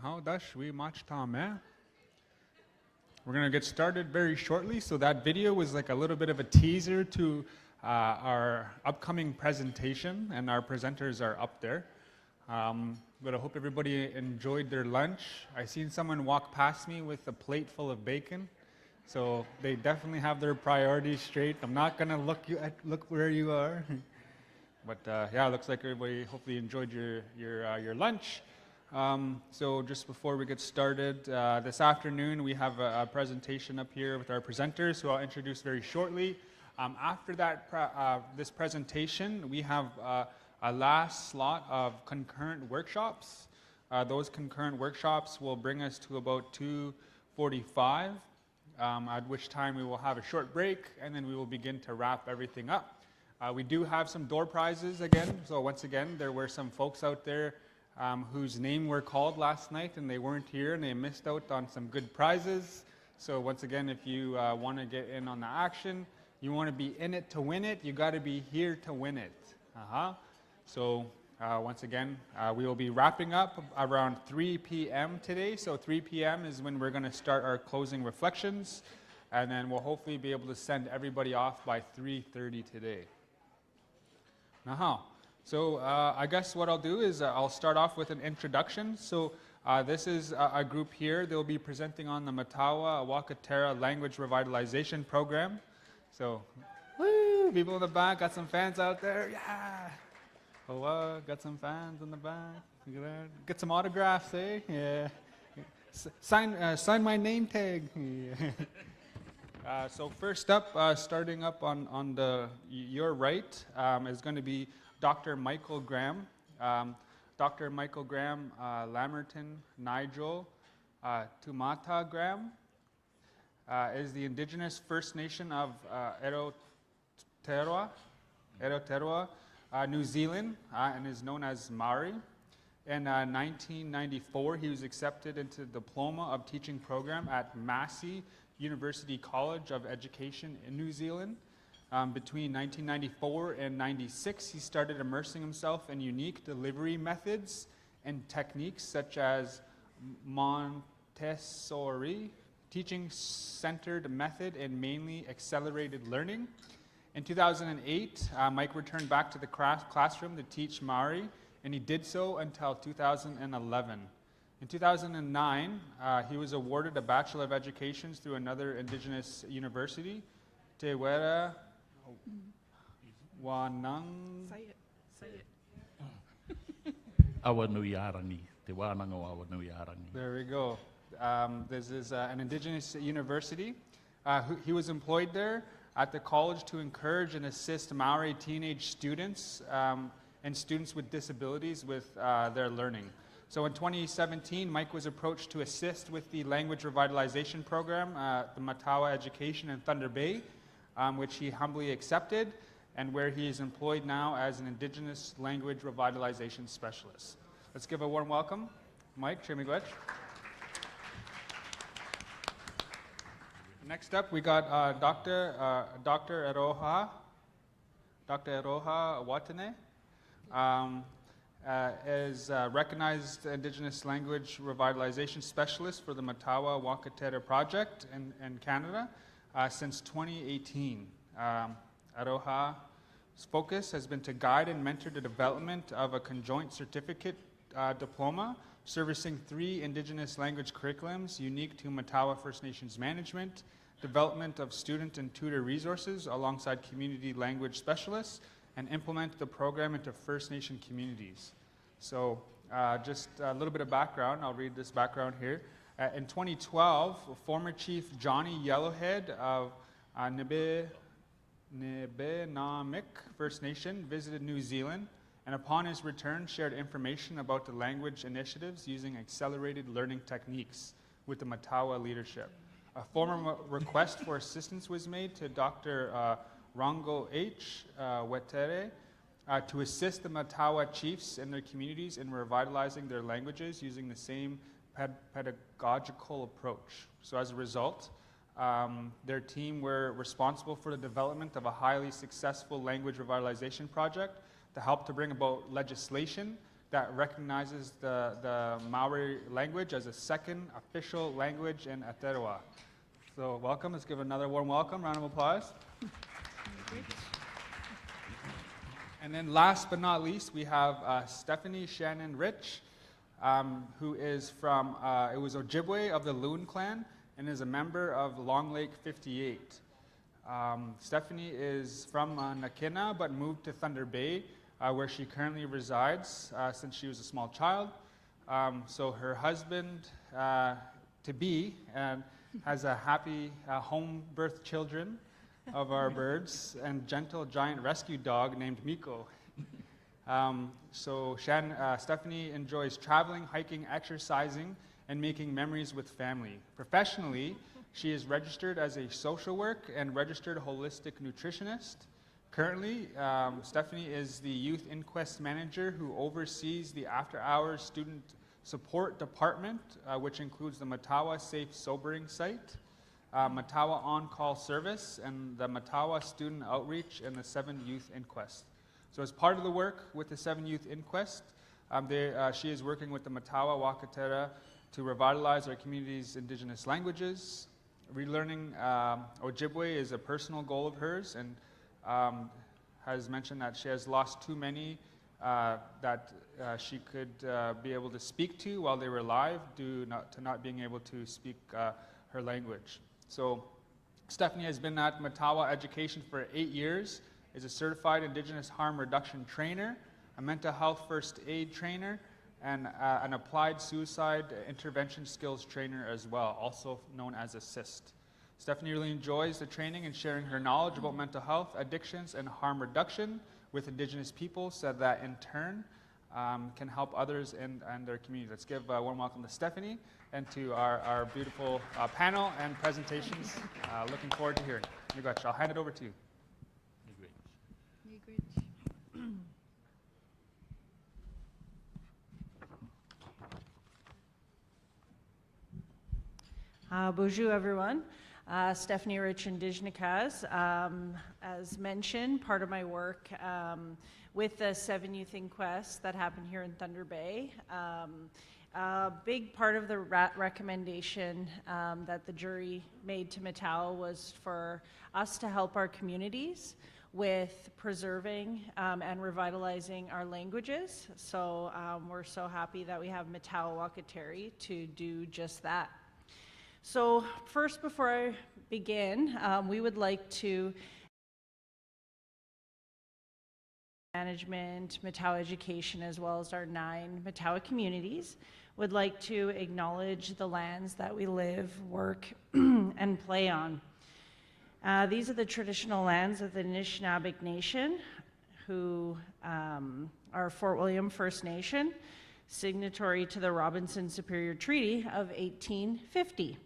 how dash we match tame. We're gonna get started very shortly. So that video was like a little bit of a teaser to our upcoming presentation, and our presenters are up there. But I hope everybody enjoyed their lunch. I seen someone walk past me with a plate full of bacon, so they definitely have their priorities straight. I'm not gonna look where you are, but yeah, it looks like everybody hopefully enjoyed your lunch. So just before we get started, this afternoon we have a presentation up here with our presenters, who I'll introduce very shortly. After that, this presentation, we have a last slot of concurrent workshops. Those concurrent workshops will bring us to about 2:45, at which time we will have a short break, and then we will begin to wrap everything up. We do have some door prizes again, so once again, there were some folks out there whose name were called last night and they weren't here and they missed out on some good prizes. So once again, if you want to get in on the action, you want to be in it to win it, you got to be here to win it. So once again, we will be wrapping up around 3 p.m. today. So 3 p.m. is when we're going to start our closing reflections, and then we'll hopefully be able to send everybody off by 3:30 today. So I guess what I'll do is I'll start off with an introduction. So this is a group here. They'll be presenting on the Matawa Wakatera Language Revitalization Program. So, woo, people in the back, got some fans out there, yeah. Oh, got some fans in the back. Look at that. Get some autographs, eh? Yeah. Sign my name tag. So first up, starting up on your right, is going to be Dr. Michael Graham. Dr. Michael Graham Lamerton Nigel Tumata Graham is the Indigenous First Nation of Aotearoa, New Zealand, and is known as Maori. In 1994, he was accepted into the Diploma of Teaching program at Massey University College of Education in New Zealand. Between 1994 and 96, he started immersing himself in unique delivery methods and techniques such as Montessori, teaching-centered method, and mainly accelerated learning. In 2008, Mike returned back to the classroom to teach Maori, and he did so until 2011. In 2009, he was awarded a Bachelor of Education through another Indigenous university, Te Wera Wanang. Say it. Awanuiarangi, Te Wānanga o Awanuiarangi. There we go. This is an Indigenous university. He was employed there at the college to encourage and assist Maori teenage students and students with disabilities with their learning. So in 2017, Mike was approached to assist with the language revitalization program at the Matawa Education in Thunder Bay, which he humbly accepted, and where he is employed now as an Indigenous language revitalization specialist. Let's give a warm welcome, Mike Chimigwech. Next up, we got Dr. Eroha Watene. Is a recognized Indigenous language revitalization specialist for the Matawa Wakatera project in Canada since 2018. Aroha's focus has been to guide and mentor the development of a conjoint certificate diploma servicing 3 Indigenous language curriculums unique to Matawa First Nations management, development of student and tutor resources alongside community language specialists, and implement the program into First Nation communities. So just a little bit of background. I'll read this background here. In 2012, former Chief Johnny Yellowhead of Nibenamik First Nation visited New Zealand, and upon his return shared information about the language initiatives using accelerated learning techniques with the Matawa leadership. A formal request for assistance was made to Dr. Rongo H. Wetere to assist the Matawa chiefs and their communities in revitalizing their languages using the same pedagogical approach. So as a result, their team were responsible for the development of a highly successful language revitalization project to help to bring about legislation that recognizes the Maori language as a second official language in Aotearoa. So welcome. Let's give another warm welcome. Round of applause. And then last but not least, we have Stephanie Shannon Rich, who is from, it was Ojibwe of the Loon clan and is a member of Long Lake 58. Stephanie is from Nakina but moved to Thunder Bay where she currently resides since she was a small child. So her husband to be has a happy home birth children of our birds and gentle giant rescue dog named Miko. So Stephanie enjoys traveling, hiking, exercising, and making memories with family. Professionally, she is registered as a social work and registered holistic nutritionist. Currently, Stephanie is the Youth Inquest Manager who oversees the after-hours student support department, which includes the Matawa Safe Sobering Site, Matawa On-Call Service, and the Matawa Student Outreach and the 7 Youth Inquest. So as part of the work with the 7 Youth Inquest, she is working with the Matawa Wakatera to revitalize our community's indigenous languages. Relearning Ojibwe is a personal goal of hers, and has mentioned that she has lost too many that she could be able to speak to while they were alive due to not being able to speak her language. So Stephanie has been at Matawa Education for 8 years, is a certified Indigenous harm reduction trainer, a mental health first aid trainer, and an applied suicide intervention skills trainer as well, also known as ASSIST. Stephanie really enjoys the training and sharing her knowledge about mental health, addictions, and harm reduction with Indigenous people so that in turn can help others and their community. Let's give a warm welcome to Stephanie and to our beautiful panel and presentations. Looking forward to hearing. Miigwech, I'll hand it over to you. Bonjour, everyone. Stephanie Rich, Indigenous. As mentioned, part of my work with the 7 Youth Inquest that happened here in Thunder Bay. A big part of the recommendation that the jury made to Matawa was for us to help our communities with preserving and revitalizing our languages. So we're so happy that we have Matawa Wakateri to do just that. So first, before I begin, we would like to management, Matawa Education, as well as our 9 Matawa communities, would like to acknowledge the lands that we live, work, and play on. These are the traditional lands of the Anishinaabeg Nation, who are Fort William First Nation, signatory to the Robinson Superior Treaty of 1850.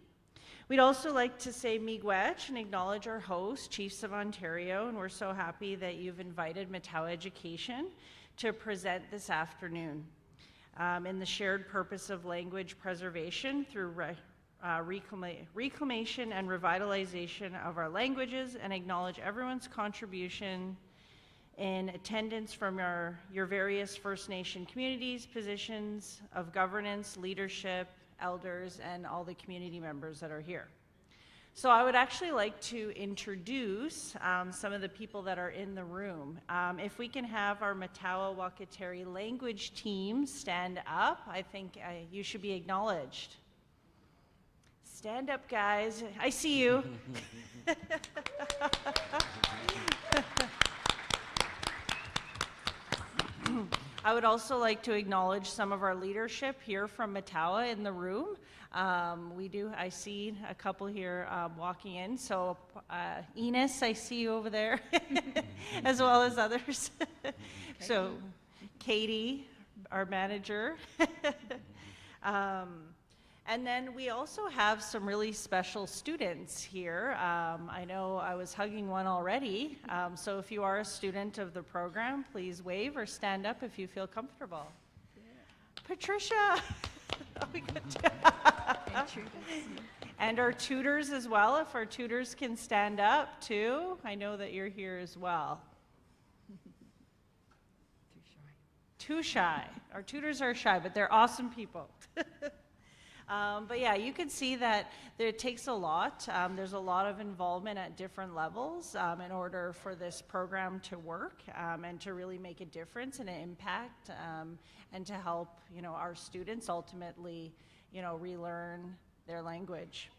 We'd also like to say miigwech and acknowledge our hosts, Chiefs of Ontario, and we're so happy that you've invited Matawa Education to present this afternoon in the shared purpose of language preservation through reclamation and revitalization of our languages, and acknowledge everyone's contribution in attendance from your various First Nation communities, positions of governance, leadership, elders, and all the community members that are here. So I would actually like to introduce some of the people that are in the room. If we can have our Matawa Wakateri language team stand up, I think you should be acknowledged. Stand up, guys. I see you. I would also like to acknowledge some of our leadership here from Matawa in the room. I see a couple here walking in. So Enos, I see you over there, as well as others. So Katie, our manager. And then we also have some really special students here. I know I was hugging one already. So if you are a student of the program, please wave or stand up if you feel comfortable. Yeah. Patricia. Oh, and our tutors as well, if our tutors can stand up too. I know that you're here as well. too shy. Our tutors are shy, but they're awesome people. But yeah, you can see that it takes a lot. There's a lot of involvement at different levels in order for this program to work and to really make a difference and an impact and to help, our students ultimately, relearn their language.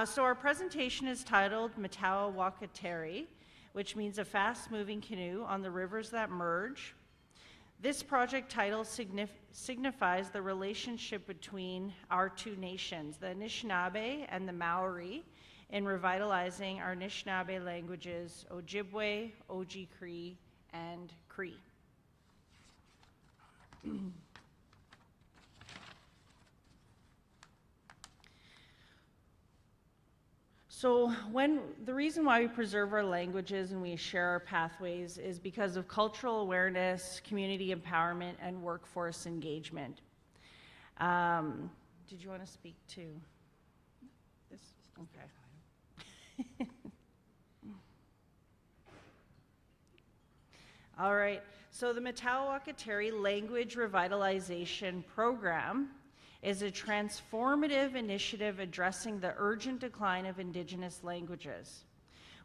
So our presentation is titled Matawa Wakateri, which means a fast-moving canoe on the rivers that merge. This project title signifies the relationship between our two nations, the Anishinaabe and the Maori, in revitalizing our Anishinaabe languages, Ojibwe, Oji-Cree, and Cree. So the reason why we preserve our languages and we share our pathways is because of cultural awareness, community empowerment, and workforce engagement. Did you want to speak to this? Okay. All right, so the Matawa Wakateri Language Revitalization Program is a transformative initiative addressing the urgent decline of Indigenous languages.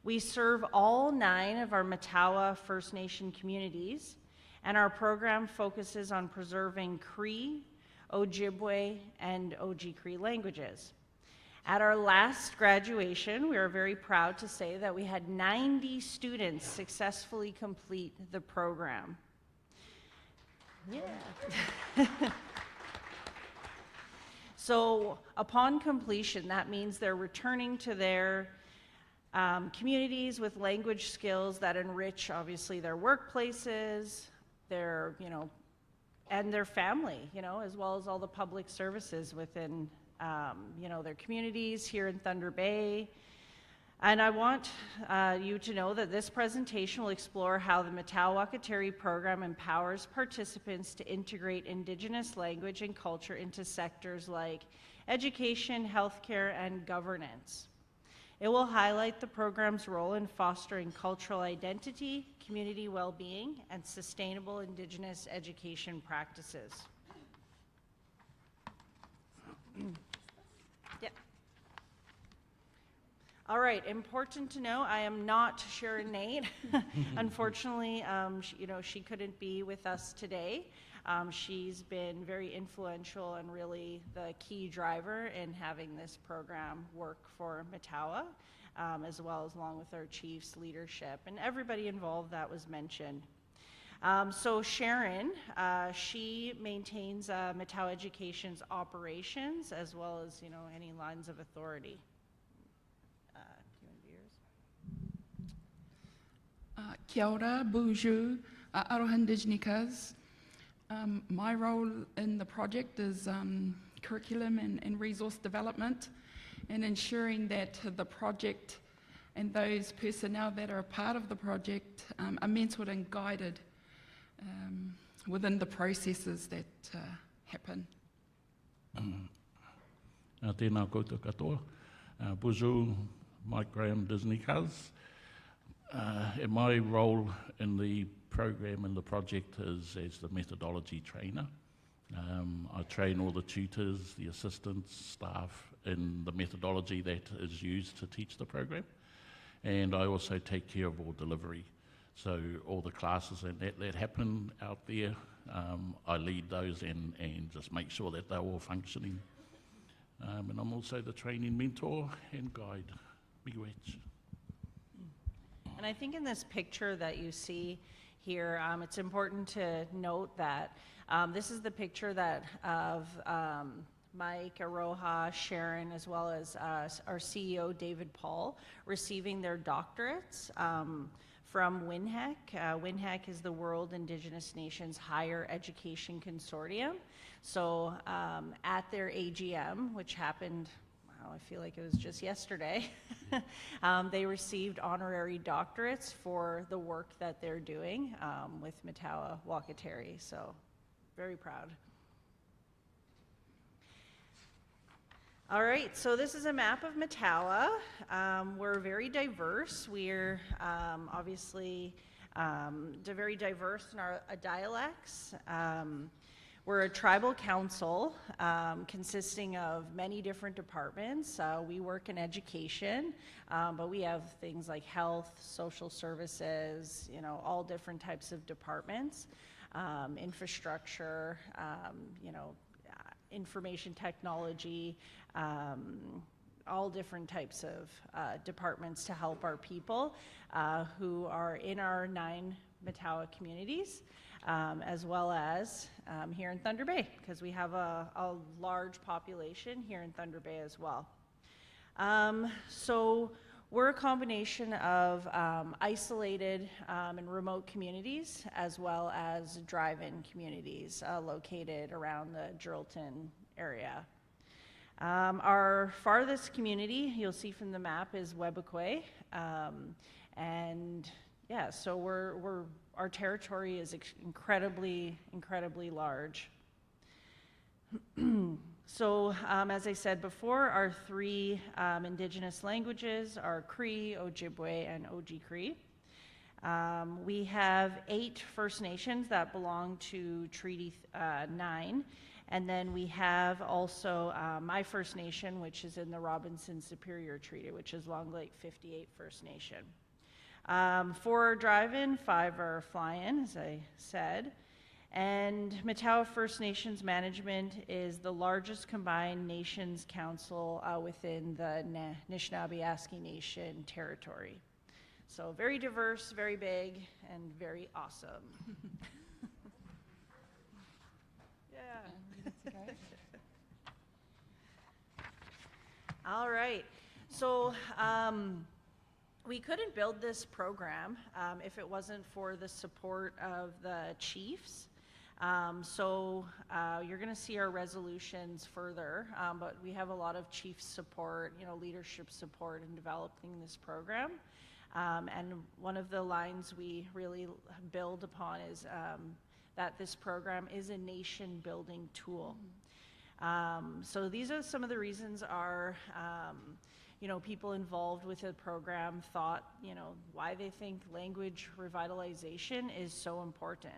We serve all 9 of our Matawa First Nation communities, and our program focuses on preserving Cree, Ojibwe, and Oji-Cree languages. At our last graduation, we are very proud to say that we had 90 students successfully complete the program. Yeah. So upon completion, that means they're returning to their communities with language skills that enrich, obviously, their workplaces, their, and their family, as well as all the public services within, their communities here in Thunder Bay. And I want you to know that this presentation will explore how the Matawa Wakateri program empowers participants to integrate Indigenous language and culture into sectors like education, healthcare, and governance. It will highlight the program's role in fostering cultural identity, community well-being, and sustainable Indigenous education practices. Yep. All right, important to know, I am not Sharon Nate. Unfortunately, she couldn't be with us today. She's been very influential and really the key driver in having this program work for Matawa, as well as along with our chiefs, leadership, and everybody involved that was mentioned. So Sharon, she maintains Matawa Education's operations as well as any lines of authority. Kia ora, bonjour, aroha Indigenikas. My role in the project is curriculum and resource development and ensuring that the project and those personnel that are a part of the project are mentored and guided within the processes that happen. Tēnā koutou katoa. Bonjour, Mike Graham, Disney Cuz. And my role in the program and the project is as the methodology trainer. I train all the tutors, the assistants, staff in the methodology that is used to teach the program. And I also take care of all delivery. So all the classes and that happen out there, I lead those and just make sure that they're all functioning. And I'm also the training mentor and guide. Miigwech. And I think in this picture that you see here, it's important to note that this is the picture of Mike, Aroha, Sharon, as well as our CEO, David Paul, receiving their doctorates from WINHEC. WINHEC is the World Indigenous Nations Higher Education Consortium. So at their AGM, which happened, I feel like it was just yesterday, they received honorary doctorates for the work that they're doing with Matawa Wakateri, so very proud. All right, so this is a map of Matawa. We're very diverse. We're obviously They're very diverse in our dialects. We're a tribal council consisting of many different departments. We work in education, but we have things like health, social services, you know, all different types of departments, infrastructure, you know, information technology, all different types of departments to help our people who are in our 9 Matawa communities, as well as here in Thunder Bay, because we have a large population here in Thunder Bay as well. So we're a combination of isolated and remote communities, as well as drive-in communities located around the Geraldton area. Our farthest community, you'll see from the map, is Webequie. And yeah, so our territory is incredibly large. So as I said before, our 3 indigenous languages are Cree, Ojibwe, and Oji-Cree. We have 8 First Nations that belong to Treaty 9. And then we have also my First Nation, which is in the Robinson Superior Treaty, which is Long Lake 58 First Nation. 4 are drive-in, 5 are fly-in, as I said. And Matawa First Nations Management is the largest combined nations council within the Anishinaabe-Aski Nation territory. So very diverse, very big, and very awesome. All right, so we couldn't build this program if it wasn't for the support of the chiefs. So you're going to see our resolutions further, but we have a lot of chief support, you know, leadership support in developing this program. And one of the lines we really build upon is that this program is a nation building tool. So these are some of the reasons our you know, people involved with the program thought, you know, why they think language revitalization is so important.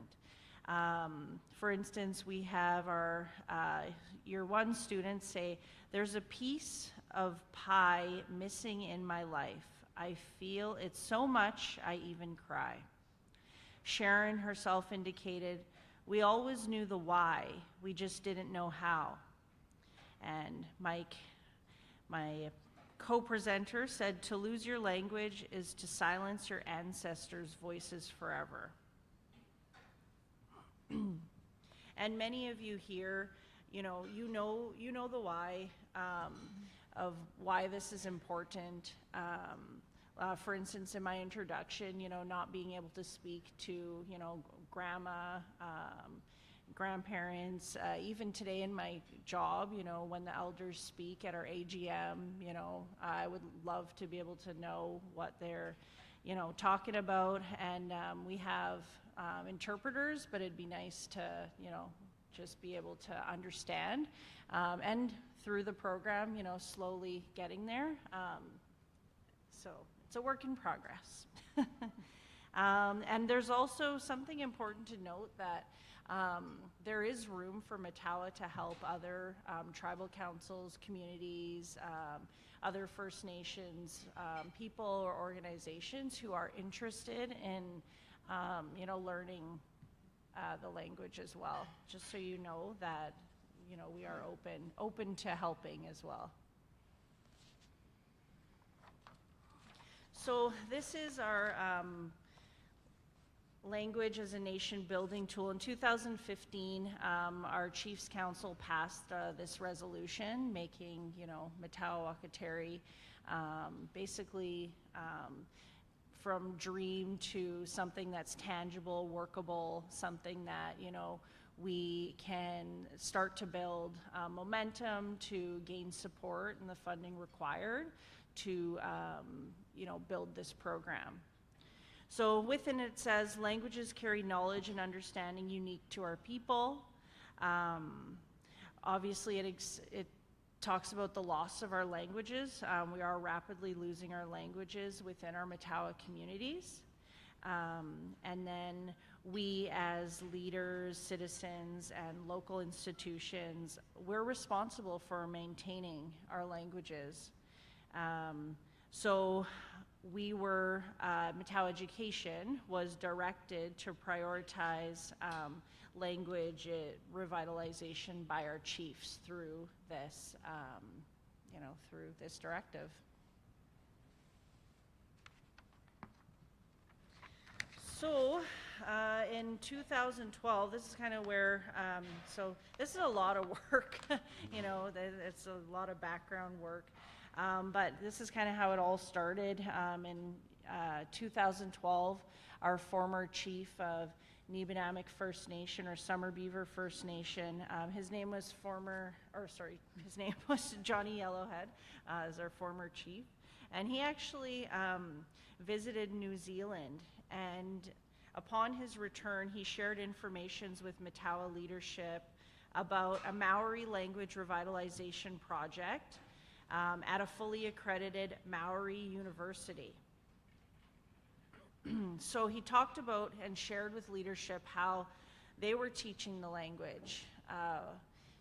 For instance, we have our year 1 students say, "There's a piece of pie missing in my life. I feel it so much I even cry." Sharon herself indicated, "We always knew the why, we just didn't know how." And Mike, my co-presenter, said, "To lose your language is to silence your ancestors' voices forever." And many of you here, you know the why of why this is important. For instance, in my introduction, you know, not being able to speak to, you know, grandma, grandparents, even today in my job, you know, when the elders speak at our AGM, you know, I would love to be able to know what they're, you know, talking about. And we have interpreters, but it'd be nice to, you know, just be able to understand. And through the program, you know, slowly getting there. So it's a work in progress. And there's also something important to note that there is room for Matawa to help other tribal councils, communities, other First Nations people or organizations who are interested in, you know, learning the language as well. Just so you know that, you know, we are open to helping as well. So this is our language as a nation building tool. In 2015, our Chiefs Council passed this resolution, making, you know, Matawa Wakateri basically from dream to something that's tangible, workable, something that, you know, we can start to build momentum to gain support and the funding required to, you know, build this program. So within it says, languages carry knowledge and understanding unique to our people. Obviously, it talks about the loss of our languages. We are rapidly losing our languages within our Matawa communities. And then we as leaders, citizens, and local institutions, we're responsible for maintaining our languages. So we were, Matau Education was directed to prioritize language revitalization by our chiefs through this, through this directive. So, in 2012, this is kind of where, so this is a lot of work, it's a lot of background work, but this is kind of how it all started. In 2012, our former chief of Nibenamik First Nation, or Summer Beaver First Nation, his name was Johnny Yellowhead, as our former chief, and he actually visited New Zealand. And upon his return, he shared information with Matawa leadership about a Maori language revitalization project at a fully accredited Maori university. So he talked about and shared with leadership how they were teaching the language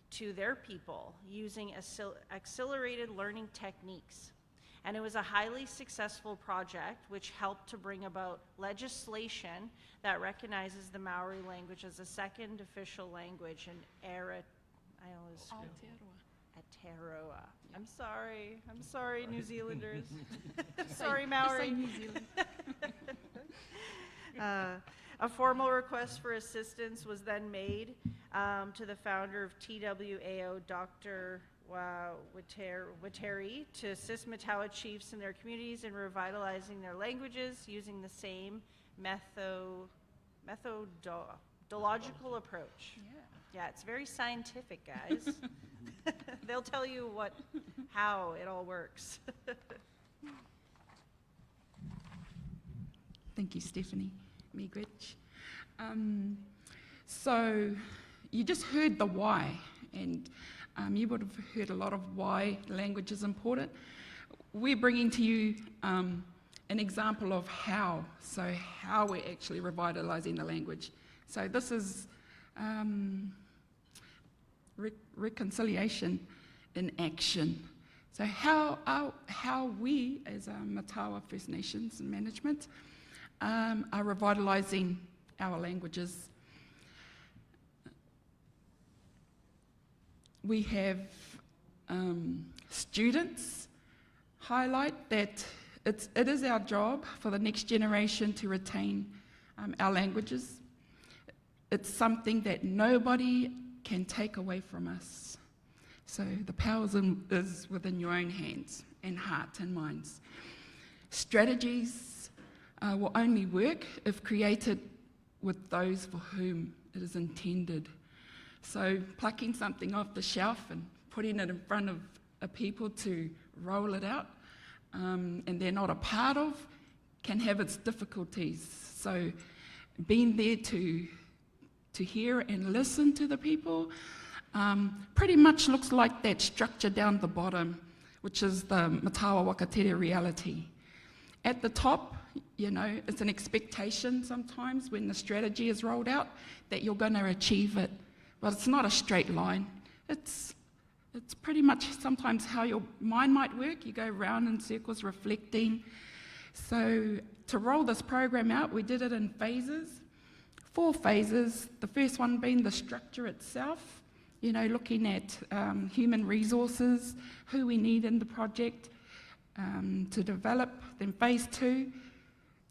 to their people using accelerated learning techniques. And it was a highly successful project which helped to bring about legislation that recognizes the Maori language as a second official language in Aotearoa. I'm sorry, New Zealanders. Sorry, Maori. New Zealand. A formal request for assistance was then made to the founder of TWAO, Dr. Wateri, to assist Matawa chiefs in their communities in revitalizing their languages using the same methodological approach. Yeah, it's very scientific, guys. They'll tell you how it all works. Thank you, Stephanie Miigwech. So you just heard the why, and you would have heard a lot of why language is important. We're bringing to you an example of how, so how we're actually revitalizing the language. So this is reconciliation in action. So how we, as Matawa First Nations management, are revitalizing our languages. We have students highlight that it is our job for the next generation to retain our languages. It's something that nobody can take away from us. So the power is within your own hands and hearts and minds. Strategies will only work if created with those for whom it is intended. So plucking something off the shelf and putting it in front of a people to roll it out, and they're not a part of, can have its difficulties. So being there to hear and listen to the people pretty much looks like that structure down the bottom, which is the Matawa Wakatere reality. At the top, it's an expectation sometimes when the strategy is rolled out that you're going to achieve it. But it's not a straight line. It's pretty much sometimes how your mind might work. You go round in circles reflecting. So to roll this program out, we did it in phases, 4 phases. The first one being the structure itself, looking at human resources, who we need in the project to develop. Then phase 2,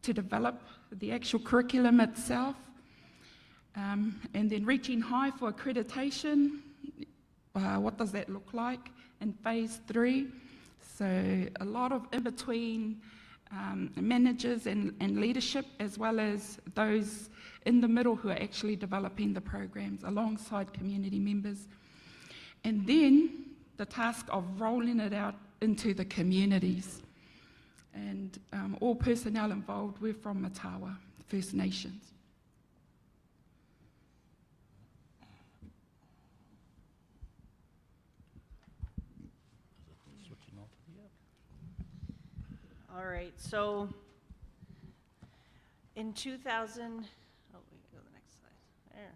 to develop the actual curriculum itself. And then reaching high for accreditation, what does that look like in phase 3? So a lot of in-between managers and leadership, as well as those in the middle who are actually developing the programs alongside community members. And then the task of rolling it out into the communities. And all personnel involved, we're from Matawa First Nations. All right, so In 2000, oh, we can go to the next slide. There.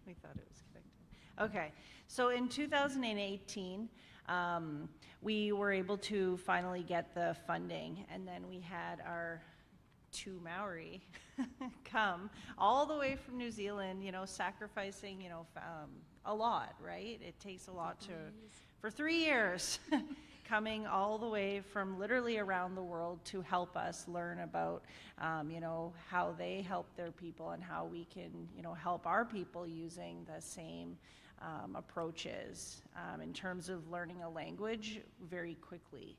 We thought it was connected. Okay, so in 2018, we were able to finally get the funding, and then we had our two Maori come all the way from New Zealand, you know, sacrificing, you know, a lot, right? It takes a lot for 3 years, coming all the way from literally around the world to help us learn about, you know, how they help their people and how we can, you know, help our people using the same approaches in terms of learning a language very quickly.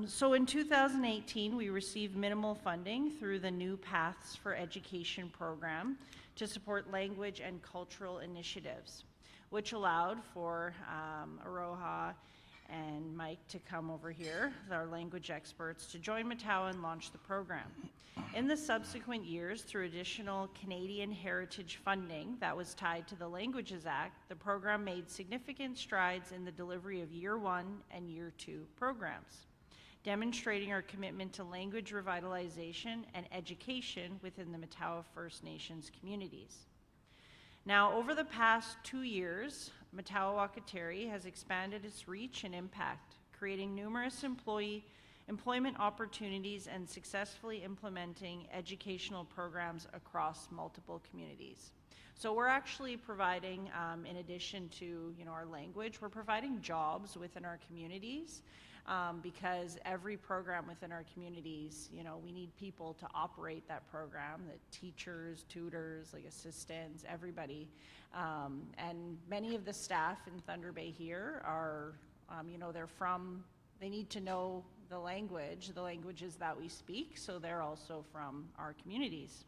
So in 2018, we received minimal funding through the New Paths for Education program to support language and cultural initiatives, which allowed for Aroha and Mike to come over here, our language experts, to join Matawa and launch the program. In the subsequent years, through additional Canadian heritage funding that was tied to the Languages Act, the program made significant strides in the delivery of Year 1 and Year 2 programs, demonstrating our commitment to language revitalization and education within the Matawa First Nations communities. Now, over the past 2 years, Matawa Wakateri has expanded its reach and impact, creating numerous employment opportunities and successfully implementing educational programs across multiple communities. So we're actually providing, in addition to, you know, our language, we're providing jobs within our communities, because every program within our communities, you know, we need people to operate that program, the teachers, tutors, like assistants, everybody. And many of the staff in Thunder Bay here are, you know, they need to know the languages that we speak, so they're also from our communities.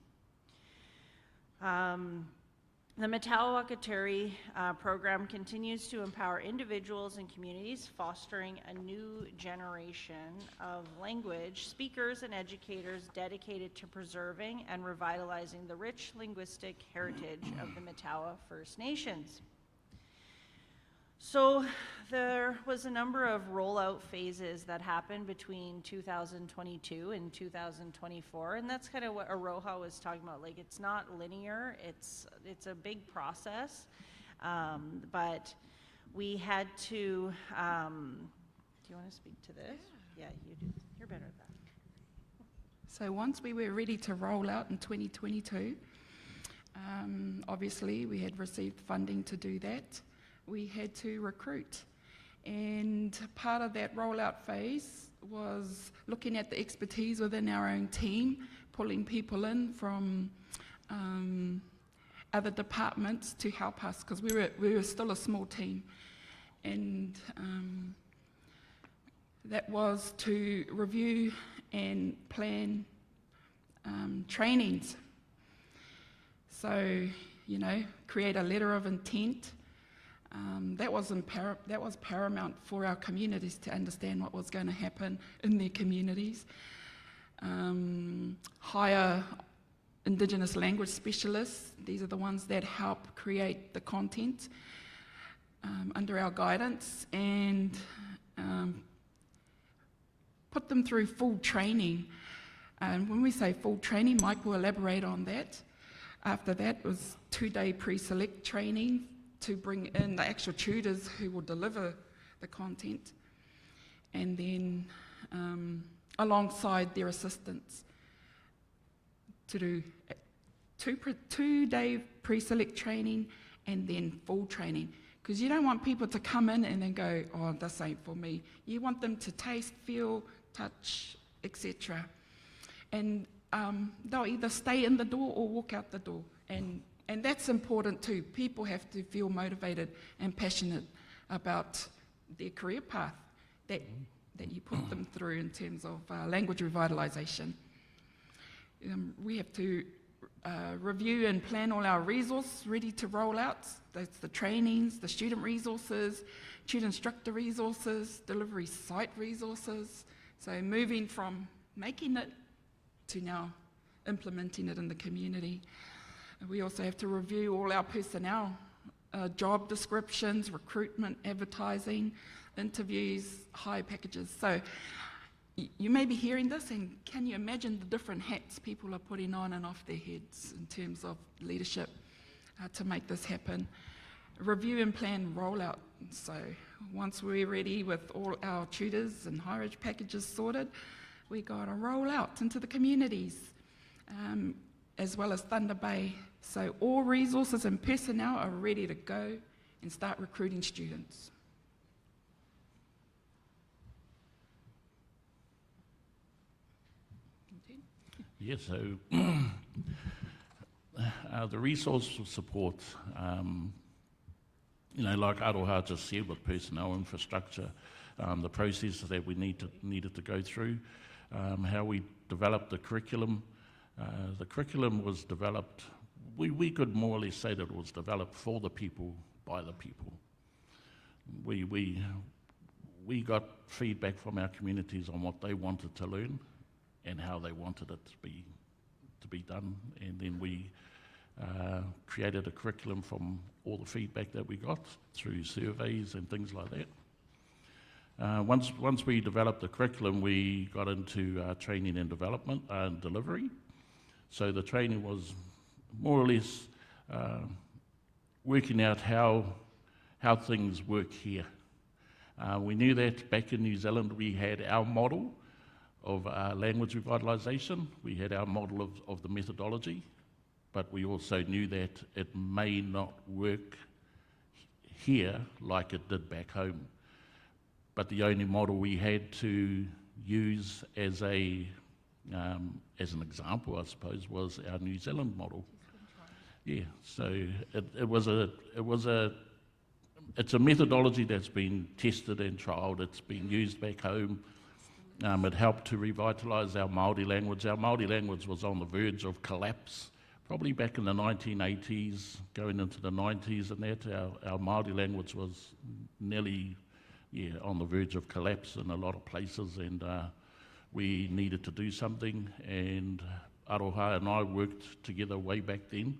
The Matawa Wakateri program continues to empower individuals and communities, fostering a new generation of language speakers and educators dedicated to preserving and revitalizing the rich linguistic heritage of the Matawa First Nations. So there was a number of rollout phases that happened between 2022 and 2024, and that's kind of what Aroha was talking about. Like, it's not linear, it's a big process, but we had to, do you want to speak to this? Yeah, you do. You're better at that. So once we were ready to roll out in 2022, obviously we had received funding to do that. We had to recruit, and part of that rollout phase was looking at the expertise within our own team, pulling people in from other departments to help us, because we were still a small team, and that was to review and plan trainings. So, you know, create a letter of intent. That was paramount for our communities to understand what was going to happen in their communities. Hire Indigenous language specialists. These are the ones that help create the content under our guidance, and put them through full training. And when we say full training, Mike will elaborate on that. After that was 2-day pre-select training to bring in the actual tutors who will deliver the content, and then alongside their assistants to do 2-day pre-select training and then full training, because you don't want people to come in and then go, oh, this ain't for me. You want them to taste, feel, touch, etc. And they'll either stay in the door or walk out the door, and that's important too. People have to feel motivated and passionate about their career path that you put them through in terms of language revitalization. We have to review and plan all our resources ready to roll out. That's the trainings, the student resources, tutor instructor resources, delivery site resources. So moving from making it to now implementing it in the community. We also have to review all our personnel job descriptions, recruitment, advertising, interviews, hire packages. So you may be hearing this, and can you imagine the different hats people are putting on and off their heads in terms of leadership to make this happen? Review and plan rollout. So once we're ready with all our tutors and hire packages sorted, we got to roll out into the communities, as well as Thunder Bay. So all resources and personnel are ready to go and start recruiting students. Yes, so the resource support, like Aroha just said, with personnel infrastructure, the process that we needed to go through, how we developed the curriculum. The curriculum was developed, we could more or less say that it was developed for the people, by the people. We got feedback from our communities on what they wanted to learn and how they wanted it to be done, and then we created a curriculum from all the feedback that we got through surveys and things like that. Once we developed the curriculum, we got into training and development and delivery. So the training was more or less working out how things work here. We knew that back in New Zealand we had our model of language revitalisation. We had our model of the methodology, but we also knew that it may not work here like it did back home. But the only model we had to use as an example, I suppose, was our New Zealand model. Yeah, so it's a methodology that's been tested and trialled. It's been used back home. It helped to revitalise our Māori language. Our Māori language was on the verge of collapse, probably back in the 1980s, going into the 90s, and that our Māori language was nearly on the verge of collapse in a lot of places, and we needed to do something, and Aroha and I worked together way back then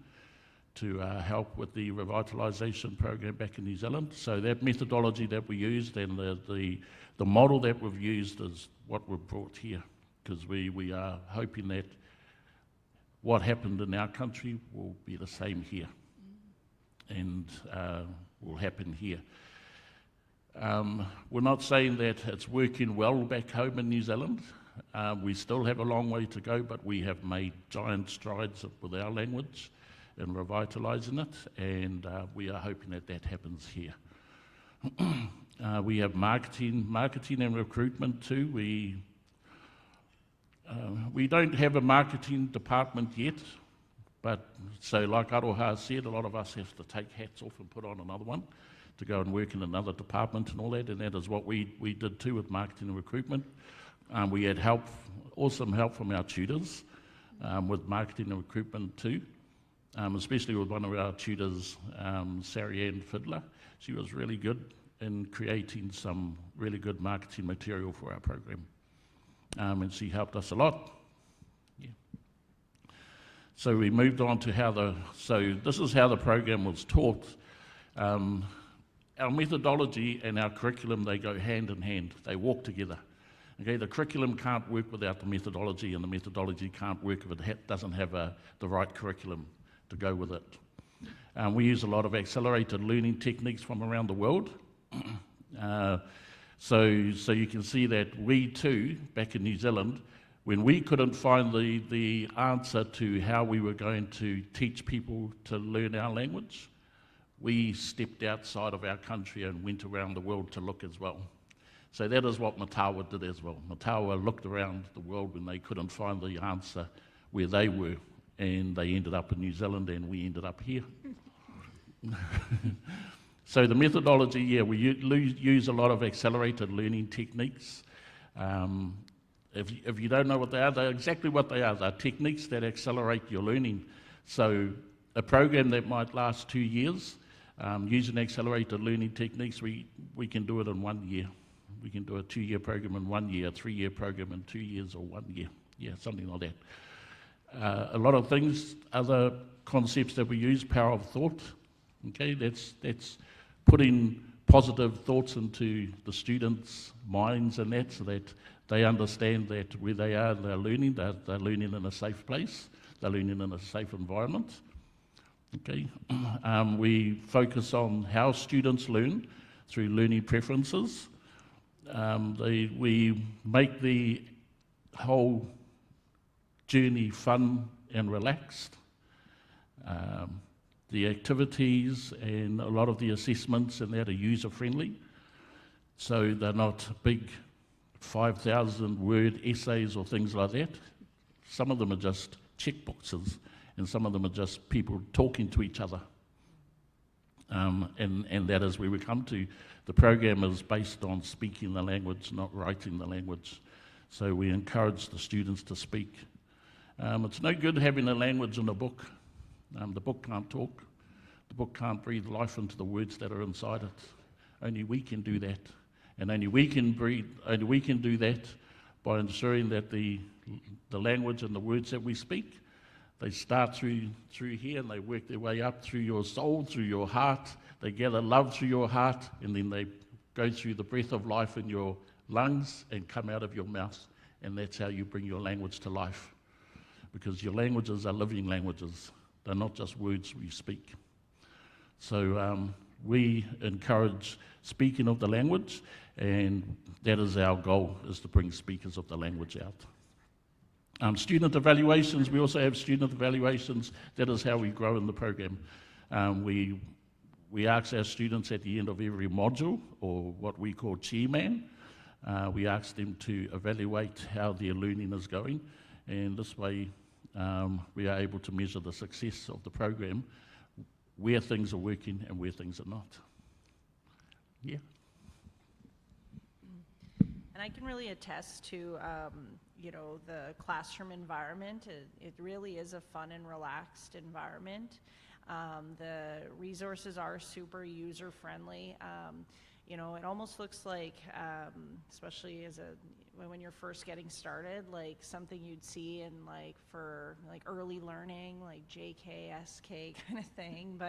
to help with the revitalisation program back in New Zealand. So that methodology that we used and the model that we've used is what we've brought here, because we are hoping that what happened in our country will be the same here and will happen here. We're not saying that it's working well back home in New Zealand. We still have a long way to go, but we have made giant strides with our language and revitalising it, and we are hoping that that happens here. We have marketing and recruitment too. We don't have a marketing department yet, but so like Aroha said, a lot of us have to take hats off and put on another one to go and work in another department and all that, and that is what we did too with marketing and recruitment. We had awesome help from our tutors with marketing and recruitment too, especially with one of our tutors, Sarianne Fiddler. She was really good in creating some really good marketing material for our program, and she helped us a lot. Yeah. So we moved on to so this is how the program was taught. Our methodology and our curriculum, they go hand in hand, they walk together. Okay, the curriculum can't work without the methodology, and the methodology can't work if it doesn't have the right curriculum to go with it. We use a lot of accelerated learning techniques from around the world. So you can see that we too, back in New Zealand, when we couldn't find the answer to how we were going to teach people to learn our language, we stepped outside of our country and went around the world to look as well. So that is what Matawa did as well. Matawa looked around the world when they couldn't find the answer where they were, and they ended up in New Zealand and we ended up here. So the methodology, we use a lot of accelerated learning techniques. If you don't know what they are, they're exactly what they are. They're techniques that accelerate your learning. So a program that might last 2 years, using accelerated learning techniques, we can do it in 1 year. We can do a 2-year program in 1 year, a 3-year program in 2 years or 1 year. Yeah, something like that. A lot of things, other concepts that we use, power of thought. Okay, that's putting positive thoughts into the students' minds and that, so that they understand that where they are, they're learning in a safe place, they're learning in a safe environment. Okay, we focus on how students learn through learning preferences. We make the whole journey fun and relaxed. The activities and a lot of the assessments and that are user-friendly, so they're not big 5,000 word essays or things like that. Some of them are just checkboxes, and some of them are just people talking to each other. And that is where we come to. The program is based on speaking the language, not writing the language. So we encourage the students to speak. It's no good having a language in a book. The book can't talk. The book can't breathe life into the words that are inside it. Only we can do that. And only we can do that by ensuring that the language and the words that we speak, they start through here and they work their way up through your soul, through your heart. They gather love through your heart, and then they go through the breath of life in your lungs and come out of your mouth. And that's how you bring your language to life. Because your languages are living languages. They're not just words we speak. So we encourage speaking of the language, and that is our goal, is to bring speakers of the language out. Student evaluations, we also have student evaluations. That is how we grow in the program. We ask our students at the end of every module, or what we call chairman, we ask them to evaluate how their learning is going, and this way we are able to measure the success of the program, where things are working and where things are not. Yeah. And I can really attest to, the classroom environment. It really is a fun and relaxed environment. The resources are super user-friendly. It almost looks like, especially when you're first getting started, like something you'd see in for early learning, like JK, SK kind of thing.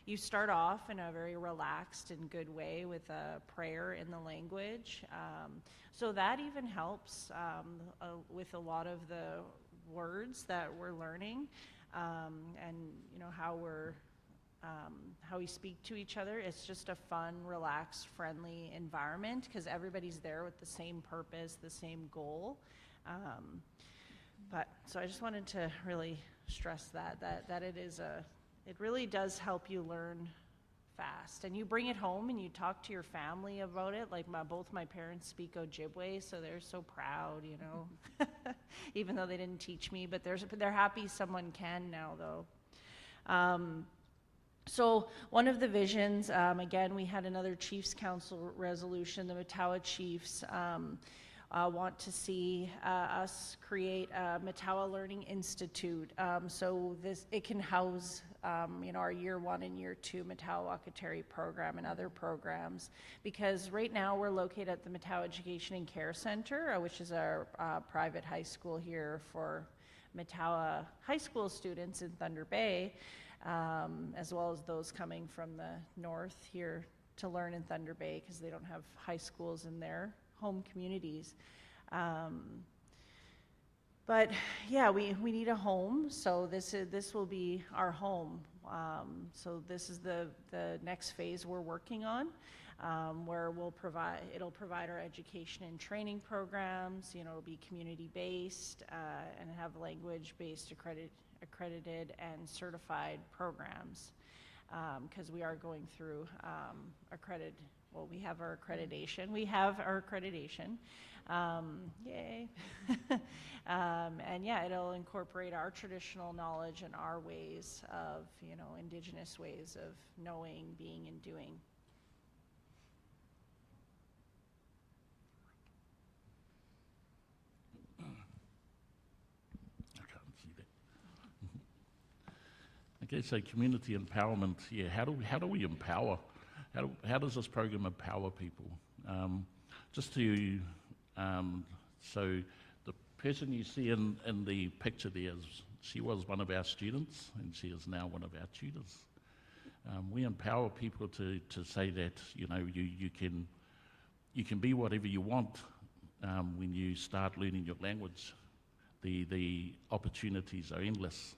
You start off in a very relaxed and good way with a prayer in the language. So that even helps with a lot of the words that we're learning, and how we speak to each other. It's just a fun, relaxed, friendly environment because everybody's there with the same purpose, the same goal. So I just wanted to really stress that it really does help you learn fast. And you bring it home and you talk to your family about it. Like both my parents speak Ojibwe, so they're so proud, even though they didn't teach me, but they're happy someone can now though. So one of the visions, again, we had another Chiefs Council resolution. The Matawa Chiefs want to see us create a Matawa Learning Institute. So it can house, our year 1 and year 2 Matawa Wakateri program and other programs. Because right now we're located at the Matawa Education and Care Center, which is our private high school here for Matawa high school students in Thunder Bay. As well as those coming from the north here to learn in Thunder Bay because they don't have high schools in their home communities. But yeah, we need a home, so this will be our home. So this is the next phase we're working on, where it'll provide our education and training programs. It'll be community-based and have language-based accredited and certified programs, because we are going through we have our accreditation. Yay. And yeah, it'll incorporate our traditional knowledge and our ways of, Indigenous ways of knowing, being, and doing. Okay, so community empowerment. Yeah, how do we empower? How does this program empower people? So the person you see in the picture there, she was one of our students, and she is now one of our tutors. We empower people to say that, you know, you can be whatever you want when you start learning your language. The opportunities are endless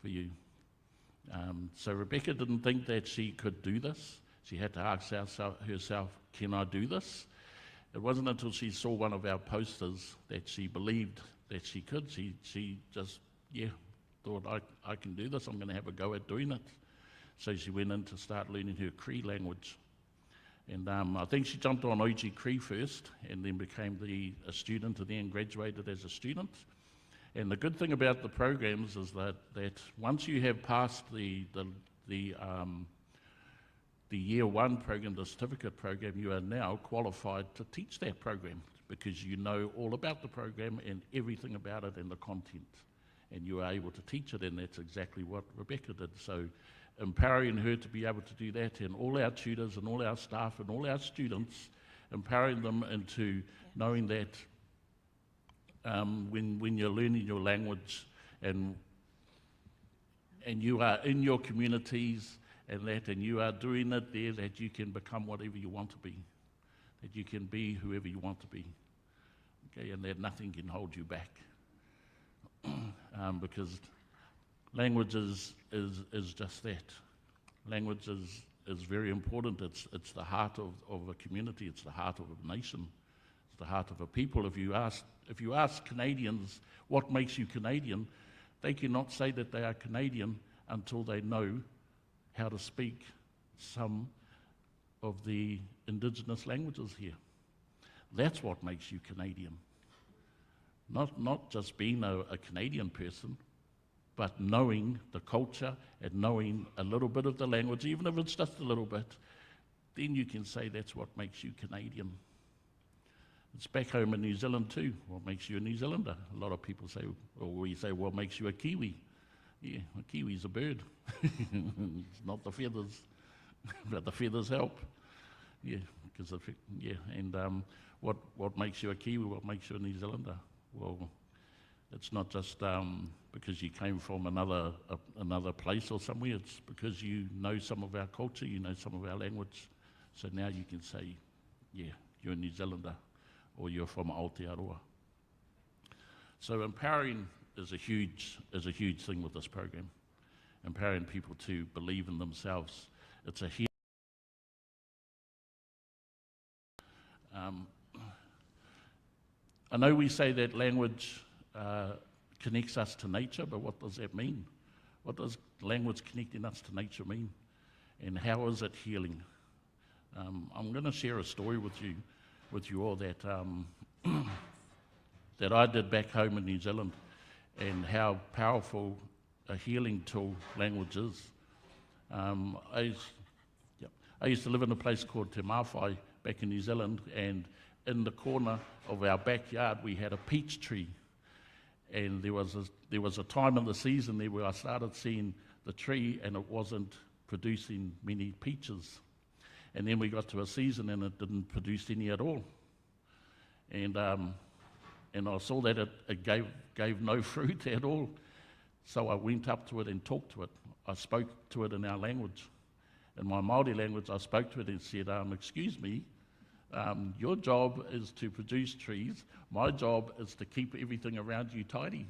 for you. So Rebecca didn't think that she could do this. She had to ask herself, can I do this? It wasn't until she saw one of our posters that she believed that she could. She just, thought, I can do this. I'm going to have a go at doing it. So she went in to start learning her Cree language. And I think she jumped on Oji Cree first and then became a student and then graduated as a student. And the good thing about the programs is that once you have passed the year one program, the certificate program, you are now qualified to teach that program because you know all about the program and everything about it and the content. And you are able to teach it, and that's exactly what Rebecca did. So empowering her to be able to do that, and all our tutors and all our staff and all our students, empowering them into knowing that when you're learning your language and you are in your communities and you are doing it there, that you can become whatever you want to be, that you can be whoever you want to be, okay, and that nothing can hold you back. Because language is just that. Language is very important. It's the heart of a community. It's the heart of a nation. It's the heart of a people. If you ask Canadians what makes you Canadian, they cannot say that they are Canadian until they know how to speak some of the indigenous languages here. That's what makes you Canadian. Not just being a Canadian person, but knowing the culture and knowing a little bit of the language, even if it's just a little bit, then you can say that's what makes you Canadian. It's back home in New Zealand too, what makes you a New Zealander. A lot of people say, or we say, what makes you a Kiwi? Yeah, a Kiwi's a bird. It's not the feathers, but the feathers help. Yeah, because what makes you a Kiwi? What makes you a New Zealander? Well, it's not just because you came from another place or somewhere. It's because you know some of our culture, you know some of our language. So now you can say, yeah, you're a New Zealander, or you're from Aotearoa. So empowering is a huge thing with this program. Empowering people to believe in themselves. It's a I know we say that language connects us to nature, but what does that mean? What does language connecting us to nature mean? And how is it healing? I'm going to share a story with you all that that I did back home in New Zealand, and how powerful a healing tool language is. I used to live in a place called Te Mawhai back in New Zealand, and in the corner of our backyard we had a peach tree. And there was a time in the season there where I started seeing the tree and it wasn't producing many peaches. And then we got to a season and it didn't produce any at all. And I saw that it gave no fruit at all. So I went up to it and talked to it. I spoke to it in our language. In my Māori language, I spoke to it and said, excuse me, your job is to produce trees. My job is to keep everything around you tidy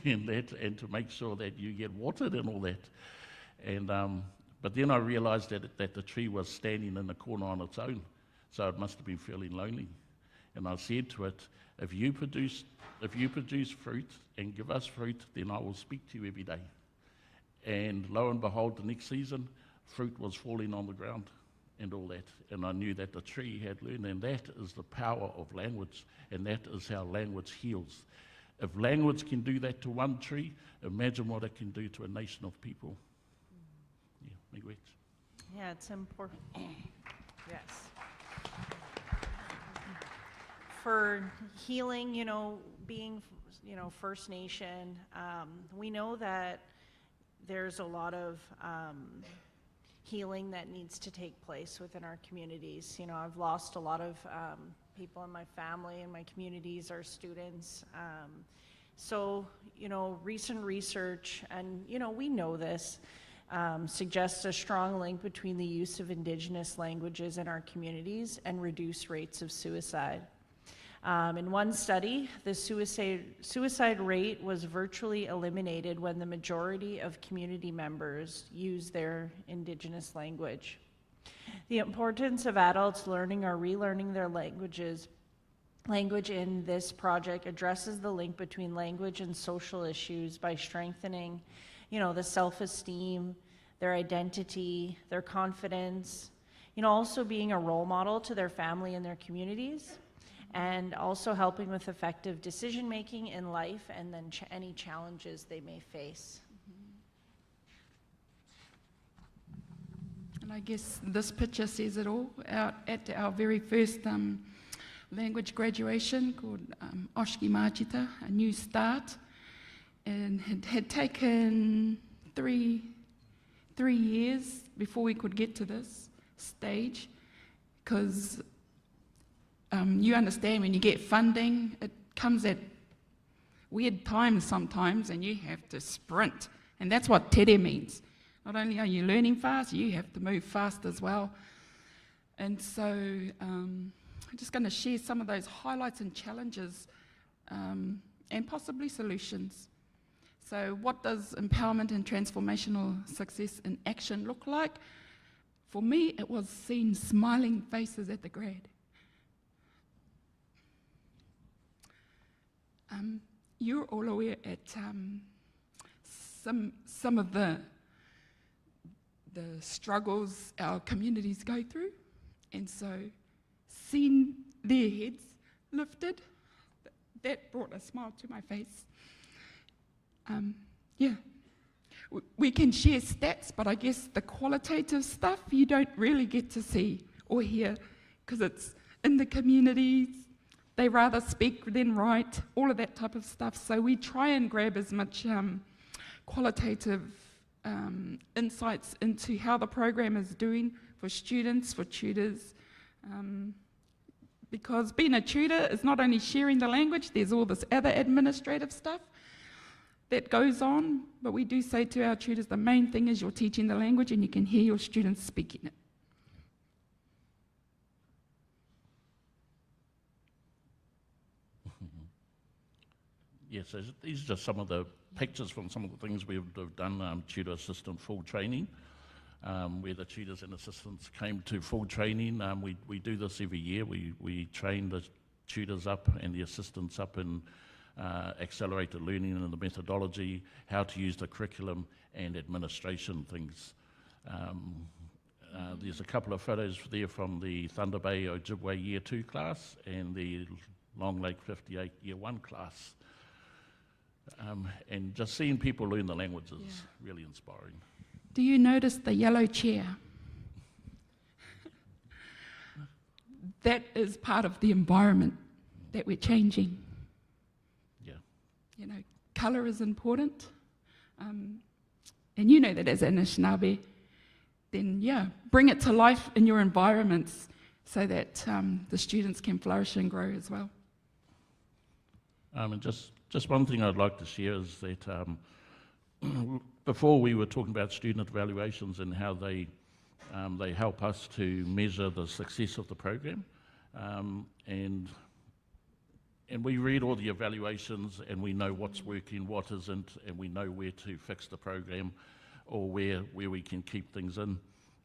and to make sure that you get watered and all that. And but then I realized that the tree was standing in the corner on its own, so it must have been feeling lonely. And I said to it, if you produce fruit and give us fruit, then I will speak to you every day. And lo and behold, the next season, fruit was falling on the ground and all that. And I knew that the tree had learned, and that is the power of language, and that is how language heals. If language can do that to one tree, imagine what it can do to a nation of people. Yeah, miigwech. Yeah, it's important. Yes. For healing, being, First Nation, we know that there's a lot of healing that needs to take place within our communities. I've lost a lot of people in my family and my communities, our students. So, recent research, and, we know this, suggests a strong link between the use of Indigenous languages in our communities and reduced rates of suicide. In one study, the suicide rate was virtually eliminated when the majority of community members used their Indigenous language. The importance of adults learning or relearning their language in this project addresses the link between language and social issues by strengthening, the self-esteem, their identity, their confidence, also being a role model to their family and their communities, and also helping with effective decision-making in life and then any challenges they may face. And I guess this picture says it all. Out at our very first language graduation called Oshki Machita, A New Start, and it had taken three years before we could get to this stage, because you understand when you get funding, it comes at weird times sometimes, and you have to sprint, and that's what tere means. Not only are you learning fast, you have to move fast as well. And so I'm just going to share some of those highlights and challenges and possibly solutions. So what does empowerment and transformational success in action look like? For me, it was seeing smiling faces at the grad. You're all aware at some of the struggles our communities go through, and so seeing their heads lifted, that brought a smile to my face. We can share stats, but I guess the qualitative stuff you don't really get to see or hear because it's in the communities. They rather speak than write, all of that type of stuff. So we try and grab as much qualitative insights into how the program is doing for students, for tutors, because being a tutor is not only sharing the language, there's all this other administrative stuff that goes on, but we do say to our tutors, the main thing is you're teaching the language and you can hear your students speaking it. Yes, so these are just some of the pictures from some of the things we've done, tutor assistant full training, where the tutors and assistants came to full training. We do this every year. We train the tutors up and the assistants up in accelerated learning and the methodology, how to use the curriculum and administration things. There's a couple of photos there from the Thunder Bay Ojibwe Year 2 class and the Long Lake 58 Year 1 class. And just seeing people learn the language is really inspiring. Do you notice the yellow chair? That is part of the environment that we're changing. Yeah. Colour is important. And you know that as an Anishinaabe, then bring it to life in your environments so that the students can flourish and grow as well. And just one thing I'd like to share is that before we were talking about student evaluations and how they help us to measure the success of the program, and we read all the evaluations and we know what's working, what isn't, and we know where to fix the program or where we can keep things in.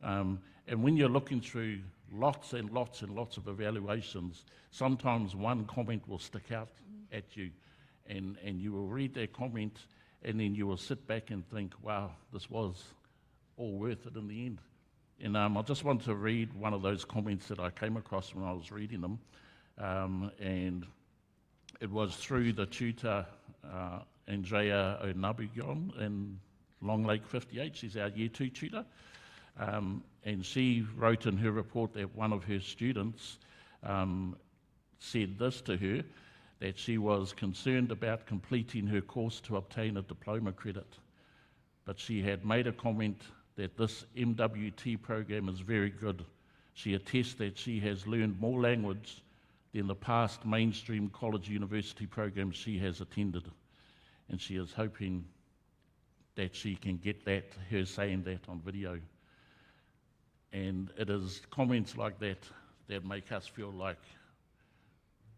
And when you're looking through lots and lots and lots of evaluations, sometimes one comment will stick out at you, and you will read that comment and then you will sit back and think, wow, this was all worth it in the end. And I just want to read one of those comments that I came across when I was reading them, and it was through the tutor, Andrea Onabugon in Long Lake 58. She's our Year 2 tutor. And she wrote in her report that one of her students said this to her, that she was concerned about completing her course to obtain a diploma credit. But she had made a comment that this MWT program is very good. She attests that she has learned more language than the past mainstream college university programs she has attended. And she is hoping that she can get that, her saying that on video. And it is comments like that that make us feel like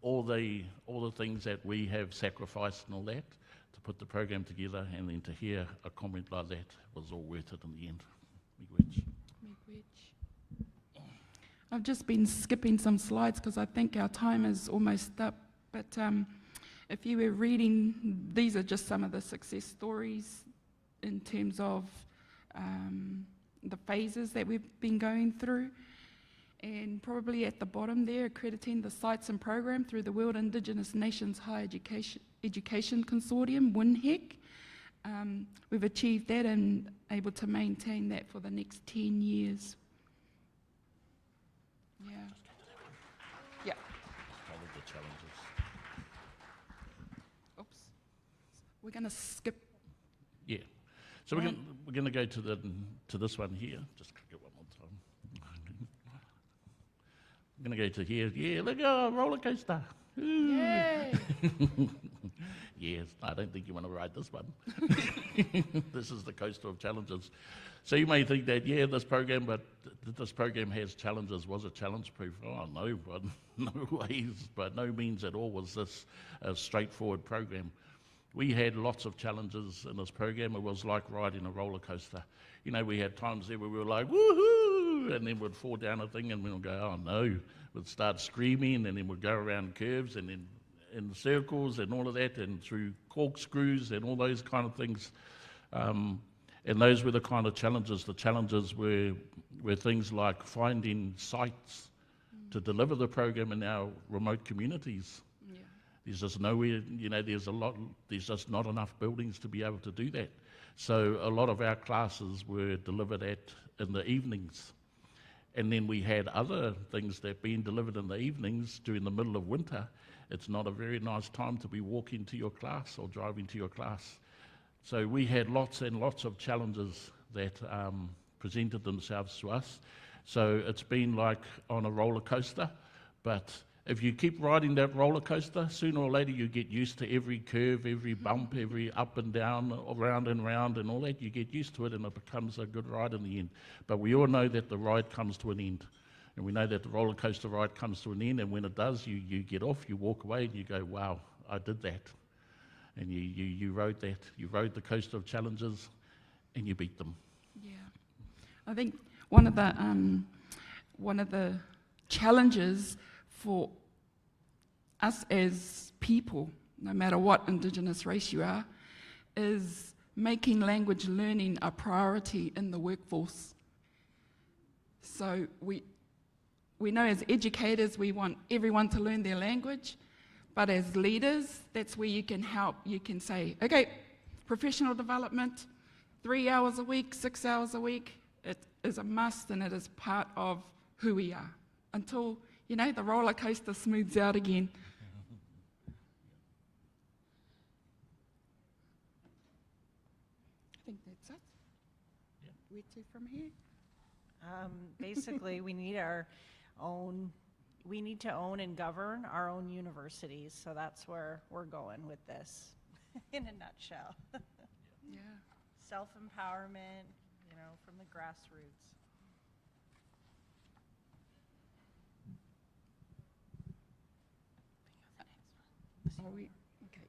all the things that we have sacrificed and all that to put the program together, and then to hear a comment like that was all worth it in the end. Miigwech. I've just been skipping some slides because I think our time is almost up. But if you were reading, these are just some of the success stories in terms of the phases that we've been going through. And probably at the bottom there, accrediting the sites and program through the World Indigenous Nations Higher Education Consortium, WINHEC. We've achieved that and able to maintain that for the next 10 years. Yeah. Yeah. All of the challenges. Oops. We're going to skip. Yeah. So we're going to go to this one here. Just click it one more time. I'm going to go to here. Yeah, look, roller coaster. Ooh. Yay! Yes, I don't think you want to ride this one. This is the coaster of challenges. So you may think that, yeah, this program has challenges. Was it challenge-proof? Oh, no, but no ways, by no means at all was this a straightforward program. We had lots of challenges in this program. It was like riding a roller coaster. You know, we had times there where we were like, woohoo, and then we'd fall down a thing and we'd go, oh no. We'd start screaming, and then we'd go around curves and then in circles and all of that, and through corkscrews and all those kind of things. And those were the kind of challenges. The challenges were things like finding sites to deliver the program in our remote communities. Yeah. There's just nowhere, you know, there's just not enough buildings to be able to do that. So a lot of our classes were delivered in the evenings. And then we had other things that being delivered in the evenings during the middle of winter. It's not a very nice time to be walking to your class or driving to your class. So we had lots and lots of challenges that presented themselves to us. So it's been like on a roller coaster, but if you keep riding that roller coaster, sooner or later you get used to every curve, every bump, every up and down, round and round and all that. You get used to it and it becomes a good ride in the end. But we all know that the ride comes to an end. And we know that the roller coaster ride comes to an end, and when it does, you get off, you walk away and you go, wow, I did that. And you rode that. You rode the coaster of challenges and you beat them. Yeah. I think one of the challenges for us as people, no matter what Indigenous race you are, is making language learning a priority in the workforce. So we know as educators we want everyone to learn their language, but as leaders, that's where you can help. You can say, okay, professional development, 3 hours a week, 6 hours a week, it is a must and it is part of who we are until, you know, the roller coaster smooths out again. I think that's it. Yeah. Where to from here? Basically, we need to own and govern our own universities. So that's where we're going with this, in a nutshell. Yeah. Self-empowerment, you know, from the grassroots. Are we? Okay.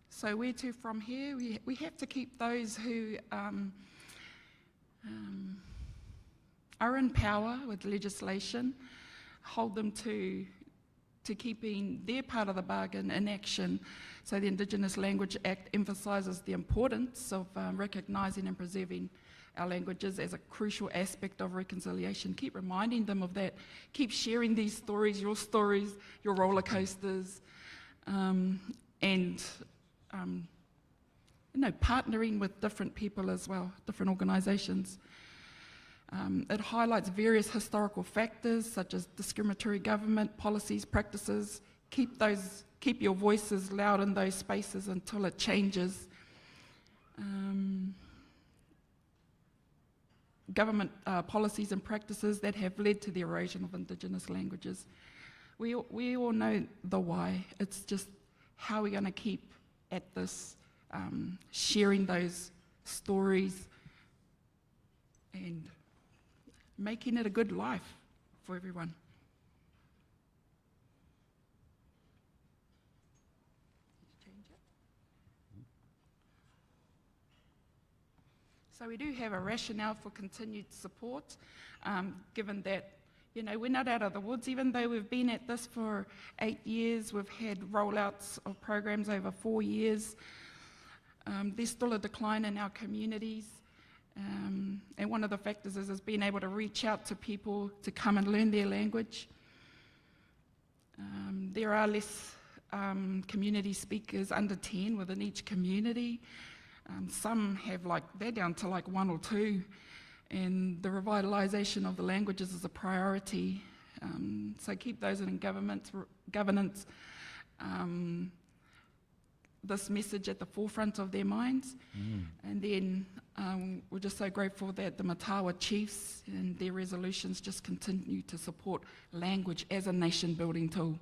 So where to from here? We have to keep those who are in power with legislation, hold them to keeping their part of the bargain in action. So the Indigenous Language Act emphasises the importance of recognising and preserving our languages as a crucial aspect of reconciliation. Keep reminding them of that. Keep sharing these stories, your roller coasters, and partnering with different people as well, different organisations. It highlights various historical factors such as discriminatory government policies, practices. Keep your voices loud in those spaces until it changes. Government policies and practices that have led to the erosion of Indigenous languages. we all know the why. It's just how we're going to keep at this, sharing those stories and making it a good life for everyone. So we do have a rationale for continued support, given that, you know, we're not out of the woods. Even though we've been at this for 8 years, we've had rollouts of programs over 4 years. There's still a decline in our communities. And one of the factors is being able to reach out to people to come and learn their language. There are less community speakers under 10 within each community. Some have they're down to 1 or 2, and the revitalisation of the languages is a priority. So keep those in governance, this message at the forefront of their minds. And then we're just so grateful that the Matawa Chiefs and their resolutions just continue to support language as a nation building tool.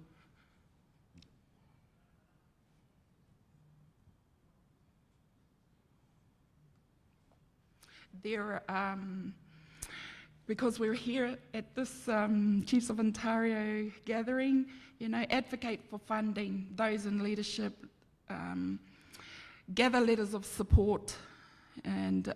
There, because we're here at this Chiefs of Ontario gathering, you know, advocate for funding those in leadership, gather letters of support, and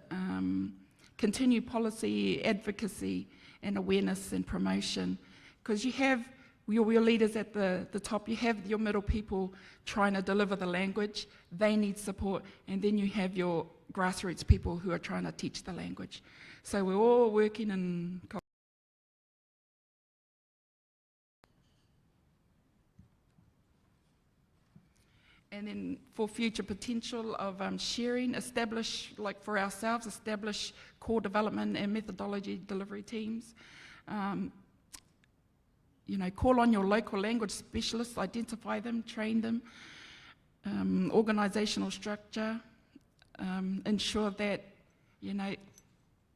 continue policy advocacy and awareness and promotion. Because you have your leaders at the top, you have your middle people trying to deliver the language, they need support, and then you have your grassroots people who are trying to teach the language. So we're all working in. And then for future potential of sharing, establish, for ourselves, establish core development and methodology delivery teams. You know, call on your local language specialists, identify them, train them. Organisational structure, ensure that, you know,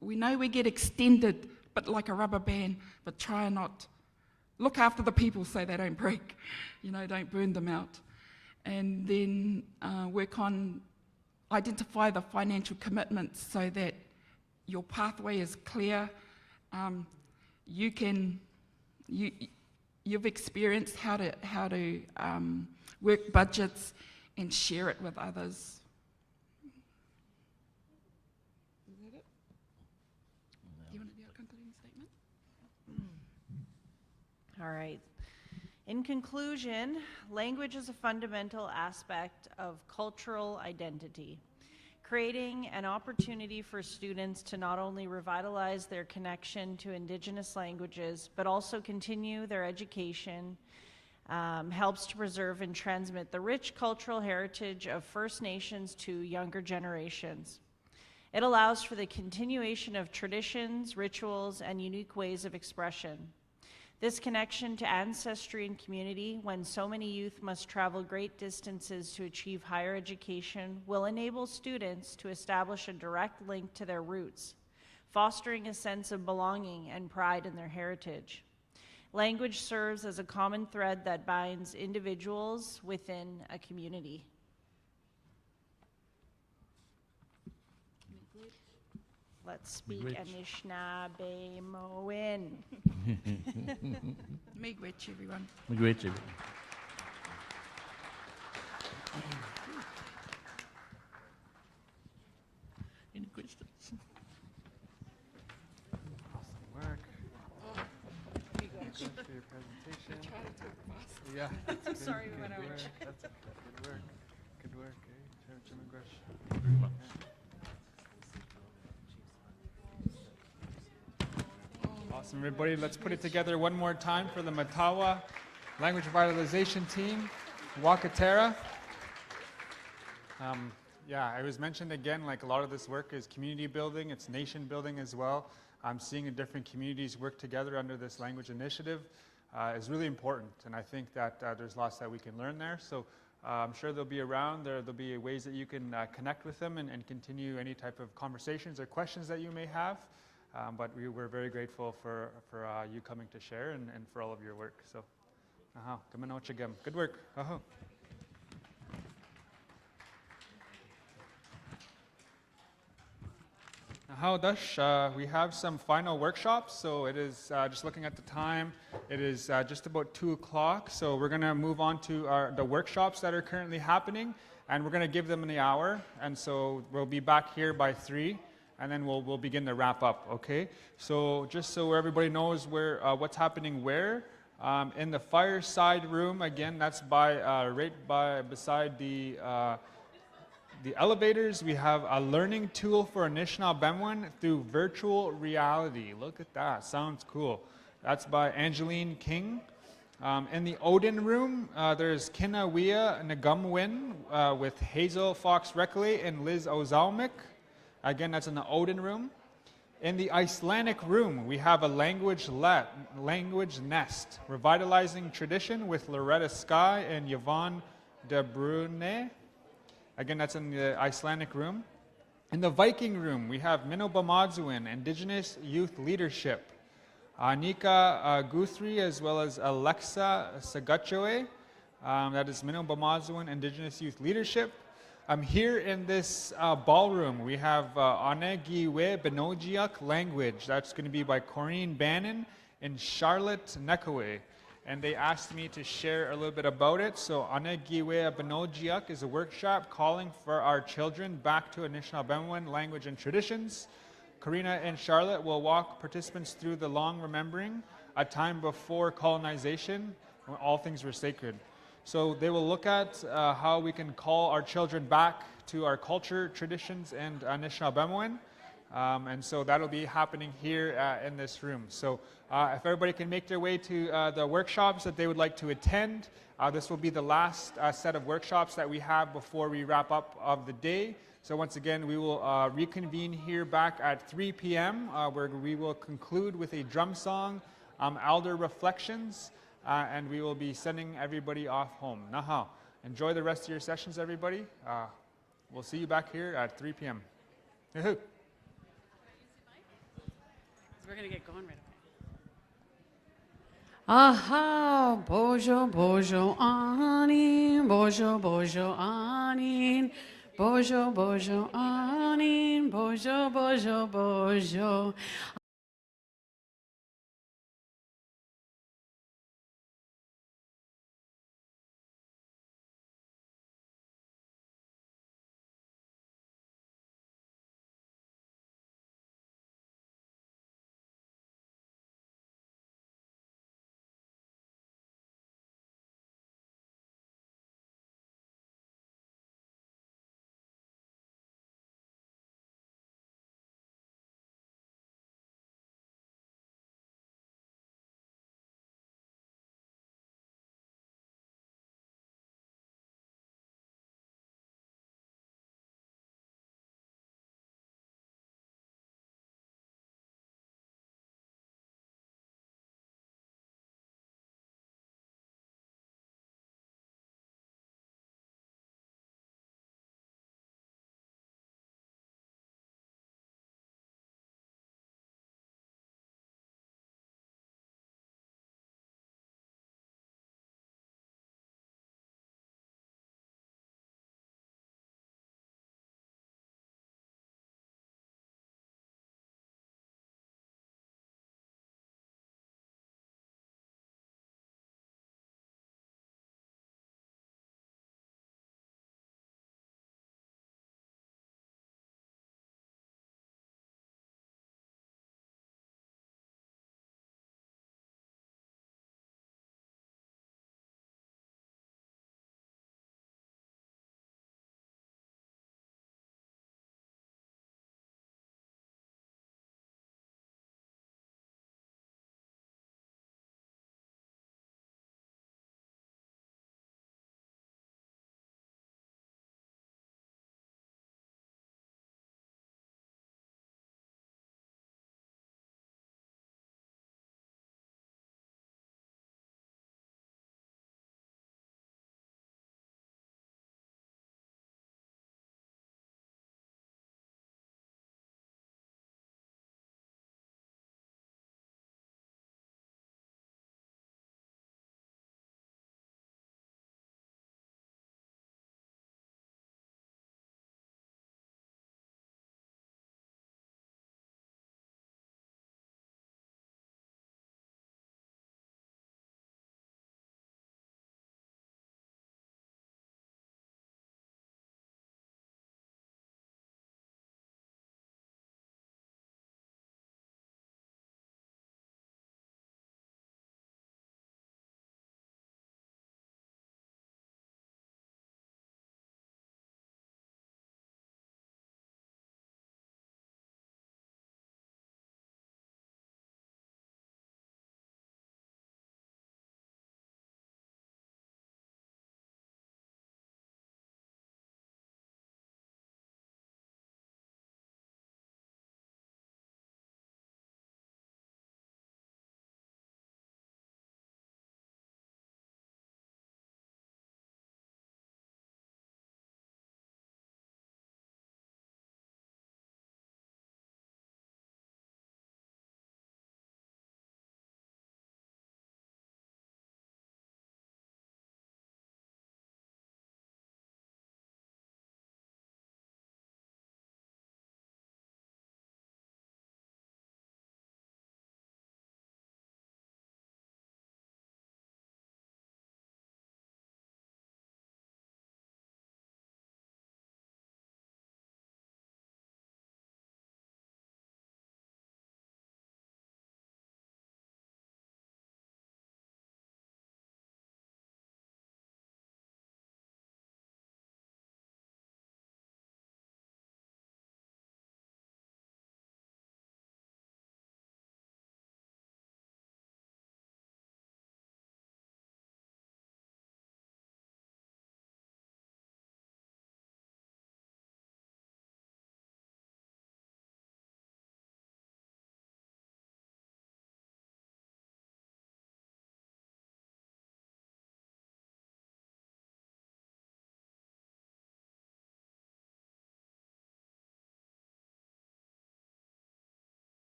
we get extended, but like a rubber band, but try and not look after the people so they don't break, you know, don't burn them out. And then work on, identify the financial commitments so that your pathway is clear. You've experienced how to work budgets and share it with others. Is that it? Do you want to do a concluding statement? All right. In conclusion, language is a fundamental aspect of cultural identity, creating an opportunity for students to not only revitalize their connection to Indigenous languages, but also continue their education, helps to preserve and transmit the rich cultural heritage of First Nations to younger generations. It allows for the continuation of traditions, rituals, and unique ways of expression. This connection to ancestry and community, when so many youth must travel great distances to achieve higher education, will enable students to establish a direct link to their roots, fostering a sense of belonging and pride in their heritage. Language serves as a common thread that binds individuals within a community. Let's speak Anishinaabe-Moin. Miigwech, everyone. Miigwech, everyone. Any questions? Awesome work. Thanks for your presentation. Yeah. I'm sorry we went over. That's okay. Good work. Good work. Jim Grush. Awesome, everybody. Let's put it together one more time for the Matawa Language Revitalization Team, Wakatera. Yeah, it was mentioned again, a lot of this work is community building, it's nation building as well. Seeing the different communities work together under this language initiative is really important, and I think that there's lots that we can learn there. So I'm sure they'll be around. There'll be ways that you can connect with them and continue any type of conversations or questions that you may have. But we're very grateful for you coming to share and for all of your work. So Aha, Kamanochagam. Good work. Aha. How Dash, we have some final workshops, so it is just looking at the time, it is just about 2 o'clock, so we're going to move on to the workshops that are currently happening, and we're going to give them an hour, and so we'll be back here by 3, and then we'll begin to wrap up, okay? So just so everybody knows where what's happening where, in the fireside room, again, that's beside the elevators. We have a learning tool for Anishinaabemowin through virtual reality. Look at that, sounds cool. That's by Angeline King. In the Odin room, there's Kinawea Nagumwin with Hazel Fox Reckley and Liz Ozalmik. Again, that's in the Odin room. In the Icelandic room, we have a language nest, revitalizing tradition with Loretta Sky and Yvonne de Bruyne. Again, that's in the Icelandic room. In the Viking room, we have Minno Bamadzuin, Indigenous Youth Leadership. Nika Guthrie, as well as Alexa Sagachoe. That is Minno Bamadzuin, Indigenous Youth Leadership. Here in this ballroom, we have Anegiwe Benojiak language. That's going to be by Corinne Bannon and Charlotte Nekaway. And they asked me to share a little bit about it. So Anegiwe Benojiak is a workshop calling for our children back to Anishinaabemowin language and traditions. Karina and Charlotte will walk participants through the long remembering, a time before colonization, when all things were sacred. So they will look at how we can call our children back to our culture, traditions, and Anishinaabemowin. And so that'll be happening here in this room. So if everybody can make their way to the workshops that they would like to attend, this will be the last set of workshops that we have before we wrap up of the day. So once again, we will reconvene here back at 3 p.m. Where we will conclude with a drum song, Elder Reflections, and we will be sending everybody off home. Naha. Enjoy the rest of your sessions, everybody. We'll see you back here at 3 p.m. Yahoo! We're going to get going right away. Aha, bojo, bojo, anin, bojo, bojo, anin, bojo, bojo, anin, bojo, bojo, bojo.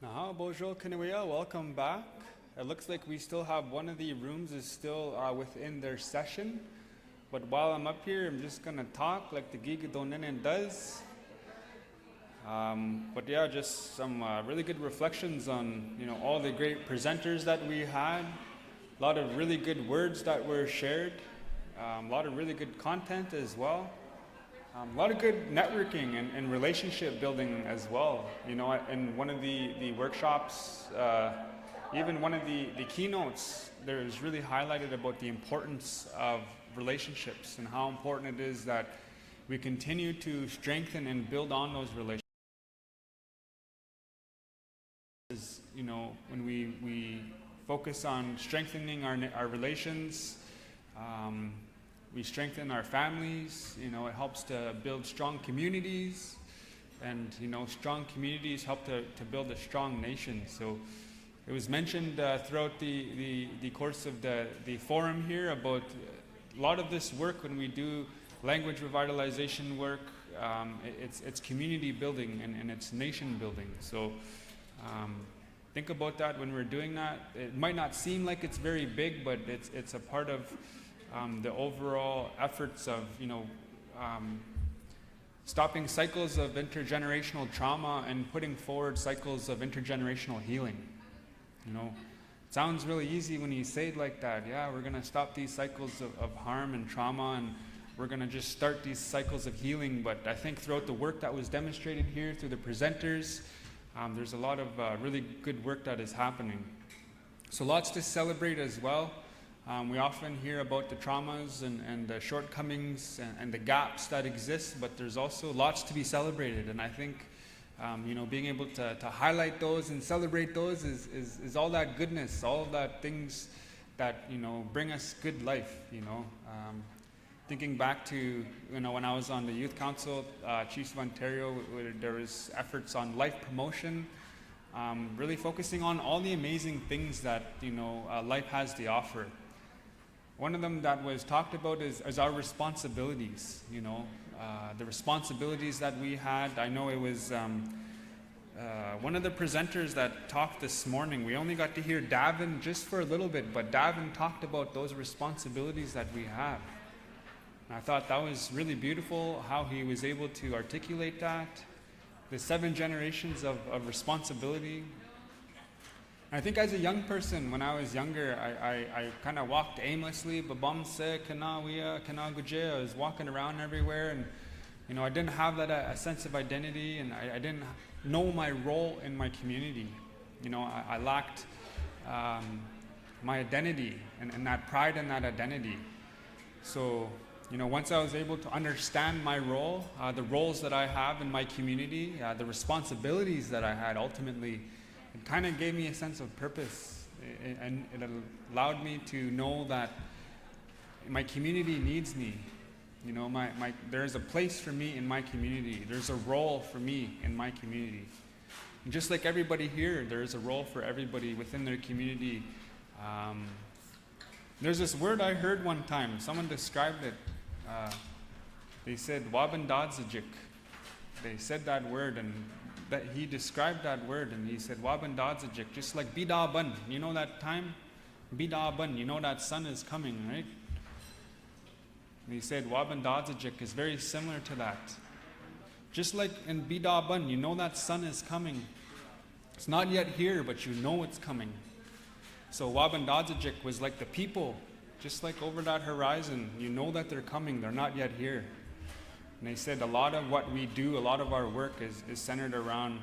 Naha Bojo Kanuia, welcome back. It looks like we still have one of the rooms is still within their session. But while I'm up here, I'm just gonna talk like the Giga Donenen does. But yeah, just some really good reflections on all the great presenters that we had. A lot of really good words that were shared. A lot of really good content as well. A lot of good networking and relationship building as well. In one of the workshops, even one of the keynotes, there's really highlighted about the importance of relationships and how important it is that we continue to strengthen and build on those relationships. When we focus on strengthening our relations, we strengthen our families. It helps to build strong communities, and strong communities help to build a strong nation. So it was mentioned throughout the course of the forum here about a lot of this work. When we do language revitalization work, it's community building and it's nation building. So think about that when we're doing that. It might not seem like it's very big, but it's a part of the overall efforts of stopping cycles of intergenerational trauma and putting forward cycles of intergenerational healing. It sounds really easy when you say it like that. Yeah, we're going to stop these cycles of harm and trauma, and we're going to just start these cycles of healing. But I think throughout the work that was demonstrated here through the presenters, there's a lot of really good work that is happening. So lots to celebrate as well. We often hear about the traumas and the shortcomings and the gaps that exist, but there's also lots to be celebrated. And I think being able to highlight those and celebrate those is all that goodness, all of that things that bring us good life. Thinking back to when I was on the Youth Council, Chiefs of Ontario, where there was efforts on life promotion, really focusing on all the amazing things that life has to offer. One of them that was talked about is our responsibilities. The responsibilities that we had. I know it was one of the presenters that talked this morning. We only got to hear Davin just for a little bit, but Davin talked about those responsibilities that we have. And I thought that was really beautiful how he was able to articulate that. The 7 generations of responsibility. I think as a young person, when I was younger, I kind of walked aimlessly. Babamse, Kanawia, Kanaguje. I was walking around everywhere, and I didn't have that a sense of identity, and I didn't know my role in my community. I lacked my identity and that pride in that identity. So, once I was able to understand my role, the roles that I have in my community, the responsibilities that I had ultimately, it kind of gave me a sense of purpose, and it allowed me to know that my community needs me. There's a place for me in my community. There's a role for me in my community. And just like everybody here, there's a role for everybody within their community. There's this word I heard one time. Someone described it. They said Wabandadzajik. They said that word, and that he described that word, and he said Wabandadzajik, just like Bidaban. You know that time? Bidaban, that sun is coming, right? And he said Wabandadzajik is very similar to that. Just like in Bidaban, that sun is coming. It's not yet here, but it's coming. So Wabandadzajik was like the people, just like over that horizon, that they're coming, they're not yet here. And they said a lot of what we do, a lot of our work is centered around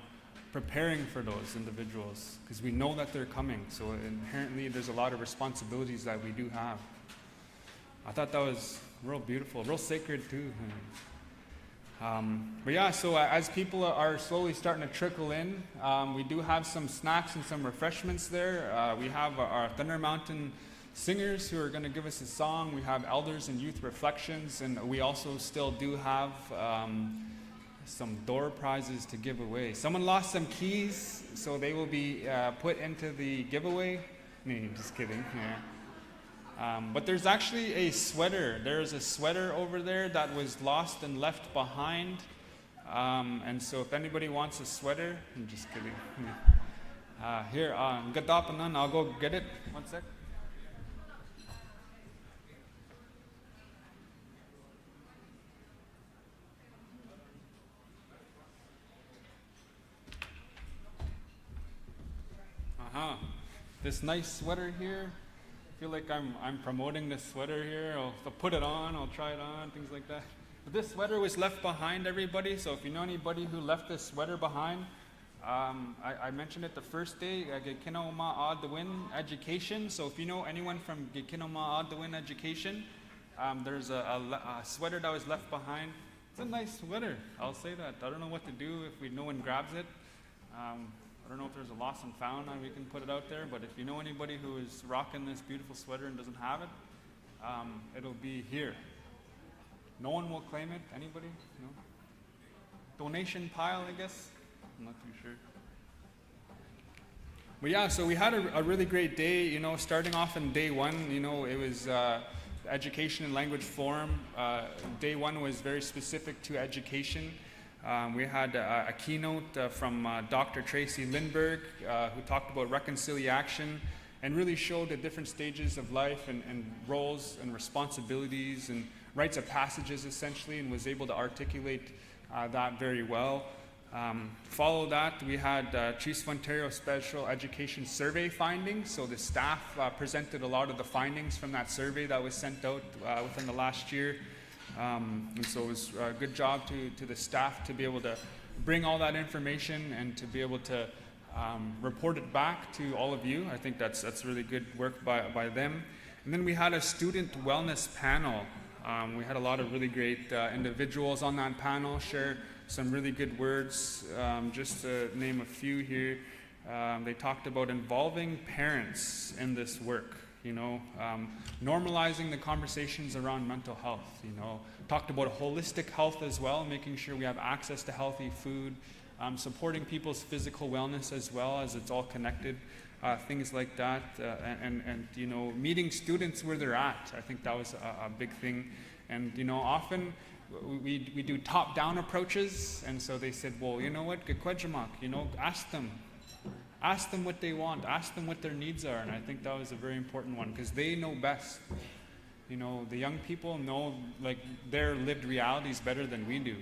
preparing for those individuals, because we know that they're coming. So inherently there's a lot of responsibilities that we do have. I thought that was real beautiful, real sacred too. But yeah, so as people are slowly starting to trickle in, we do have some snacks and some refreshments there. We have our Thunder Mountain singers who are going to give us a song. We have elders and youth reflections, and we also still do have some door prizes to give away. Someone lost some keys, so they will be put into the giveaway. No, just kidding. Yeah. But there's actually a sweater. There's a sweater over there that was lost and left behind. And so if anybody wants a sweater, I'm just kidding. Here, Gatapanan, I'll go get it. One sec. This nice sweater here. I feel like I'm promoting this sweater here. I'll put it on, I'll try it on, things like that. But this sweater was left behind, everybody. So if you know anybody who left this sweater behind, I mentioned it the first day, Gikinoma Adwin Education. So if you know anyone from Gikinoma Adwin Education, there's a sweater that was left behind. It's a nice sweater, I'll say that. I don't know what to do if no one grabs it. I don't know if there's a lost and found and we can put it out there, but if you know anybody who is rocking this beautiful sweater and doesn't have it, it'll be here. No one will claim it. Anybody? No? Donation pile, I guess? I'm not too sure. But yeah, so we had a really great day, starting off in day one, it was Education and Language Forum. Day one was very specific to education. We had a keynote from Dr. Tracy Lindbergh, who talked about reconciliation and really showed the different stages of life and roles and responsibilities and rites of passages, essentially, and was able to articulate that very well. Follow that, we had Chiefs of Ontario Special Education Survey findings. So the staff presented a lot of the findings from that survey that was sent out within the last year. And so it was a good job to the staff to be able to bring all that information and to be able to report it back to all of you. I think that's really good work by them. And then we had a student wellness panel. We had a lot of really great individuals on that panel share some really good words. Just to name a few here, they talked about involving parents in this work. Normalizing the conversations around mental health, talked about holistic health as well, making sure we have access to healthy food, supporting people's physical wellness as well, as it's all connected, things like that, and meeting students where they're at. I think that was a big thing. And often we do top-down approaches, and so they said, well, you know what, Gikwejamak, ask them what they want, ask them what their needs are. And I think that was a very important one, because they know best. The young people know their lived realities better than we do.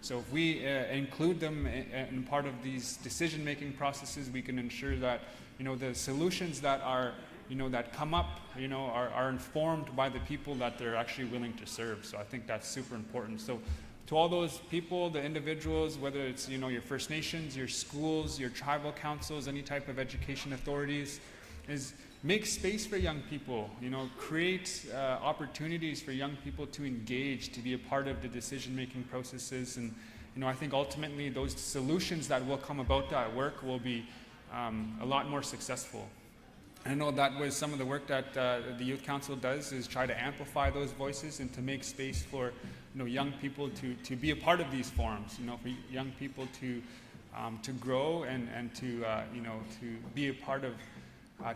So if we include them in part of these decision-making processes, we can ensure that the solutions that are that come up are informed by the people that they're actually willing to serve. So I think that's super important. So to all those people, the individuals, whether it's your First Nations, your schools, your tribal councils, any type of education authorities, is make space for young people. Create opportunities for young people to engage, to be a part of the decision-making processes. And I think ultimately those solutions that will come about that work will be a lot more successful. I know that was some of the work that the Youth Council does, is try to amplify those voices and to make space for young people to be a part of these forums, for young people to grow and to be a part of,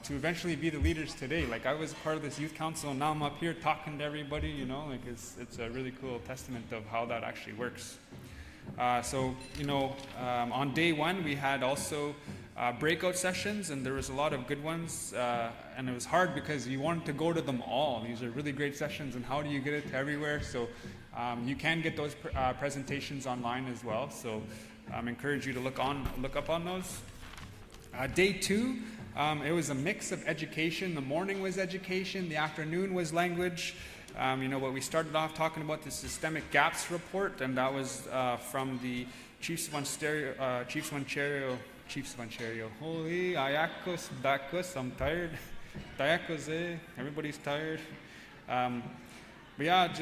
to eventually be the leaders today. Like I was a part of this Youth Council, and now I'm up here talking to everybody, it's a really cool testament of how that actually works. On day one, we had also breakout sessions, and there was a lot of good ones, and it was hard because you wanted to go to them all. These are really great sessions, and how do you get it to everywhere? So you can get those presentations online as well, so I encourage you to look up on those. Day two, it was a mix of education. The morning was education, the afternoon was language. What we started off talking about the Systemic Gaps Report, and that was from the Chiefs of Ontario. Holy, Ayakos, Dakos, I'm tired. Dayakos, everybody's tired. But yeah,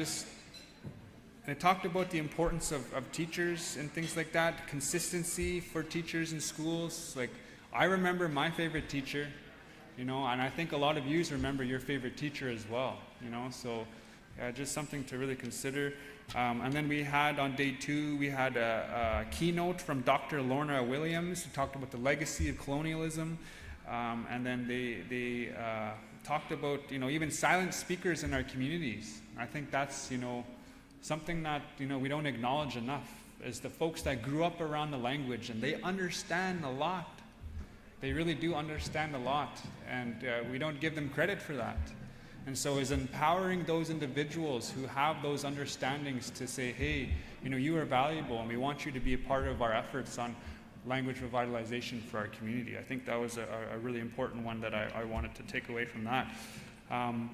it talked about the importance of teachers and things like that, consistency for teachers in schools. Like, I remember my favorite teacher, and I think a lot of you remember your favorite teacher as well, so just something to really consider. And then we had on day two, we had a keynote from Dr. Lorna Williams, who talked about the legacy of colonialism. And then they talked about, even silent speakers in our communities. I think that's, something that, we don't acknowledge enough, is the folks that grew up around the language, and they understand a lot. they really do understand a lot, and we don't give them credit for that. And so is empowering those individuals who have those understandings to say, hey, you are valuable and we want you to be a part of our efforts on language revitalization for our community. I think that was a really important one that I wanted to take away from that. And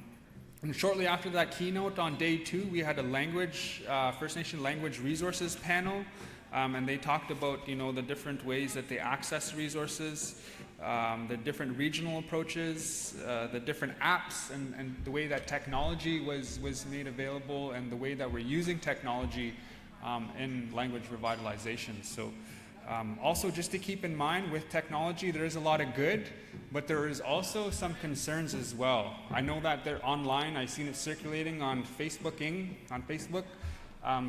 shortly after that keynote on day 2, we had a First Nation language resources panel, and they talked about the different ways that they access resources, the different regional approaches, the different apps, and the way that technology was made available, and the way that we're using technology in language revitalization. So also just to keep in mind, with technology there is a lot of good, but there is also some concerns as well. I know that they're online. I've seen it circulating on Facebook.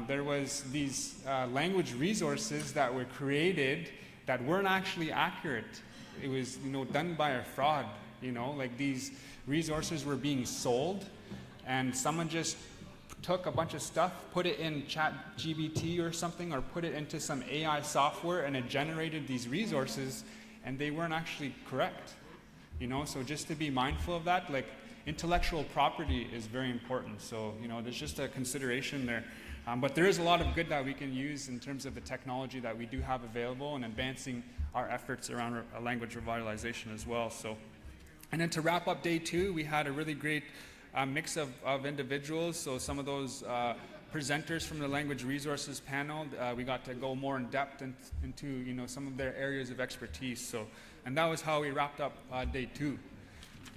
There was these language resources that were created that weren't actually accurate. It was done by a fraud. Like these resources were being sold, and someone just took a bunch of stuff, put it in ChatGPT or something, or put it into some AI software, and it generated these resources, and they weren't actually correct. So just to be mindful of that, like intellectual property is very important. So there's just a consideration there. But there is a lot of good that we can use in terms of the technology that we do have available, and advancing our efforts around language revitalization as well. So, and then to wrap up day 2, we had a really great mix of individuals. So some of those presenters from the language resources panel, we got to go more in depth into some of their areas of expertise. So, and that was how we wrapped up day 2.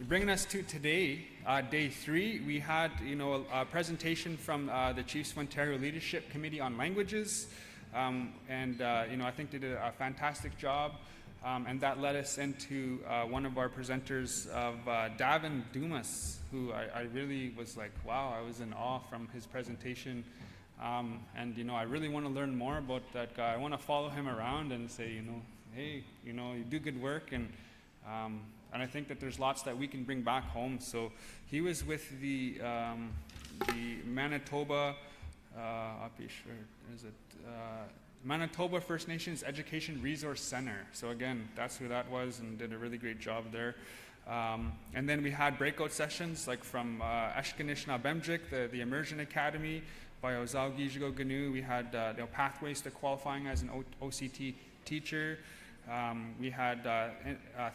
Bringing us to today, day 3, we had a presentation from the Chiefs of Ontario Leadership Committee on Languages, and I think they did a fantastic job. And that led us into one of our presenters, of Davin Dumas, who I really was like, wow, I was in awe from his presentation. And I really want to learn more about that guy. I want to follow him around and say, hey, you do good work, and I think that there's lots that we can bring back home. So he was with the Manitoba, Manitoba First Nations Education Resource Center. So again, that's who that was, and did a really great job there. And then we had breakout sessions like from Eshkanishna Bemjik, the Immersion Academy, by Ozal Gijigo Ganu. We had pathways to qualifying as an OCT teacher. We had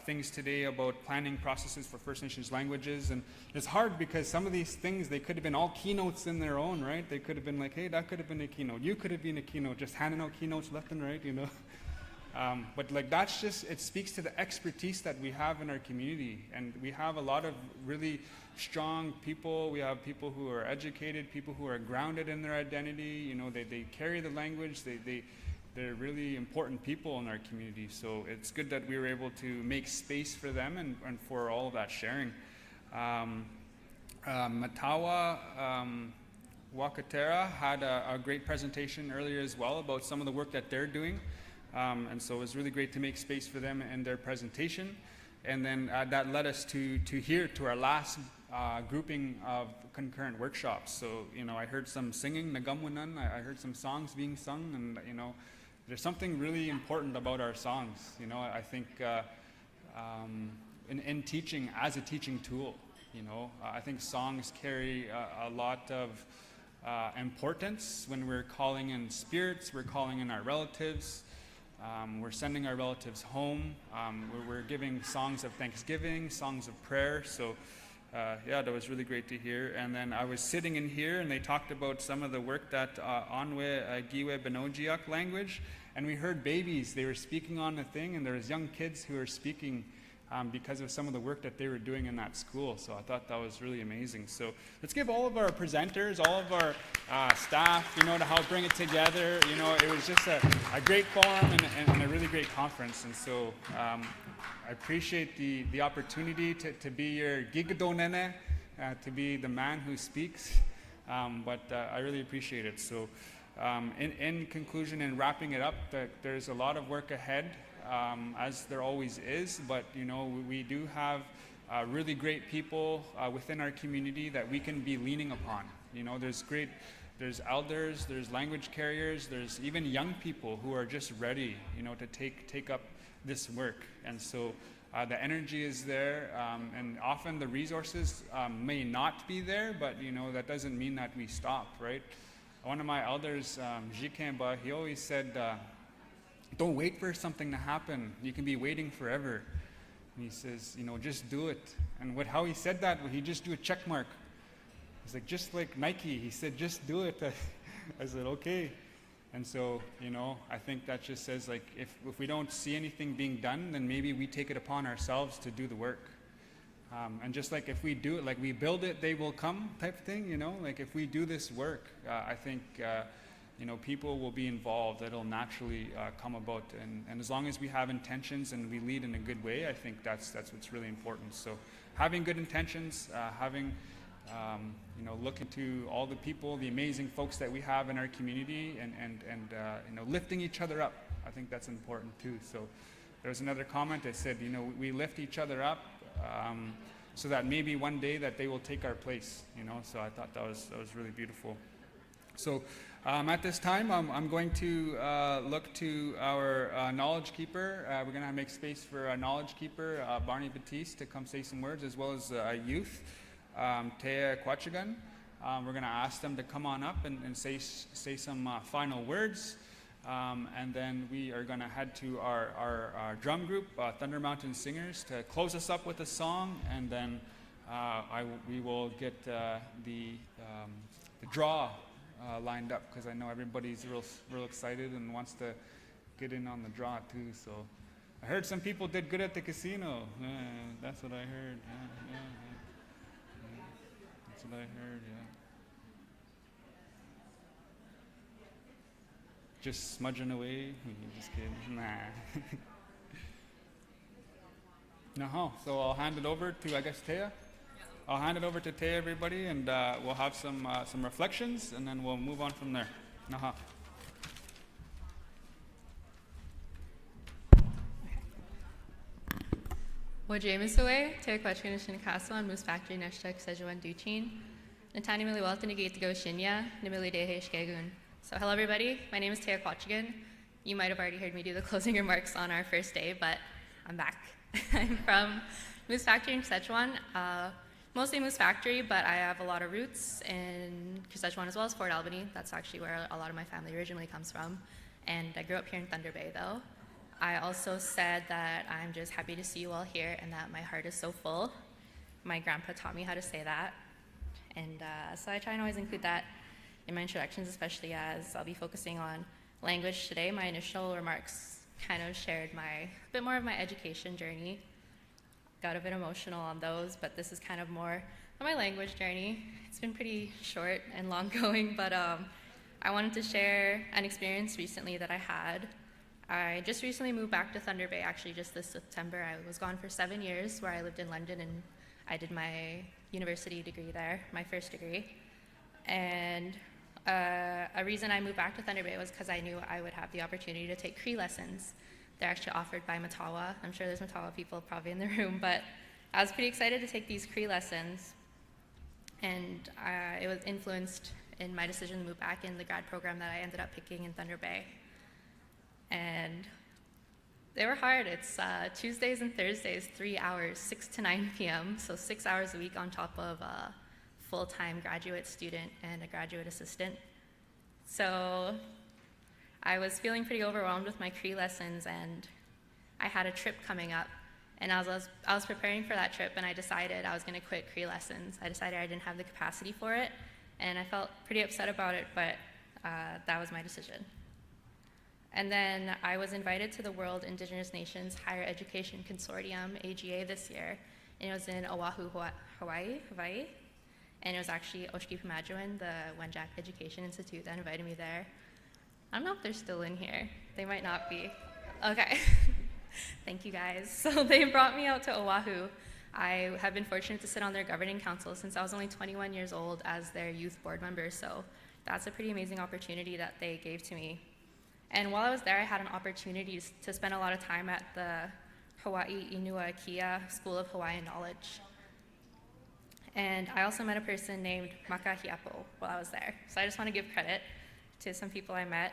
things today about planning processes for First Nations languages, and it's hard because some of these things, they could have been all keynotes in their own, right? They could have been like, hey, that could have been a keynote. You could have been a keynote, just handing out keynotes left and right, But like that's just, it speaks to the expertise that we have in our community, and we have a lot of really strong people. We have people who are educated, people who are grounded in their identity. They carry the language. They're really important people in our community, so it's good that we were able to make space for them and for all of that sharing. Matawa Wakatera had a great presentation earlier as well about some of the work that they're doing, and so it was really great to make space for them in their presentation. And then that led us to our last grouping of concurrent workshops. So I heard some singing, Nagamwanan. I heard some songs being sung, and there's something really important about our songs. I think in teaching, as a teaching tool, I think songs carry a lot of importance when we're calling in spirits, we're calling in our relatives, we're sending our relatives home, we're giving songs of thanksgiving, songs of prayer. So that was really great to hear. And then I was sitting in here, and they talked about some of the work that Onwe Giwe Benojiak language, and we heard babies. They were speaking on the thing, and there was young kids who were speaking because of some of the work that they were doing in that school. So I thought that was really amazing. So let's give all of our presenters, all of our staff, to help bring it together. It was just a great forum and a really great conference. And so I appreciate the opportunity to be your gigadonene, to be the man who speaks, but I really appreciate it. So in conclusion and wrapping it up, there's a lot of work ahead, as there always is, but we do have really great people within our community that we can be leaning upon. There's elders, there's language carriers, there's even young people who are just ready, to take up this work. And so The energy is there, and often the resources may not be there, but you know that doesn't mean that we stop, right? One of my elders, Jikemba, he always said, don't wait for something to happen. You can be waiting forever. And he says, you know, just do it. And how he said that, he just do a check mark. He's like, just like Nike, he said, just do it. I said, okay. And so, you know, I think that just says, like, if we don't see anything being done, then maybe we take it upon ourselves to do the work. And just like if we do it, like we build it, they will come type thing, you know? Like if we do this work, I think, you know, people will be involved. It'll naturally come about. And as long as we have intentions and we lead in a good way, I think that's what's really important. So having good intentions, you know, looking to all the people, the amazing folks that we have in our community, and you know, lifting each other up. I think that's important too. So there was another comment that said, you know, we lift each other up so that maybe one day that they will take our place. You know, so I thought that was really beautiful. So at this time, I'm going to look to our knowledge keeper. We're going to make space for a knowledge keeper, Barney Batiste, to come say some words, as well as youth. Tea Quachigan. We're going to ask them to come on up and say some final words. And then we are going to head to our drum group, Thunder Mountain Singers, to close us up with a song. And then we will get the draw lined up, because I know everybody's real excited and wants to get in on the draw too. So I heard some people did good at the casino. That's what I heard. Yeah. That's what I heard, yeah. Just smudging away? Just kidding. Nah. No, so I'll hand it over to, I guess, Tea? I'll hand it over to Tea, everybody, and we'll have some reflections, and then we'll move on from there. Naha. Wajamisaway, Terraquachigan Shinakaso, and Moose Factory Neshtek Sejuan Duchin. Natani Miliwalta Negate Go Shinya, Nimili Dehe Shkegun. So hello everybody, my name is Terraquachigan. You might have already heard me do the closing remarks on our first day, but I'm back. I'm from Moose Factory in Szechuan, mostly Moose Factory, but I have a lot of roots in Szechuan as well as Fort Albany. That's actually where a lot of my family originally comes from. And I grew up here in Thunder Bay though. I also said that I'm just happy to see you all here and that my heart is so full. My grandpa taught me how to say that. And so I try and always include that in my introductions, especially as I'll be focusing on language today. My initial remarks kind of shared a bit more of my education journey. Got a bit emotional on those, but this is kind of more of my language journey. It's been pretty short and long going, but I wanted to share an experience recently that I had. I just recently moved back to Thunder Bay, actually just this September. I was gone for 7 years, where I lived in London, and I did my university degree there, my first degree. And a reason I moved back to Thunder Bay was because I knew I would have the opportunity to take Cree lessons. They're actually offered by Matawa. I'm sure there's Matawa people probably in the room, but I was pretty excited to take these Cree lessons. And it was influenced in my decision to move back in the grad program that I ended up picking in Thunder Bay. And they were hard. It's Tuesdays and Thursdays, 3 hours, 6 to 9 p.m., so 6 hours a week on top of a full-time graduate student and a graduate assistant. So I was feeling pretty overwhelmed with my Cree lessons, and I had a trip coming up. And I was preparing for that trip, and I decided I was going to quit Cree lessons. I decided I didn't have the capacity for it, and I felt pretty upset about it, but that was my decision. And then I was invited to the World Indigenous Nations Higher Education Consortium, AGA, this year. And it was in Oahu, Hawaii. And it was actually Oshki Pamajuan, the Wenjack Education Institute, that invited me there. I don't know if they're still in here. They might not be. Okay. Thank you guys. So they brought me out to Oahu. I have been fortunate to sit on their governing council since I was only 21 years old as their youth board member. So that's a pretty amazing opportunity that they gave to me. And while I was there, I had an opportunity to spend a lot of time at the Hawaii Inua Kia School of Hawaiian Knowledge. And I also met a person named Maka Hiapo while I was there. So I just want to give credit to some people I met.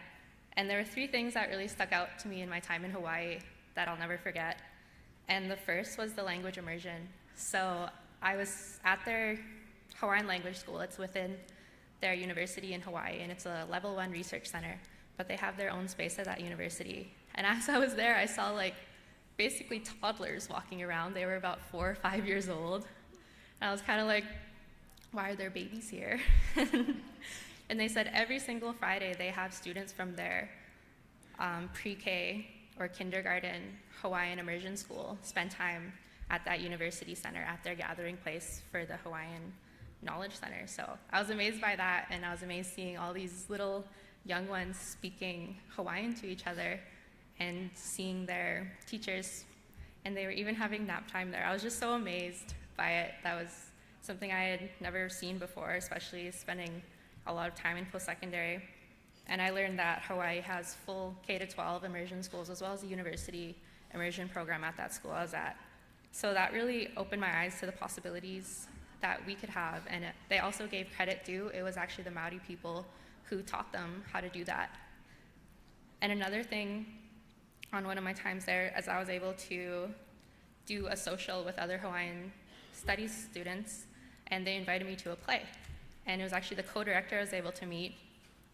And there were 3 things that really stuck out to me in my time in Hawaii that I'll never forget. And the first was the language immersion. So I was at their Hawaiian language school. It's within their university in Hawaii, and it's a level 1 research center, but they have their own space at that university. And as I was there, I saw like basically toddlers walking around. They were about 4 or 5 years old. And I was kind of like, why are there babies here? And they said every single Friday they have students from their pre-K or kindergarten Hawaiian immersion school spend time at that university center, at their gathering place for the Hawaiian Knowledge Center. So I was amazed by that, and I was amazed seeing all these little young ones speaking Hawaiian to each other and seeing their teachers, and they were even having nap time there. I was just so amazed by it. That was something I had never seen before, especially spending a lot of time in post-secondary. And I learned that Hawaii has full K-12 immersion schools as well as a university immersion program at that school I was at. So that really opened my eyes to the possibilities that we could have. And they also gave credit due. It was actually the Maori people who taught them how to do that. And another thing on one of my times there, as I was able to do a social with other Hawaiian studies students, and they invited me to a play. And it was actually the co-director I was able to meet,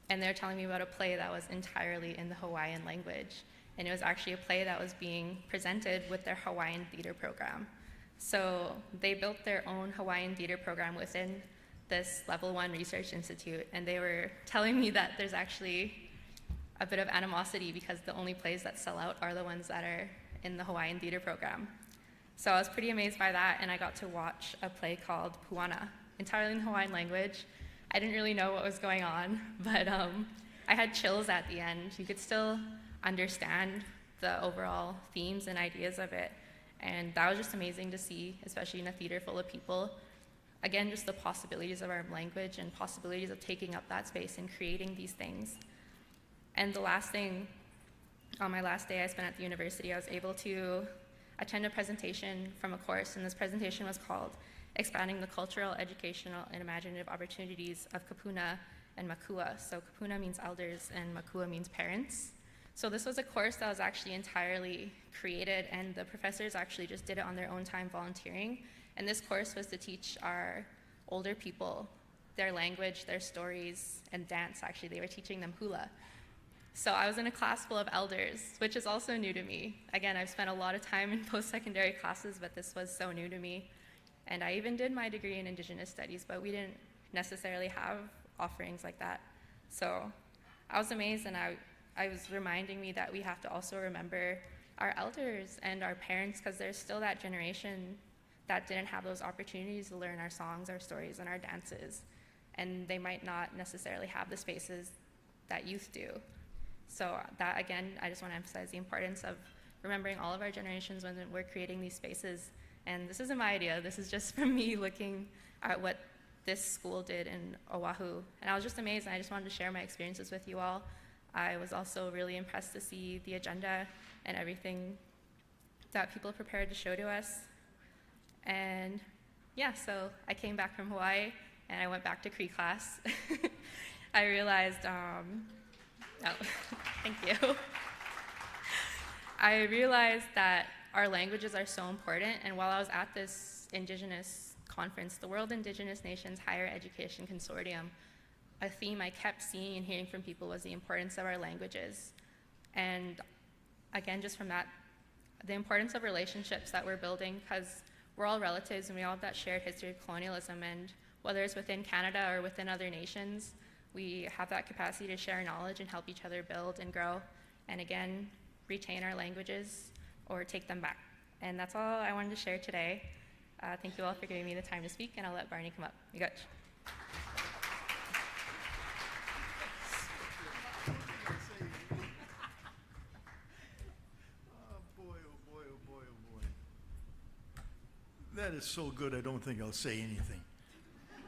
and they were telling me about a play that was entirely in the Hawaiian language. And it was actually a play that was being presented with their Hawaiian theater program. So they built their own Hawaiian theater program within this Level 1 Research Institute, and they were telling me that there's actually a bit of animosity because the only plays that sell out are the ones that are in the Hawaiian theater program. So I was pretty amazed by that, and I got to watch a play called Puana, entirely in the Hawaiian language. I didn't really know what was going on, but I had chills at the end. You could still understand the overall themes and ideas of it, and that was just amazing to see, especially in a theater full of people. Again, just the possibilities of our language and possibilities of taking up that space and creating these things. And the last thing, on my last day I spent at the university, I was able to attend a presentation from a course, and this presentation was called Expanding the Cultural, Educational, and Imaginative Opportunities of Kupuna and Makua. So Kupuna means elders, and Makua means parents. So this was a course that was actually entirely created, and the professors actually just did it on their own time volunteering. And this course was to teach our older people their language, their stories, and dance. Actually, they were teaching them hula. So I was in a class full of elders, which is also new to me. Again, I've spent a lot of time in post-secondary classes, but this was so new to me. And I even did my degree in Indigenous Studies, but we didn't necessarily have offerings like that. So I was amazed, and I was reminding me that we have to also remember our elders and our parents, because there's still that generation that didn't have those opportunities to learn our songs, our stories, and our dances. And they might not necessarily have the spaces that youth do. So that, again, I just want to emphasize the importance of remembering all of our generations when we're creating these spaces. And this isn't my idea. This is just from me looking at what this school did in Oahu. And I was just amazed, and I just wanted to share my experiences with you all. I was also really impressed to see the agenda and everything that people prepared to show to us. And yeah, so I came back from Hawaii, and I went back to Cree class. I realized, thank you. I realized that our languages are so important, and while I was at this Indigenous conference, the World Indigenous Nations Higher Education Consortium, a theme I kept seeing and hearing from people was the importance of our languages. And again, just from that, the importance of relationships that we're building, because we're all relatives and we all have that shared history of colonialism, and whether it's within Canada or within other nations, we have that capacity to share knowledge and help each other build and grow, and again, retain our languages or take them back. And that's all I wanted to share today. Thank you all for giving me the time to speak, and I'll let Barney come up. Miigotch. That is so good, I don't think I'll say anything.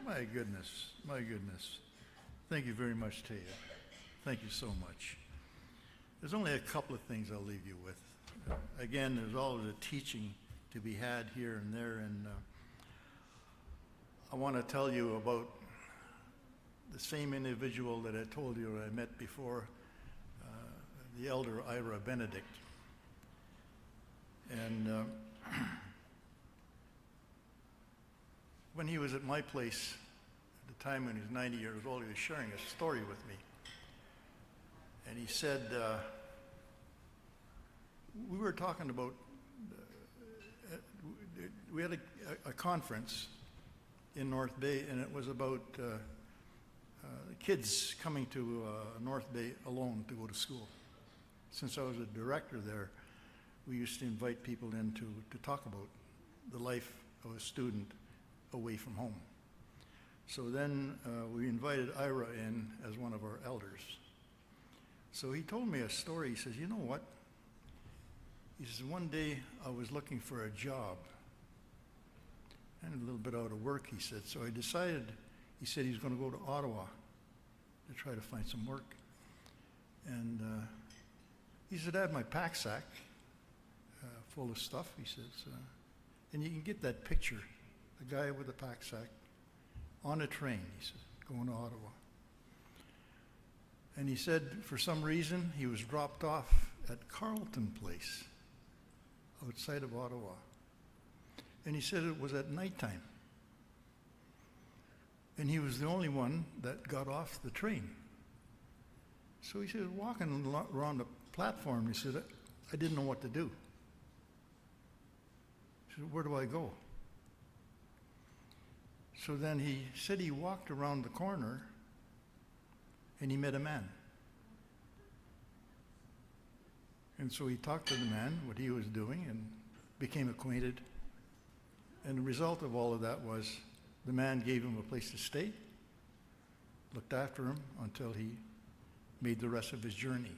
My goodness, my goodness. Thank you very much, Taya. Thank you so much. There's only a couple of things I'll leave you with. Again, there's always a teaching to be had here and there, and I want to tell you about the same individual that I told you I met before, the elder Ira Benedict. And when he was at my place, at the time when he was 90 years old, he was sharing a story with me. And he said, we were talking about, we had a conference in North Bay, and it was about kids coming to North Bay alone to go to school. Since I was a director there, we used to invite people in to talk about the life of a student away from home. So then we invited Ira in as one of our elders. So he told me a story. He says, you know what? He says, one day I was looking for a job and a little bit out of work, he said. So I decided, he said he was going to go to Ottawa to try to find some work. And he said, I had my pack sack full of stuff, he says. And you can get that picture, a guy with a pack sack on a train, he said, going to Ottawa. And he said, for some reason, he was dropped off at Carleton Place, outside of Ottawa. And he said it was at nighttime. And he was the only one that got off the train. So he said, walking around the platform, he said, I didn't know what to do. He said, where do I go? So then he said he walked around the corner and he met a man. And so he talked to the man, what he was doing, and became acquainted. And the result of all of that was the man gave him a place to stay, looked after him until he made the rest of his journey.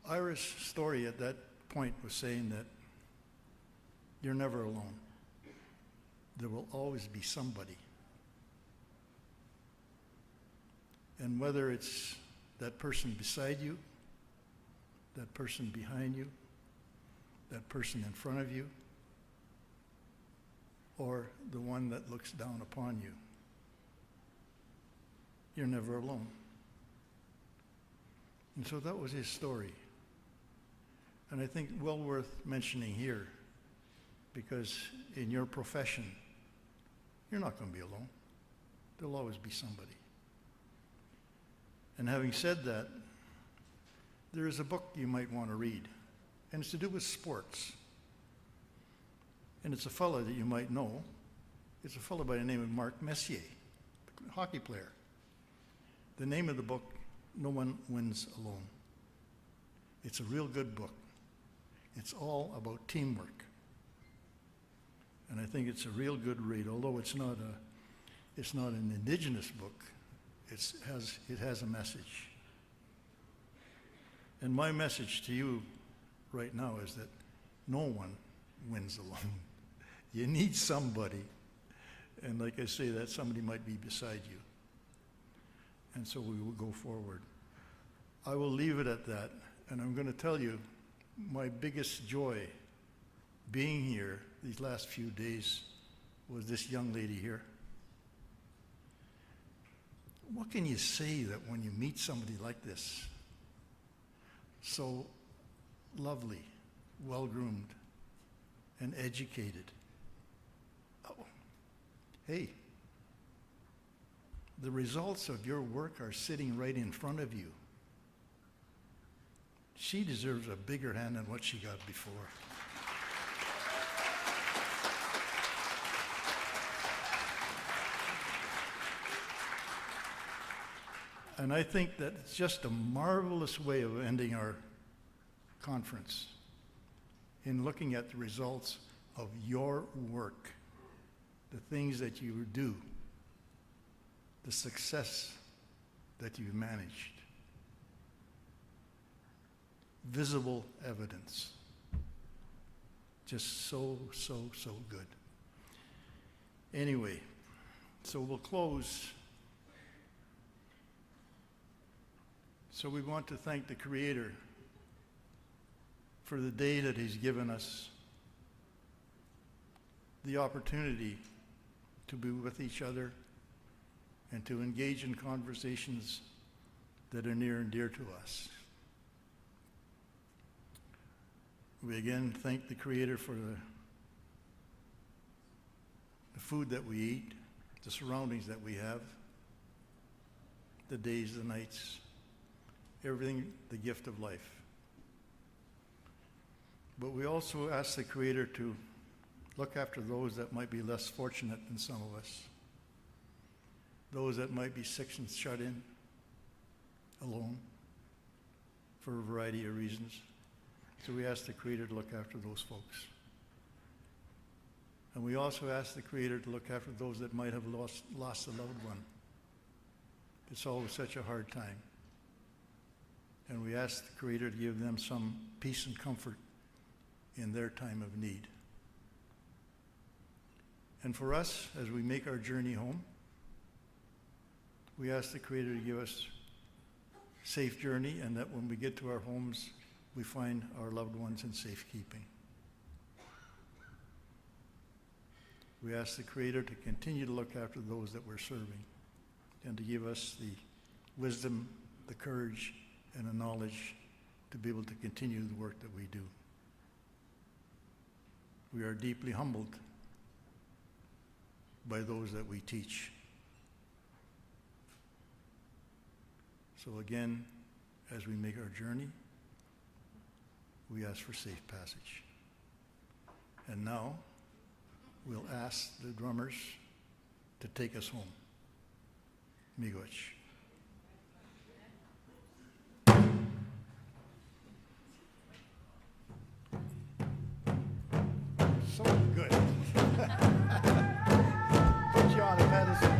Ira's story at that point was saying that you're never alone. There will always be somebody. And whether it's that person beside you, that person behind you, that person in front of you, or the one that looks down upon you, you're never alone. And so that was his story. And I think well worth mentioning here, because in your profession, you're not going to be alone. There'll always be somebody. And having said that, there is a book you might want to read, and it's to do with sports. And it's a fellow that you might know. It's a fellow by the name of Mark Messier, a hockey player. The name of the book, No One Wins Alone. It's a real good book. It's all about teamwork. And I think it's a real good read, although it's not an Indigenous book. It has a message. And my message to you right now is that no one wins alone. You need somebody. And like I say, that somebody might be beside you. And so we will go forward. I will leave it at that. And I'm going to tell you my biggest joy being here these last few days was this young lady here. What can you say that when you meet somebody like this, so lovely, well-groomed, and educated? Oh, hey, the results of your work are sitting right in front of you. She deserves a bigger hand than what she got before. And I think that it's just a marvelous way of ending our conference in looking at the results of your work, the things that you do, the success that you've managed. Visible evidence. Just so good. Anyway, so we'll close. So we want to thank the Creator for the day that He's given us, the opportunity to be with each other and to engage in conversations that are near and dear to us. We again thank the Creator for food that we eat, the surroundings that we have, the days, the nights, everything, the gift of life. But we also ask the Creator to look after those that might be less fortunate than some of us, those that might be sick and shut in, alone, for a variety of reasons. So we ask the Creator to look after those folks. And we also ask the Creator to look after those that might have lost a loved one. It's always such a hard time. And we ask the Creator to give them some peace and comfort in their time of need. And for us, as we make our journey home, we ask the Creator to give us a safe journey, and that when we get to our homes, we find our loved ones in safekeeping. We ask the Creator to continue to look after those that we're serving, and to give us the wisdom, the courage, and the knowledge to be able to continue the work that we do. We are deeply humbled by those that we teach. So again, as we make our journey, we ask for safe passage. And now, we'll ask the drummers to take us home. Miigwech. So good. John, I've had this.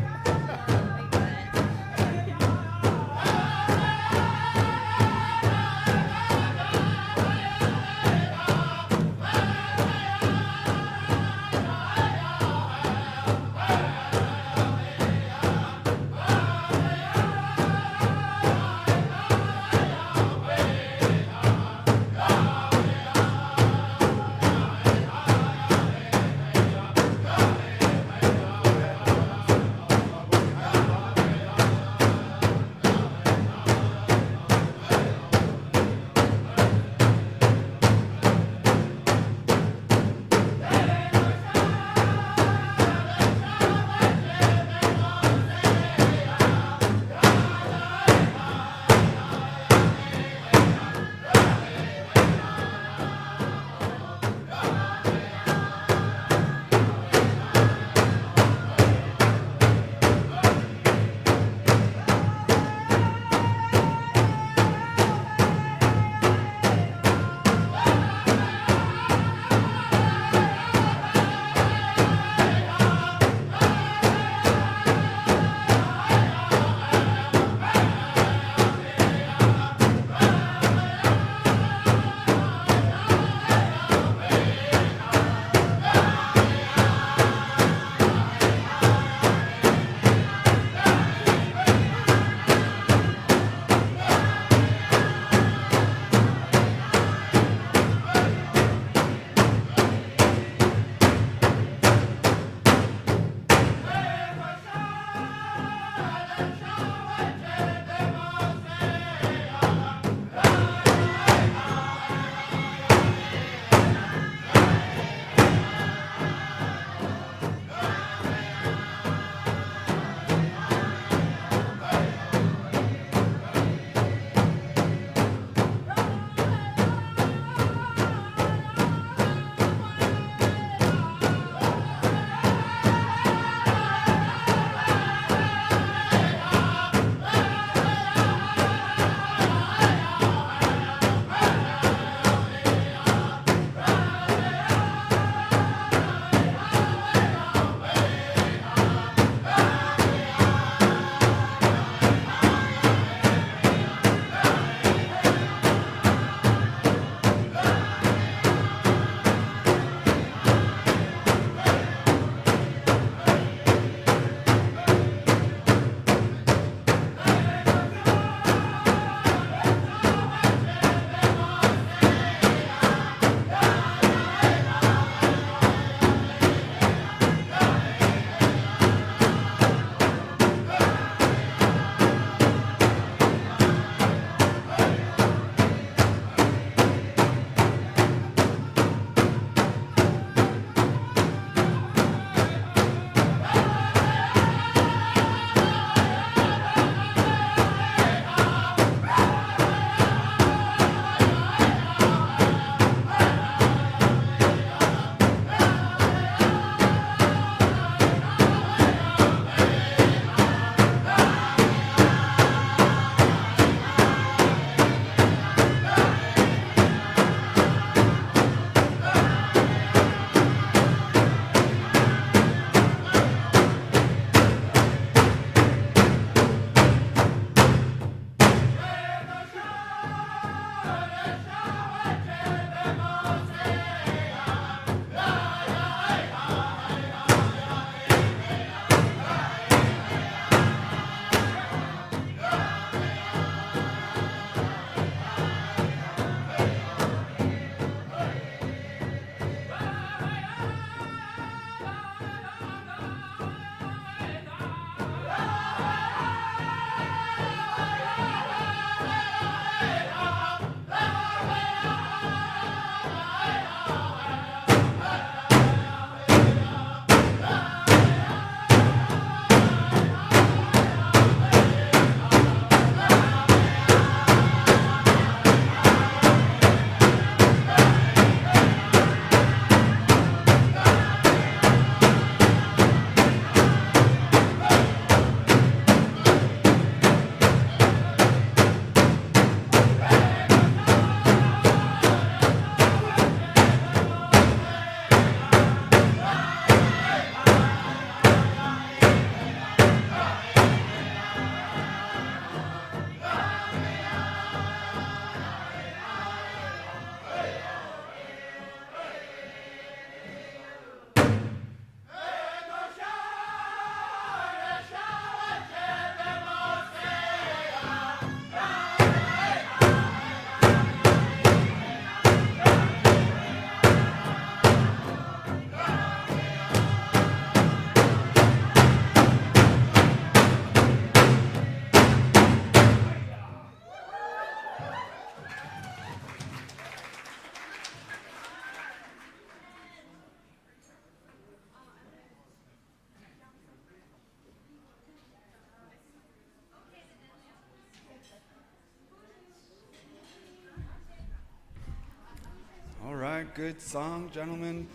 right, good song, gentlemen.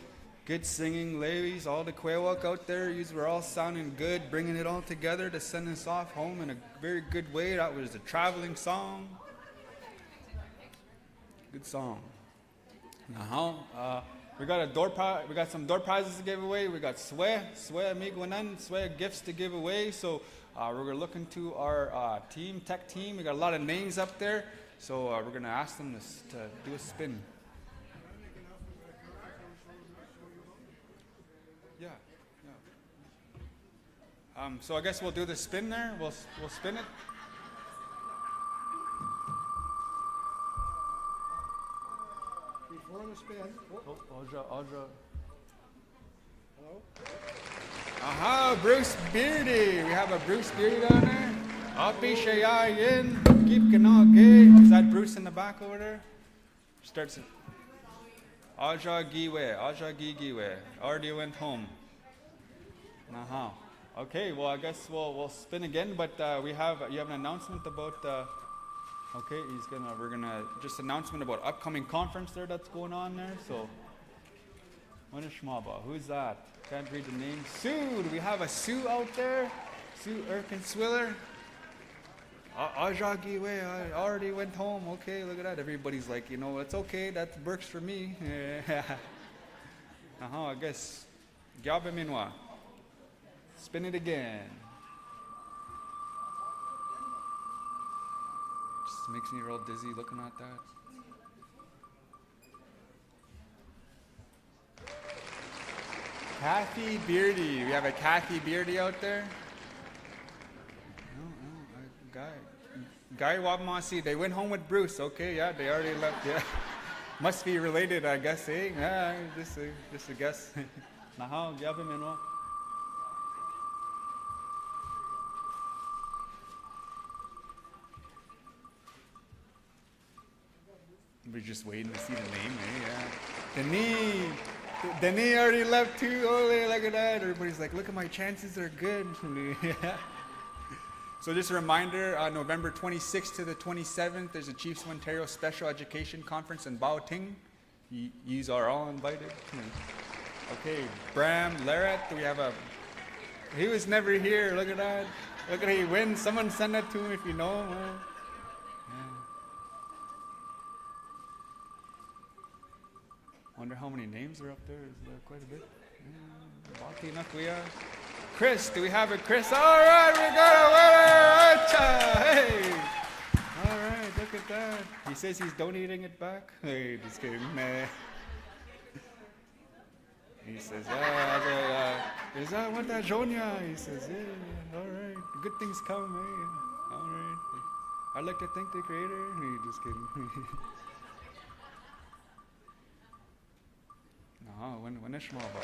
Good singing, ladies. All the Quaywalk out there, you were all sounding good, bringing it all together to send us off home in a very good way. That was a traveling song. Good song. We got we got some door prizes to give away. We got Sway Amiguanan, Sway gifts to give away. So we're looking to our tech team. We got a lot of names up there. So we're gonna ask them to do a spin. Yeah. So I guess we'll do the spin there. We'll spin it. Before the spin. Audra. Hello? Aha, Bruce Beardy. We have a Bruce Beardy down there. Api Shayayin. Keep Kanake. Is that Bruce in the back over there? Starts it. Aja Giwe. Already went home. Okay, well I guess we'll spin again, but you have an announcement about okay, we're gonna just announcement about upcoming conference there that's going on there. So Wanishmaba, who's that? Can't read the name. Sue, do we have a Sue out there? Sue Erkin-Swiller. Aja Giwe, I already went home. Okay, look at that. Everybody's like, it's okay, that works for me. I guess. Gyabe Minwa. Spin it again. Just makes me real dizzy looking at that. Kathy Beardy. We have a Kathy Beardy out there. Guy Wabmasi. They went home with Bruce. Okay, yeah, they already left. Yeah, must be related, I guess. Eh? Yeah, just a guess. Nahao, Gyabe Minwa. We're just waiting to see the name, eh? Yeah. Denis already left too. Oh, look at that. Everybody's like, look at my chances are good. Yeah. So just a reminder, November 26th to the 27th, there's a Chiefs of Ontario Special Education Conference in Baoting. Yous are all invited. Okay, Bram Larrett, he was never here. Look at that. Look at he wins. Someone send that to him if you know him. Wonder how many names are up there. Is there quite a bit? Chris, do we have a Chris? All right, we got a winner! Hey! All right, look at that. He says he's donating it back. Hey, just kidding. Nah. He says, is that what that Jonia? He says, yeah, all right. Good things come, eh? All right. I'd like to thank the creator. Hey, just kidding.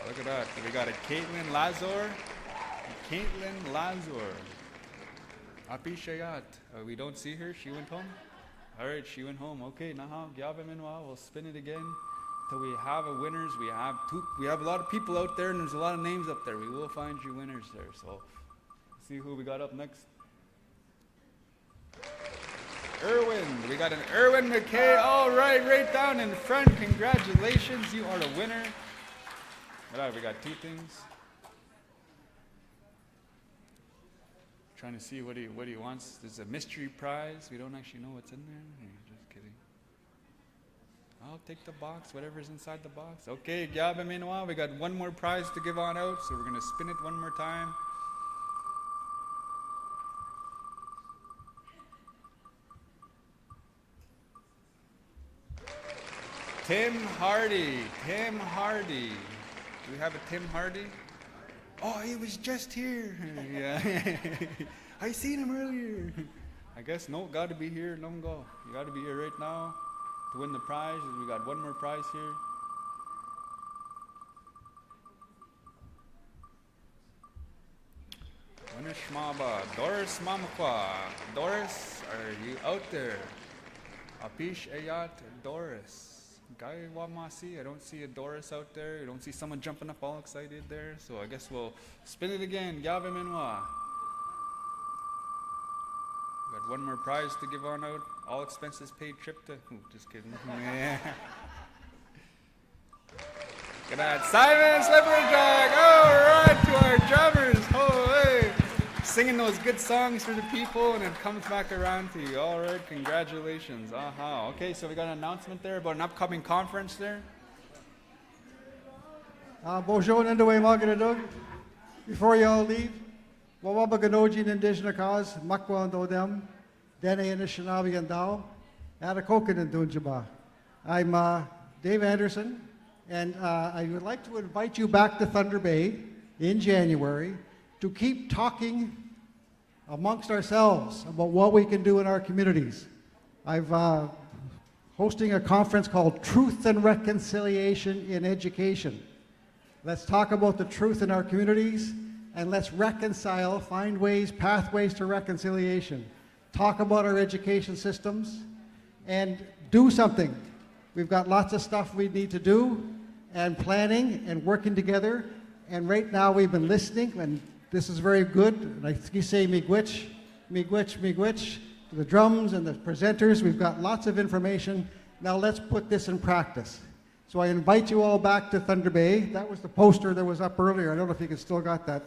Look at that. We got a Caitlin Lazor. Api Shayat. We don't see her. She went home. All right, she went home. Okay, Naha Gyabe Minwa. We'll spin it again till we have a winners. We have a lot of people out there, and there's a lot of names up there. We will find you winners there. So, see who we got up next. Erwin. We got an Erwin McKay. All right down in front. Congratulations, you are the winner. All right, we got two things. Trying to see what he wants. There's a mystery prize. We don't actually know what's in there. Just kidding. I'll take the box, whatever's inside the box. Okay, Gyabe Minwa, we got one more prize to give on out, so we're gonna spin it one more time. Tim Hardy. Do we have a Tim Hardy? Oh, he was just here. Yeah. I seen him earlier. I guess no, got to be here. Let him go. You got to be here right now to win the prize. We got one more prize here. Winner Shmaba. Doris Mamakwa. Doris, are you out there? Apish Ayat Doris. Guy Wamasi, I don't see a Doris out there. I don't see someone jumping up all excited there. So I guess we'll spin it again. Gyabe Minwa. Got one more prize to give on out. All expenses paid trip to. Ooh, just kidding. Good night, Simon Slipperjack. All right, to our drummers. Oh, hey. Singing those good songs for the people, and it comes back around to you. All right, congratulations. Okay, so we got an announcement there about an upcoming conference there. Bonjour, Nandaway Magadadug. Before you all leave, Wawaba Ganoji and Indigenous cause, Makwa and Odem, Dene and Anishinaabe and Dao, Atakokan and Dunjaba. I'm Dave Anderson, and I would like to invite you back to Thunder Bay in January to keep talking amongst ourselves about what we can do in our communities. I've hosting a conference called Truth and Reconciliation in Education. Let's talk about the truth in our communities, and let's reconcile, find ways, pathways to reconciliation. Talk about our education systems, and do something. We've got lots of stuff we need to do, and planning, and working together, and right now we've been listening, and this is very good. And I think you say miigwech, miigwech, miigwech, to the drums and the presenters. We've got lots of information. Now let's put this in practice. So I invite you all back to Thunder Bay. That was the poster that was up earlier. I don't know if you can still got that,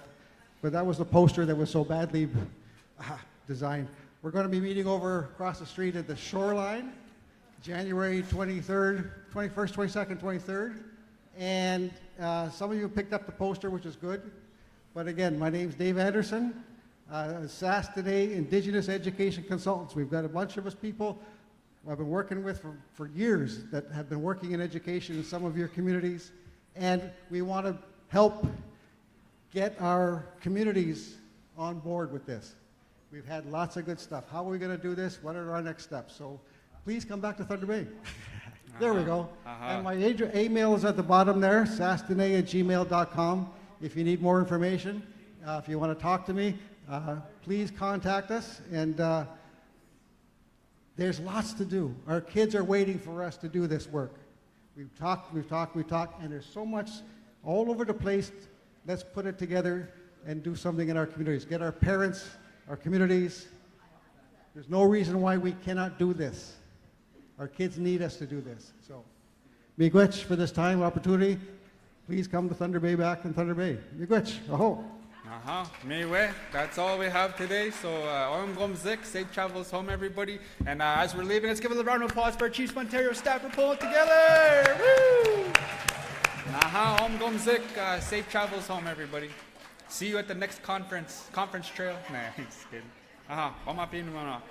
but that was the poster that was so badly designed. We're going to be meeting over across the street at the Shoreline, January 23rd, 21st, 22nd, 23rd. And some of you picked up the poster, which is good. But again, my name's Dave Anderson, SaaS-Today Indigenous Education Consultants. We've got a bunch of us people I've been working with for years that have been working in education in some of your communities, and we want to help get our communities on board with this. We've had lots of good stuff. How are we going to do this? What are our next steps? So please come back to Thunder Bay. There we go. And my email is at the bottom there, sastane@gmail.com. If you need more information, if you want to talk to me, please contact us. And there's lots to do. Our kids are waiting for us to do this work. We've talked, and there's so much all over the place. Let's put it together and do something in our communities. Get our parents, our communities. There's no reason why we cannot do this. Our kids need us to do this. So, miigwech for this time, opportunity. Please come to Thunder Bay, back in Thunder Bay. Miigwech, aho. Miigwech. That's all we have today. So, Om Gom Zik, safe travels home, everybody. And as we're leaving, let's give a little round of applause for our Chiefs Ontario staff for pulling together. Woo! Om Gom Zik, safe travels home, everybody. See you at the next conference trail. Nah, just kidding. Oma pinu mana.